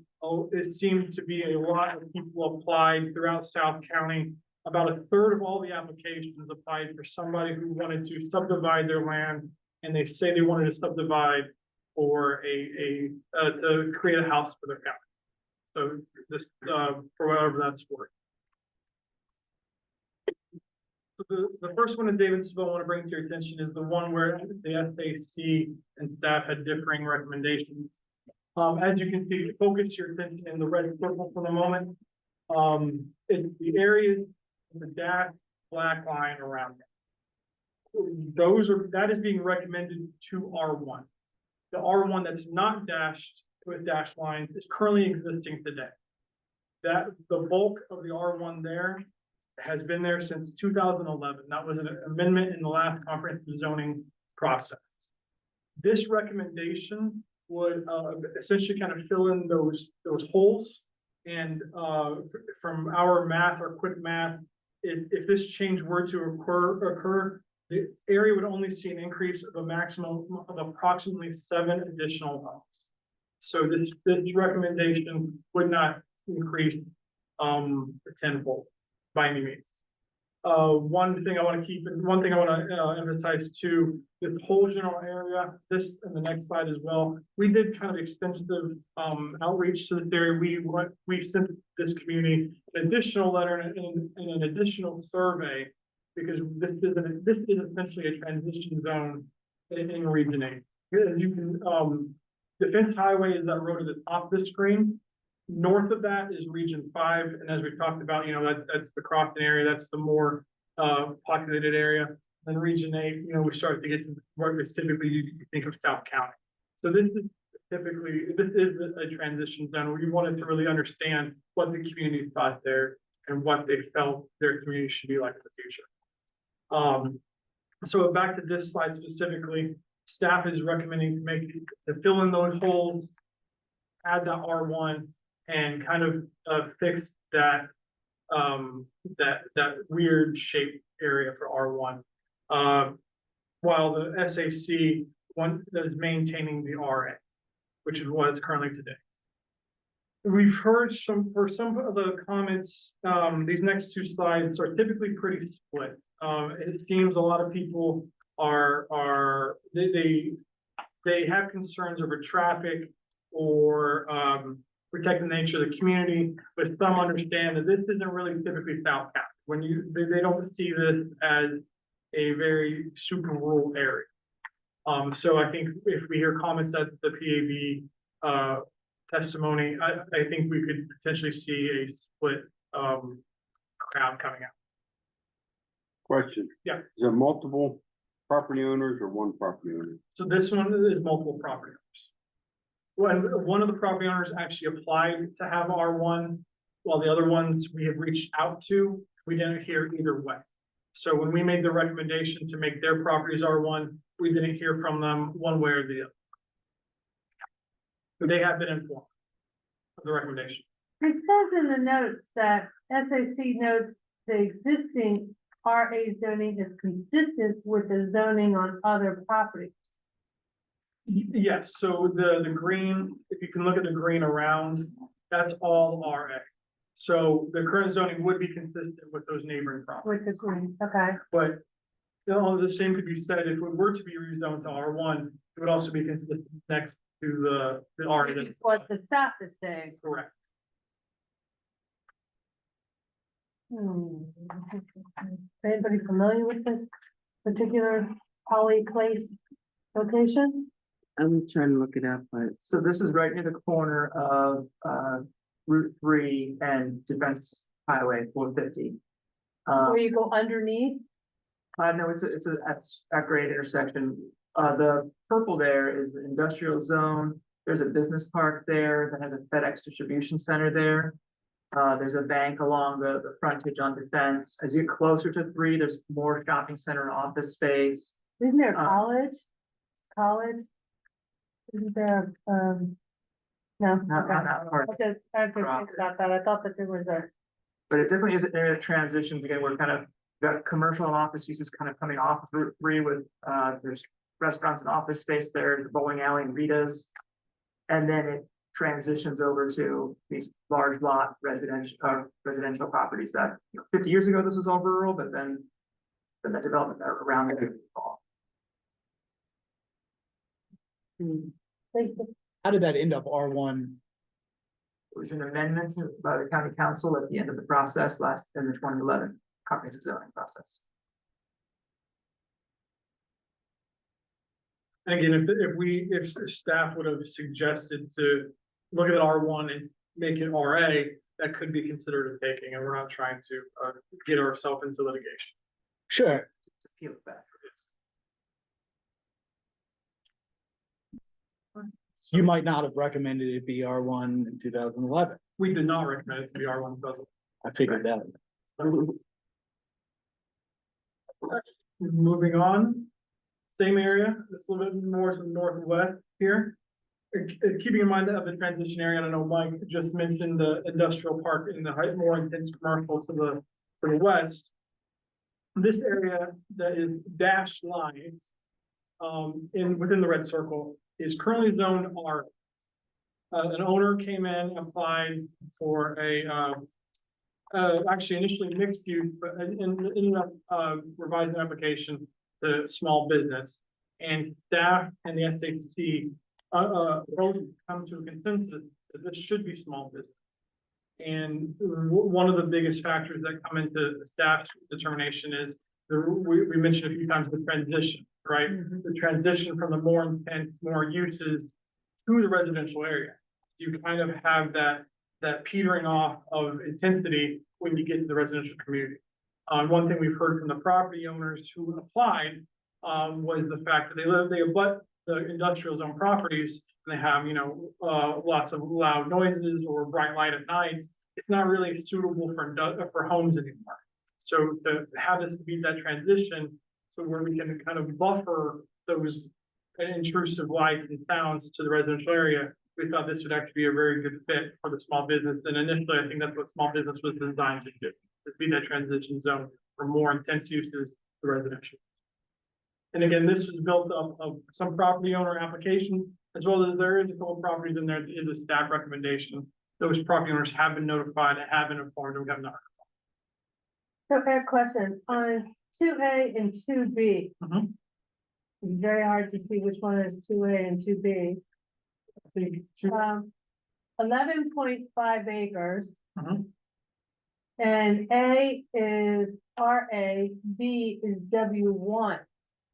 it seemed to be a lot of people applied throughout South County. About a third of all the applications applied for somebody who wanted to subdivide their land, and they say they wanted to subdivide for to create a house for their family. So this, for whatever that's worth. So the first one in Davidsonville I want to bring to your attention is the one where the SAC and staff had differing recommendations. As you can see, focus your attention in the red circle for the moment. It's the areas with the dashed black line around it. That is being recommended to R1. The R1 that's not dashed with dashed lines is currently existing today. The bulk of the R1 there has been there since 2011. That was an amendment in the last comprehensive zoning process. This recommendation would essentially kind of fill in those holes. And from our math or quick math, if this change were to occur, the area would only see an increase of a maximum of approximately 7 additional homes. So this recommendation would not increase tenfold by any means. One thing I want to emphasize too, this whole general area, this and the next slide as well, we did kind of extensive outreach to this area. We sent this community an additional letter and an additional survey, because this is essentially a transition zone in Region 8. As you can, Defense Highway is that road at the top of the screen. North of that is Region 5, and as we talked about, that's the Crofton area, that's the more populated area. Then Region 8, we start to get to where it's typically you think of South County. So this is a transition zone where you wanted to really understand what the community thought there and what they felt their community should be like in the future. So back to this slide specifically, staff is recommending to fill in those holes, add the R1, and kind of fix that weird shaped area for R1. While the SAC one is maintaining the RA, which is what it's currently today. We've heard for some of the comments, these next two slides are typically pretty split. It seems a lot of people they have concerns over traffic or protecting the nature of the community, but some understand that this isn't really typically South County. They don't see this as a very super rural area. So I think if we hear comments at the PAB testimony, I think we could potentially see a split crowd coming out. Question. Yeah. Is there multiple property owners or one property owner? So this one is multiple property owners. One of the property owners actually applied to have R1, while the other ones we have reached out to, we didn't hear either way. So when we made the recommendation to make their properties R1, we didn't hear from them one way or the other. But they have been informed of the recommendation. It says in the notes that SAC notes the existing RA zoning is consistent with the zoning on other properties. Yes, so the green, if you can look at the green around, that's all RA. So the current zoning would be consistent with those neighboring properties. With the green, okay. But the same could be said if it were to be rezoned to R1, it would also be consistent next to the RA. Which is what the staff is saying. Correct. Anybody familiar with this particular Holly Place location? I was trying to look it up, but So this is right near the corner of Route 3 and Defense Highway 450. Where you go underneath? No, it's at grade intersection. The purple there is the industrial zone. There's a business park there that has a FedEx distribution center there. There's a bank along the frontage on Defense. As you get closer to 3, there's more shopping center and office space. Isn't there a college? College? Isn't there, no? Not Okay. that part. I just think about that. I thought that there was a. But it definitely is an area that transitions. Again, we're kind of got commercial and office uses kind of coming off of Route 3 with, there's restaurants and office space there, the bowling alley and Rita's. And then it transitions over to these large lot residential properties that, 50 years ago, this was all rural, but then the development around it is all. How did that end up R1? It was an amendment by the county council at the end of the process in the 2011 comprehensive zoning process. Again, if staff would have suggested to look at R1 and make it RA, that could be considered a taking, and we're not trying to get ourselves into litigation. Sure. To peel it back. You might not have recommended it be R1 in 2011. We did not recommend it to be R1 doesn't. I figured that. Moving on, same area, it's a little bit more to the northwest here. Keeping in mind that the transition area, I don't know, Mike just mentioned the industrial park in the more intense commercial to the west. This area that is dashed lines within the red circle is currently zoned R. An owner came in, applied for actually initially mixed use, but ended up revising the application to small business. And staff and the SHC both come to a consensus that this should be small business. And one of the biggest factors that come into the staff's determination is we mentioned a few times the transition, right? The transition from the more intense, more uses to the residential area. You kind of have that petering off of intensity when you get to the residential community. One thing we've heard from the property owners who applied, was the fact that they abut the industrial zone properties, and they have, lots of loud noises or bright light at night. It's not really suitable for homes anymore. So to have this be that transition, so where we can kind of buffer those intrusive lights and sounds to the residential area, we thought this would actually be a very good fit for the small business. And initially, I think that's what small business was designed to do, to be that transition zone for more intense uses to residential. And again, this was built up of some property owner applications, as well as there is a couple of properties in there that is a staff recommendation. Those property owners have been notified, have been informed, and we have not. So I have a question on 2A and 2B. Mhm. It's very hard to see which one is 2A and 2B. 11.5 acres. Mhm. And A is RA, B is W1.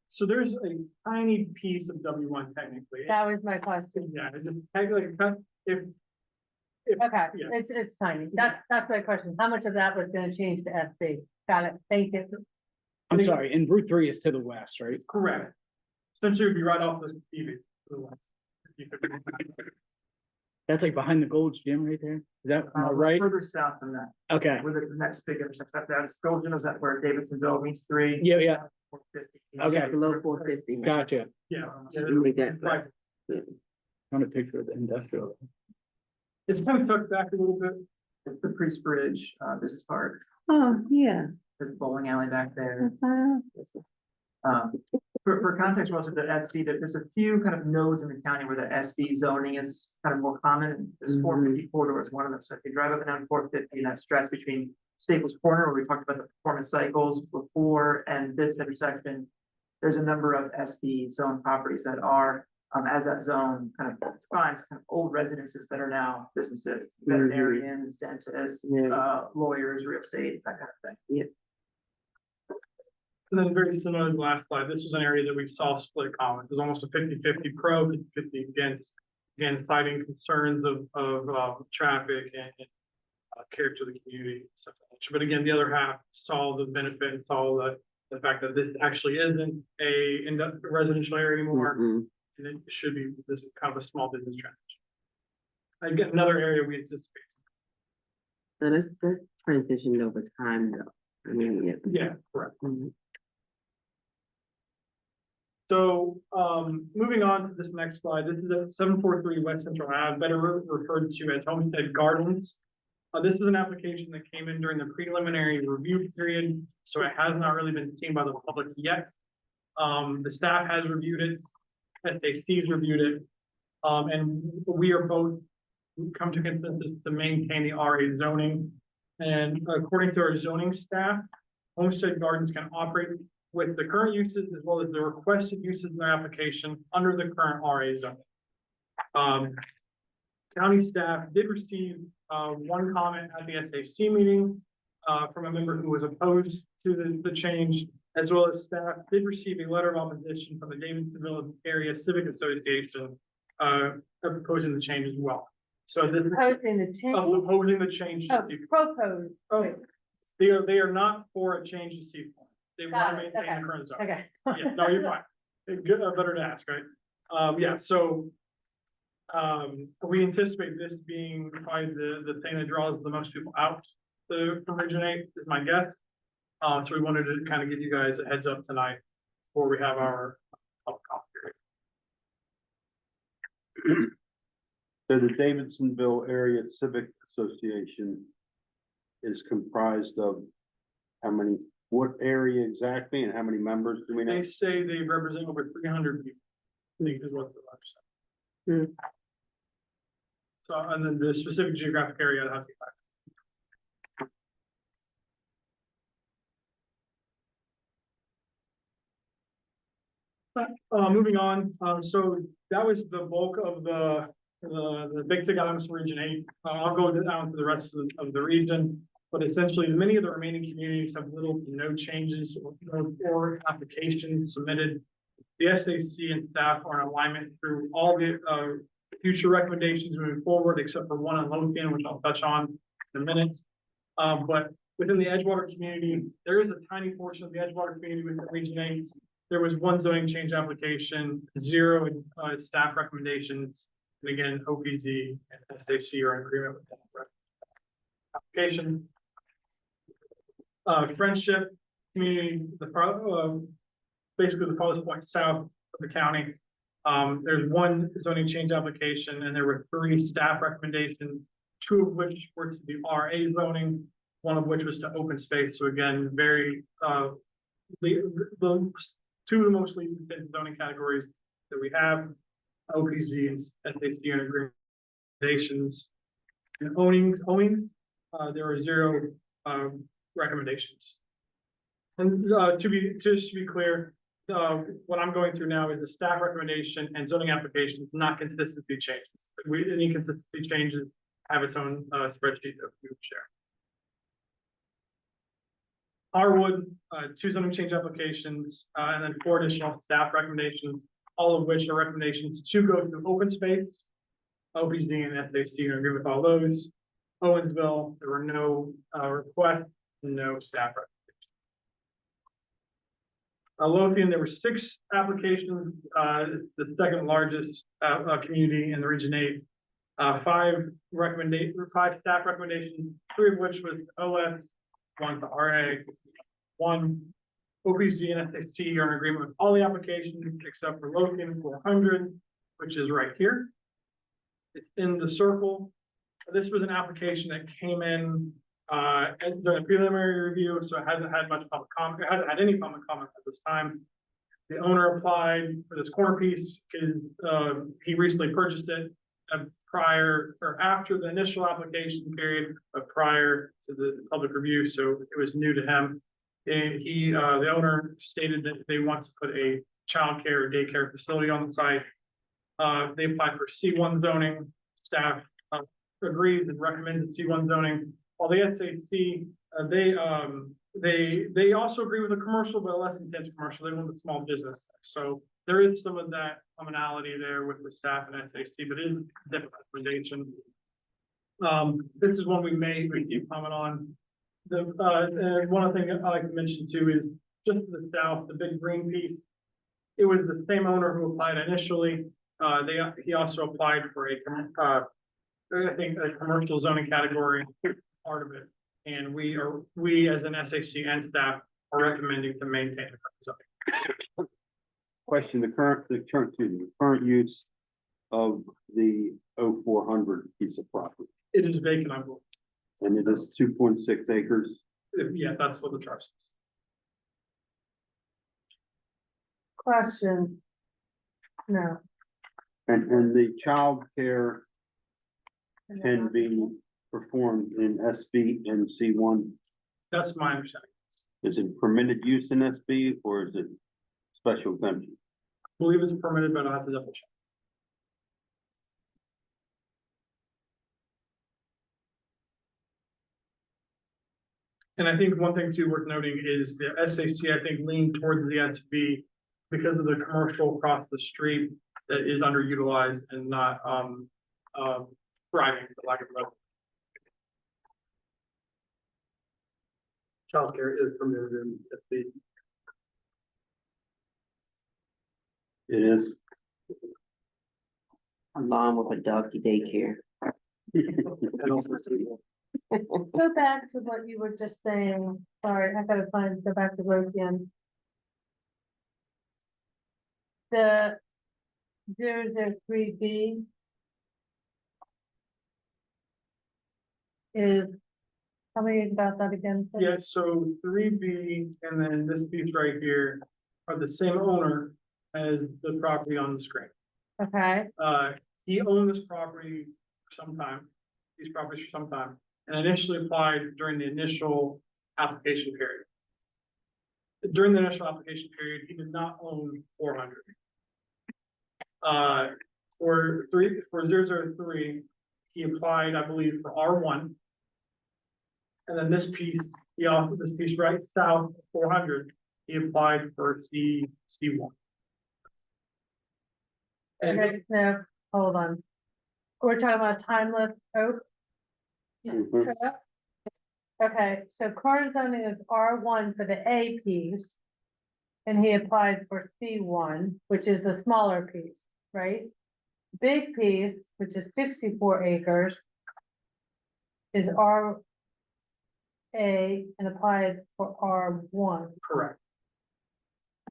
So there's a tiny piece of W1 technically. That was my question. Yeah, it just technically, if, Okay, Yeah. it's tiny. That's my question. How much of that was gonna change to SB? Got it. Thank you. I'm sorry, and Route 3 is to the west, right? correct. Essentially, it would be right off the TV. That's like behind the Gold's Gym right there. Is that am I right? Further south than that, Okay, where the next big intersection, that's Golden, is that where Davidsonville meets 3? Yeah, yeah. 450. Okay. Below 450. gotcha. Yeah. Make that- Right. Trying to picture the industrial. It's kind of tucked back a little bit. The Priest Bridge, Business Park, Oh, yeah. there's a bowling alley back there. That's fine. For context, also the SB, there's a few kind of nodes in the county where the SB zoning is kind of more common. There's 450 corridor is one of them. So if you drive up and down 450 and that stretch between Staples Corner, where we talked about the performance cycles before, and this intersection, there's a number of SB zone properties that are, as that zone kind of defines, kind of old residences that are now businesses, veterinarians, dentists, Yeah. lawyers, real estate, that kind of thing. And then very similar to the last slide, this is an area that we saw split comments. There's almost a 50-50 pro, 50 against. Again, citing concerns of traffic and care to the community. Stuff like that. But again, the other half saw the benefit, saw the fact that this actually isn't a residential area anymore. Mhm. And it should be this kind of a small business transition. Again, another area we anticipate. So that's transitioned over time though. I mean, yeah. Yeah, correct. Mhm. So, moving on to this next slide, this is at 743 West Central Ave, better referred to as Homestead Gardens. This was an application that came in during the preliminary review period, so it has not really been seen by the public yet. The staff has reviewed it, SAC's reviewed it, and we are both come to consensus to maintain the RA zoning. And according to our zoning staff, Homestead Gardens can operate with the current uses as well as the requested uses in their application under the current RA zone. County staff did receive one comment at the SAC meeting from a member who was opposed to the change, as well as staff did receive a letter of opposition from the Davidsonville Area Civic Association opposing the change as well. So this is Posting the change. opposing the change. to Oh, C4. propose. Oh, they are not for a change to C4. They want Got to it, maintain okay, the current zone. Okay. Yeah, no, you're fine. Good, better to ask, right? Yeah, so we anticipate this being probably the thing that draws the most people out to originate, is my guess. So we wanted to kind of give you guys a heads up tonight before we have our public comment period. So the Davidsonville Area Civic Association is comprised of how many, what area exactly, and how many members do we know? They say they represent over 300 people. I think is what the letter said. So, and then the specific geographic area, I'll have to get back. Moving on, so that was the bulk of the big ticket items for Region 8. I'll go down to the rest of the region, but essentially many of the remaining communities have little to no changes or applications submitted. The SAC and staff are in alignment through all the future recommendations moving forward, except for one on Lothian, which I'll touch on in a minute. But within the Edgewater community, there is a tiny portion of the Edgewater community within Region 8. There was one zoning change application, 0 staff recommendations. And again, OPZ and SAC are in agreement with that application. Friendship community, basically the farthest point south of the county. There's one zoning change application and there were 3 staff recommendations, 2 of which were to do RA zoning, 1 of which was to open space. So again, very, the 2 of the most least intense zoning categories that we have, OPZ and SAC and recommendations. And ownings, there are 0 recommendations. And to be clear, what I'm going through now is a staff recommendation and zoning applications, not consistency changes. Any consistency changes have its own spreadsheet that we would share. Harwood, 2 zoning change applications, and then 4 additional staff recommendations, all of which are recommendations to go through open space. OPZ and SAC are agree with all those. Owensville, there were no requests, no staff recommendations. Lothian, there were 6 applications. It's the 2nd largest community in the Region 8. 5 staff recommendations, 3 of which was OS, 1 to RA, 1 OPZ and SAC are in agreement with all the applications except for Lothian 400, which is right here. It's in the circle. This was an application that came in during a preliminary review, so it hasn't had much public comment. It hasn't had any public comment at this time. The owner applied for this corner piece because he recently purchased it prior or after the initial application period, but prior to the public review, so it was new to him. And the owner stated that they want to put a childcare or daycare facility on the site. They applied for C1 zoning. Staff agrees and recommends C1 zoning. While the SAC, they also agree with the commercial, but a less intense commercial. They want the small business. So there is some of that commonality there with the staff and SAC, but it is a different recommendation. This is one we may receive comment on. One other thing I like to mention too is just to the south, the big green piece. It was the same owner who applied initially. He also applied for I think a commercial zoning category part of it. And we as an SAC and staff are recommending to maintain the zoning. Question, the current use of the 0400 piece of property, It is vacant, I believe. and it is 2.6 acres. Yeah, that's what the trust is. Question. No. And the child care can be performed in SB and C1. That's my understanding. Is it permitted use in SB or is it special exemption? I believe it's permitted, but I'll have to double check. And I think one thing too worth noting is the SAC, I think, leaned towards the SB because of the commercial across the street that is underutilized and not thriving, for lack of a better. Childcare is permitted in SB. It is. Along with a doggy daycare. And also C1. Go back to what you were just saying. Sorry, I gotta go back to Lothian. The 003B is, tell me about that again. please. Yeah, so 3B and then this piece right here are the same owner as the property on the screen. Okay, He owned this property for some time, these properties for some time, and initially applied during the initial application period. During the initial application period, he did not own 400. For 003, he applied, I believe, for R1. And then this piece, this piece right south of 400, he applied for C1. And okay, no, hold on. we're talking about time lift oak. Mhm. Correct? Okay, so current zoning is R1 for the A piece. And he applied for C1, which is the smaller piece, right? Big piece, which is 64 acres, is RA and applied for R1. Correct.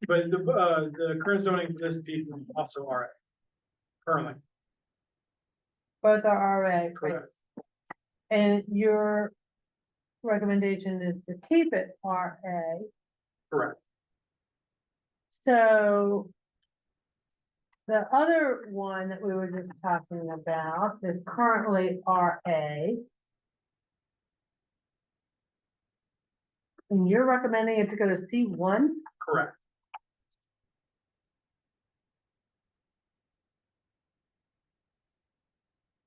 But the current zoning for this piece is also RA. Currently, Both are RA, right? correct. And your recommendation is to keep it RA. Correct. So the other one that we were just talking about is currently RA. And you're recommending it to go to C1? Correct.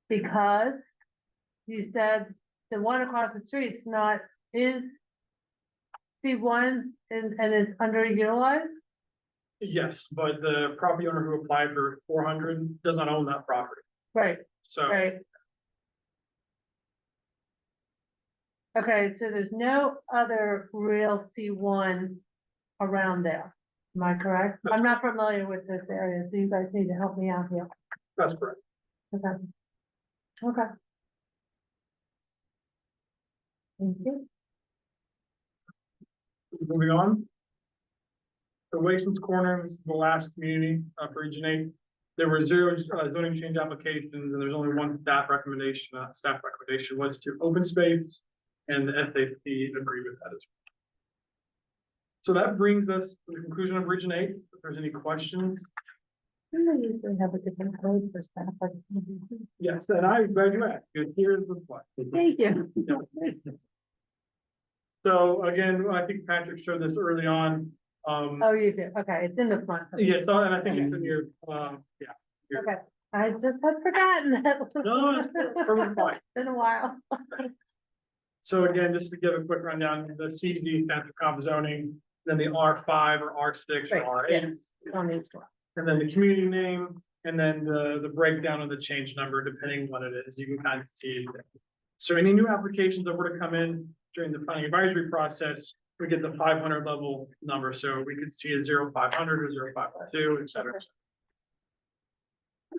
Because you said the one across the street's not, is C1 and it's underutilized? Yes, but the property owner who applied for 400 does not own that property, Right, so. right. Okay, so there's no other real C1 around there. Am I correct? I'm not familiar with this area, so you guys need to help me out here. That's correct. Okay. Okay. Thank you. Moving on. The Wason's Corner, this is the last community for Region 8. There were 0 zoning change applications, and there's only one staff recommendation. Staff recommendation was to open space, and the SAC agreed with that as well. So that brings us to the conclusion of Region 8. If there's any questions, They usually have a different code for staff. yes, and I'm glad you asked, because here's the slide. Thank you. So again, I think Patrick showed this early on. Oh, you do. Okay, it's in the front. Yeah, so, and I think it's in your, yeah. Okay, I just had forgotten that. No, it's perfectly fine. Been a while. So again, just to give a quick rundown, the CZ stands for comp zoning, then the R5 or R6 or Right, R8. On each one. And then the community name, and then the breakdown of the change number, depending what it is, you can kind of see. So any new applications that were to come in during the planning advisory process, we get the 500 level number, so we could see a 0500 or 0502, et cetera.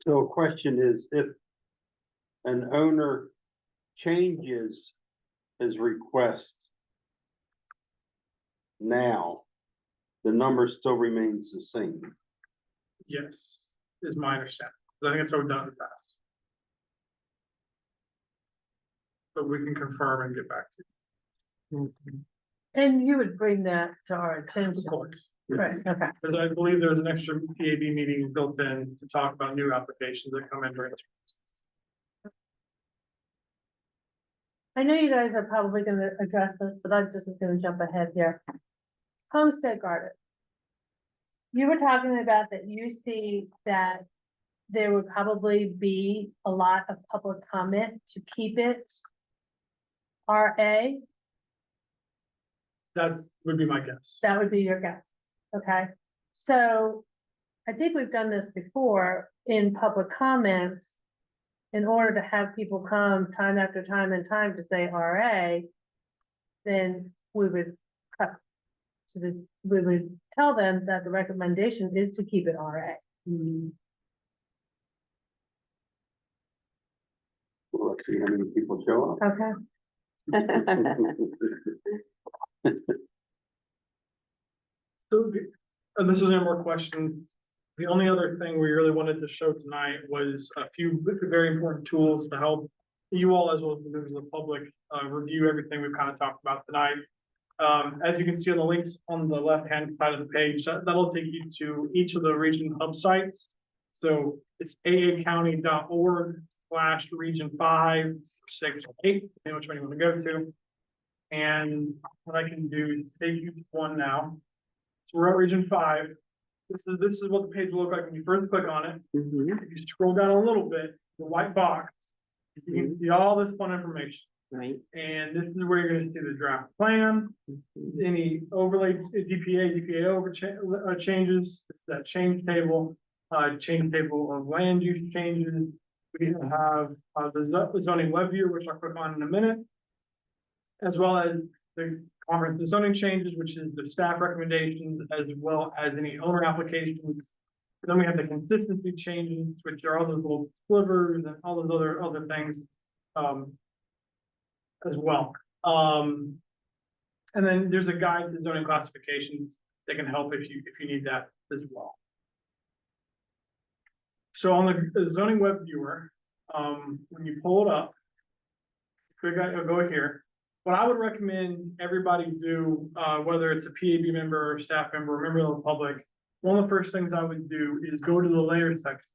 So a question is, if an owner changes his request now, the number still remains the same. Yes, is my understanding, 'cause I think it's so done in the past. But we can confirm and get back to you. And you would bring that to our attention. Of course. Right, okay. Because I believe there's an extra PAB meeting built in to talk about new applications that come in during. I know you guys are probably gonna address this, but I'm just gonna jump ahead here. Homestead garden. You were talking about that you see that there would probably be a lot of public comment to keep it RA. That would be my guess. That would be your guess, okay? So I think we've done this before in public comments. In order to have people come time after time and time to say RA, then we would cut to the, we would tell them that the recommendation is to keep it RA. Well, let's see how many people show up. Okay. So, and this is no more questions. The only other thing we really wanted to show tonight was a few very important tools to help you all, as well as the members of the public, review everything we've kind of talked about tonight. As you can see on the links on the left-hand side of the page, that'll take you to each of the region hub sites. So it's aacounty.org/region5, 6, 8, depending which one you want to go to. And what I can do is take you to one now. So we're at region 5. This is what the page will look like when you first click on it. If you scroll down a little bit, the white box, you can see all this fun information. Right. And this is where you're gonna see the draft plan, any overlay, DPA over changes, it's that change table of land use changes, We have, the zoning web viewer, which I'll click on in a minute. As well as the comprehensive zoning changes, which is the staff recommendations, as well as any owner applications. Then we have the consistency changes, which are all those little slivers and all those other things, as well. And then there's a guide to zoning classifications that can help if you need that as well. So on the zoning web viewer, when you pull it up, click on, go here. What I would recommend everybody do, whether it's a PAB member or staff member or member of the public, one of the first things I would do is go to the layers section.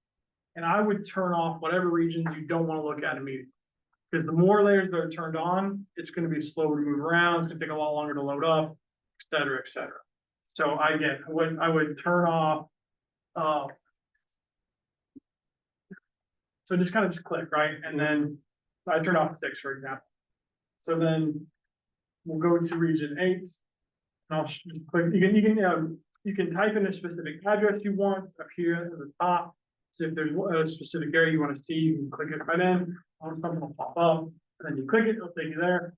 And I would turn off whatever regions you don't want to look at immediately. Because the more layers that are turned on, it's going to be slower to move around, it's going to take a lot longer to load up, et cetera, et cetera. So I would turn off, so just kind of click, right? And then I turn off 6, for example. So then we'll go to region 8. And I'll just click, you can type in a specific address you want up here at the top. So if there's a specific area you want to see, you can click it right in, something will pop up, and then you click it, it'll take you there.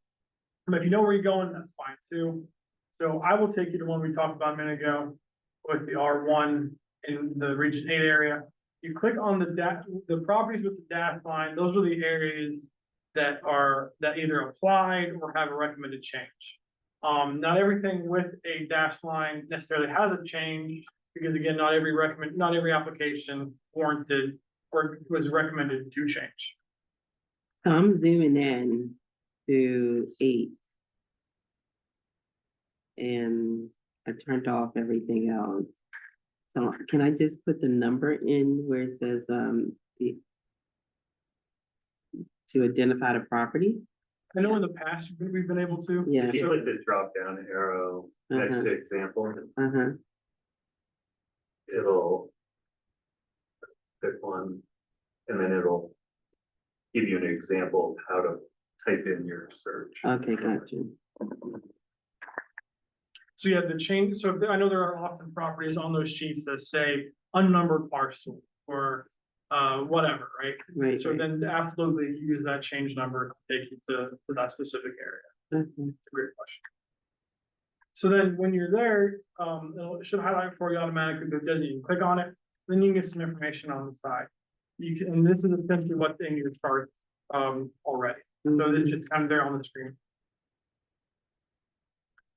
But if you know where you're going, that's fine too. So I will take you to one we talked about a minute ago with the R1 in the region 8 area. You click on the properties with the dash line, those are the areas that either applied or have a recommended change. Not everything with a dash line necessarily has a change, because again, not every application warranted or was recommended to change. So I'm zooming in to 8. And I turned off everything else. So can I just put the number in where it says, to identify the property? I know in the past we've been able to. Yeah. If you click the drop down arrow next to example, Uh-huh. it'll pick one, and then it'll give you an example of how to type in your search. Okay, got you. So yeah, the change, so I know there are often properties on those sheets that say unnumbered parcel or whatever, right? Right. So then absolutely use that change number to take you to that specific area. Okay. It's a great question. So then when you're there, it should highlight for you automatically the designate. You click on it, then you can get some information on the side. And this is essentially what's in your chart already. So it's just kind of there on the screen.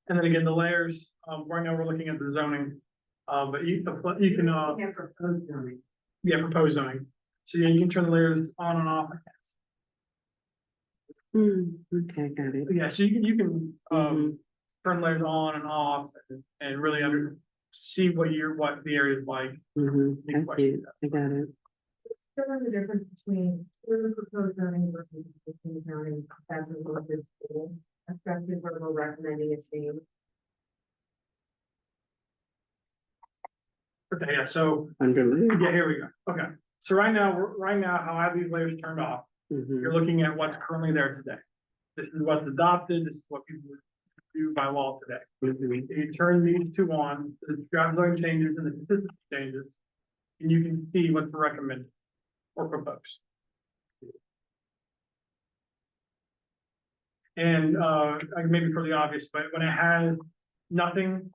And then again, the layers, right now we're looking at the zoning, but you can, Proposed zoning. yeah, proposed zoning. So yeah, you can turn the layers on and off. Okay, got it. Yeah, so you can turn layers on and off and really see what the area is like. I see it. I got it. Still the difference between the proposed zoning versus existing zoning, that's a little bit cool, especially where we're recommending a change. Okay, yeah, so, Under layer. yeah, here we go. Okay, so right now, how I have these layers turned off, you're looking at what's currently there today. This is what's adopted, this is what people do by law today. You turn these two on, the draft zoning changes and the consistency changes, and you can see what's recommended or proposed. And maybe for the obvious, but when it has nothing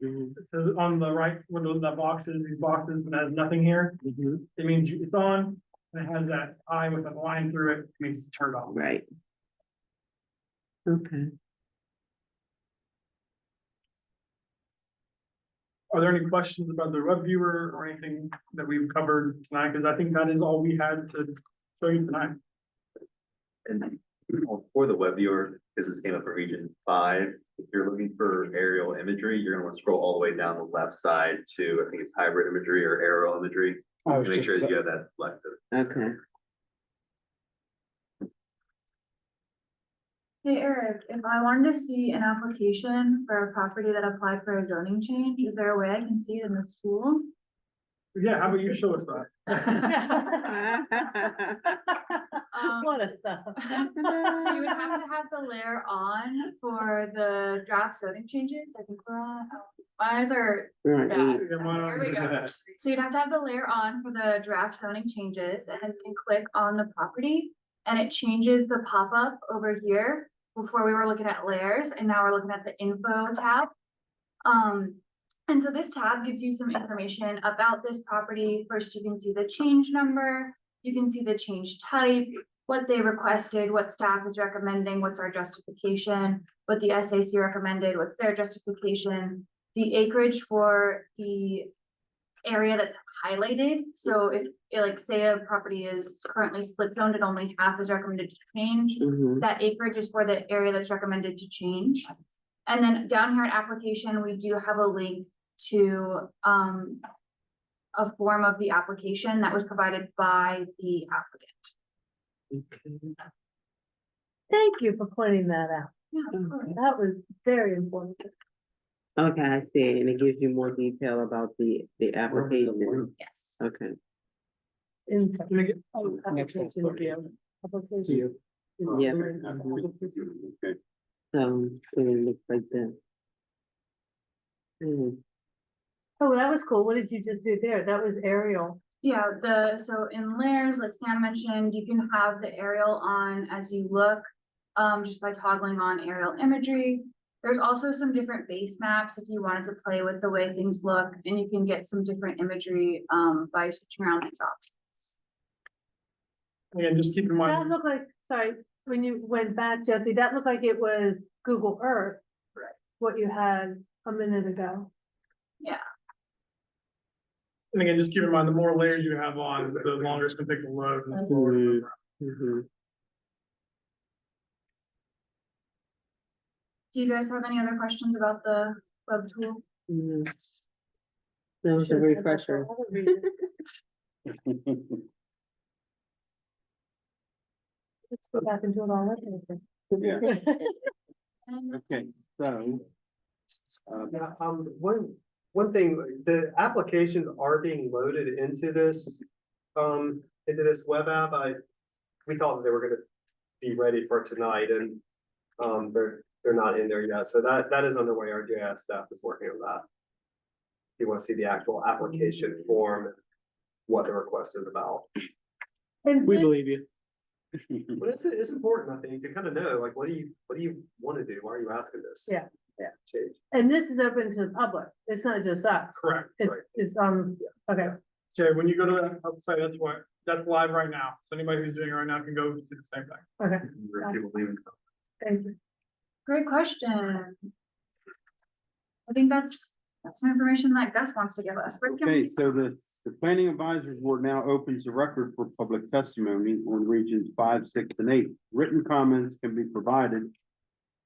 on the right, where these boxes, when it has nothing here, it means it's on, and it has that eye with a line through it, it means it's turned off. Right. Okay. Are there any questions about the web viewer or anything that we've covered tonight? Because I think that is all we had to show you tonight. And for the web viewer, because this came up for region 5, if you're looking for aerial imagery, you're gonna want to scroll all the way down the left side to, I think it's hybrid imagery or aerial imagery. And make sure that you have that selected. Okay. Hey Eric, if I wanted to see an application for a property that applied for a zoning change, is there a way I can see it in this tool? Yeah, how about you show us that? What a stuff. So you would have to have the layer on for the draft zoning changes. I think we're on. My eyes are Right. bad. Yeah, mine Here we go. So you'd have to have the layer on for the draft zoning changes and then you can click on the property. And it changes the pop-up over here. Before we were looking at layers and now we're looking at the info tab. And so this tab gives you some information about this property. First, you can see the change number, you can see the change type, what they requested, what staff is recommending, what's our justification, what the SAC recommended, what's their justification, the acreage for the area that's highlighted. So if, like, say a property is currently split zoned and only half is recommended to change, Mhm. that acreage is for the area that's recommended to change. And then down here in application, we do have a link to a form of the application that was provided by the applicant. Thank you for pointing that out. Yeah, That was very important. Okay, I see, and it gives you more detail about the application. yes. Okay. In- Oh, application view. Application. Yeah. Okay. So, it looks like that. Oh, that was cool. What did you just do there? That was aerial. Yeah, so in layers, like Sam mentioned, you can have the aerial on as you look, just by toggling on aerial imagery. There's also some different base maps if you wanted to play with the way things look, and you can get some different imagery, by switching around these options. Again, just keep in That mind, looked like, sorry, when you went back, Jesse, that looked like it was Google Earth. Right. What you had a minute ago. and again, just keep in mind, the more layers you have on, the longer it's gonna take to load and the slower. it'll go. Mhm. Do you guys have any other questions about the web tool? Mhm. That was a refresher. Let's go back into it all over. Yeah. And Okay, so. Yeah, one thing, the applications are being loaded into this web app. We thought they were gonna be ready for tonight and, they're not in there yet. So that is underway. Our JS staff is working on that. If you want to see the actual application form, what the request is about. And We this- believe you. But it's important, I think, to kind of know, like, what do you want to do? Why are you asking this? Yeah. Change. And this is open to the public. It's not just us. Correct. It's, Right. it's, okay. So when you go to that website, that's live right now. So anybody who's doing it right now can go see the same thing. Okay. Thank you. great question. I think that's some information that Gus wants to give us. Rick, can Okay, we- so the planning advisory board now opens the record for public testimony on regions 5, 6, and 8. Written comments can be provided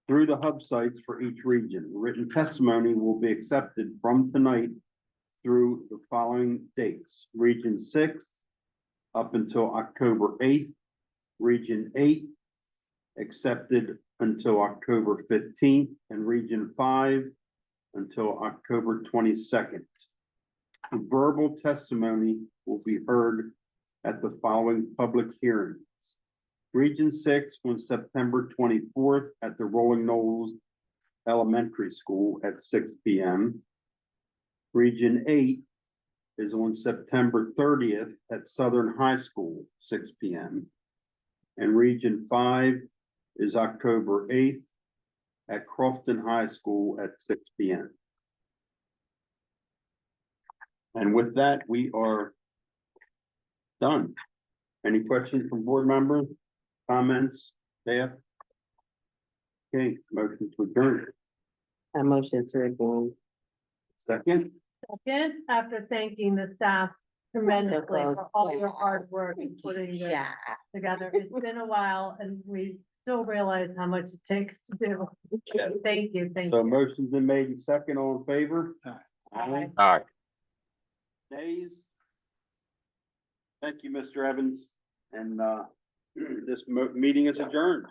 through the hub sites for each region. Written testimony will be accepted from tonight through the following dates. Region 6 up until October 8th. Region 8 accepted until October 15th, and Region 5 until October 22nd. Verbal testimony will be heard at the following public hearings. Region 6 on September 24th at the Rolling Knolls Elementary School at 6 p.m. Region 8 is on September 30th at Southern High School, 6 p.m. And Region 5 is October 8th at Crofton High School at 6 p.m. And with that, we are done. Any questions from board members, comments, staff? Okay, motion to adjourn. I motion to adjourn. Second, Second, after thanking the staff tremendously for all your hard work in putting this together. It's been a while and we still realize how much it takes to do. Thank you, thank so you. motion's been made and second, all in favor? Aye. All right. Nays? Thank you, Mr. Evans, and this meeting is adjourned.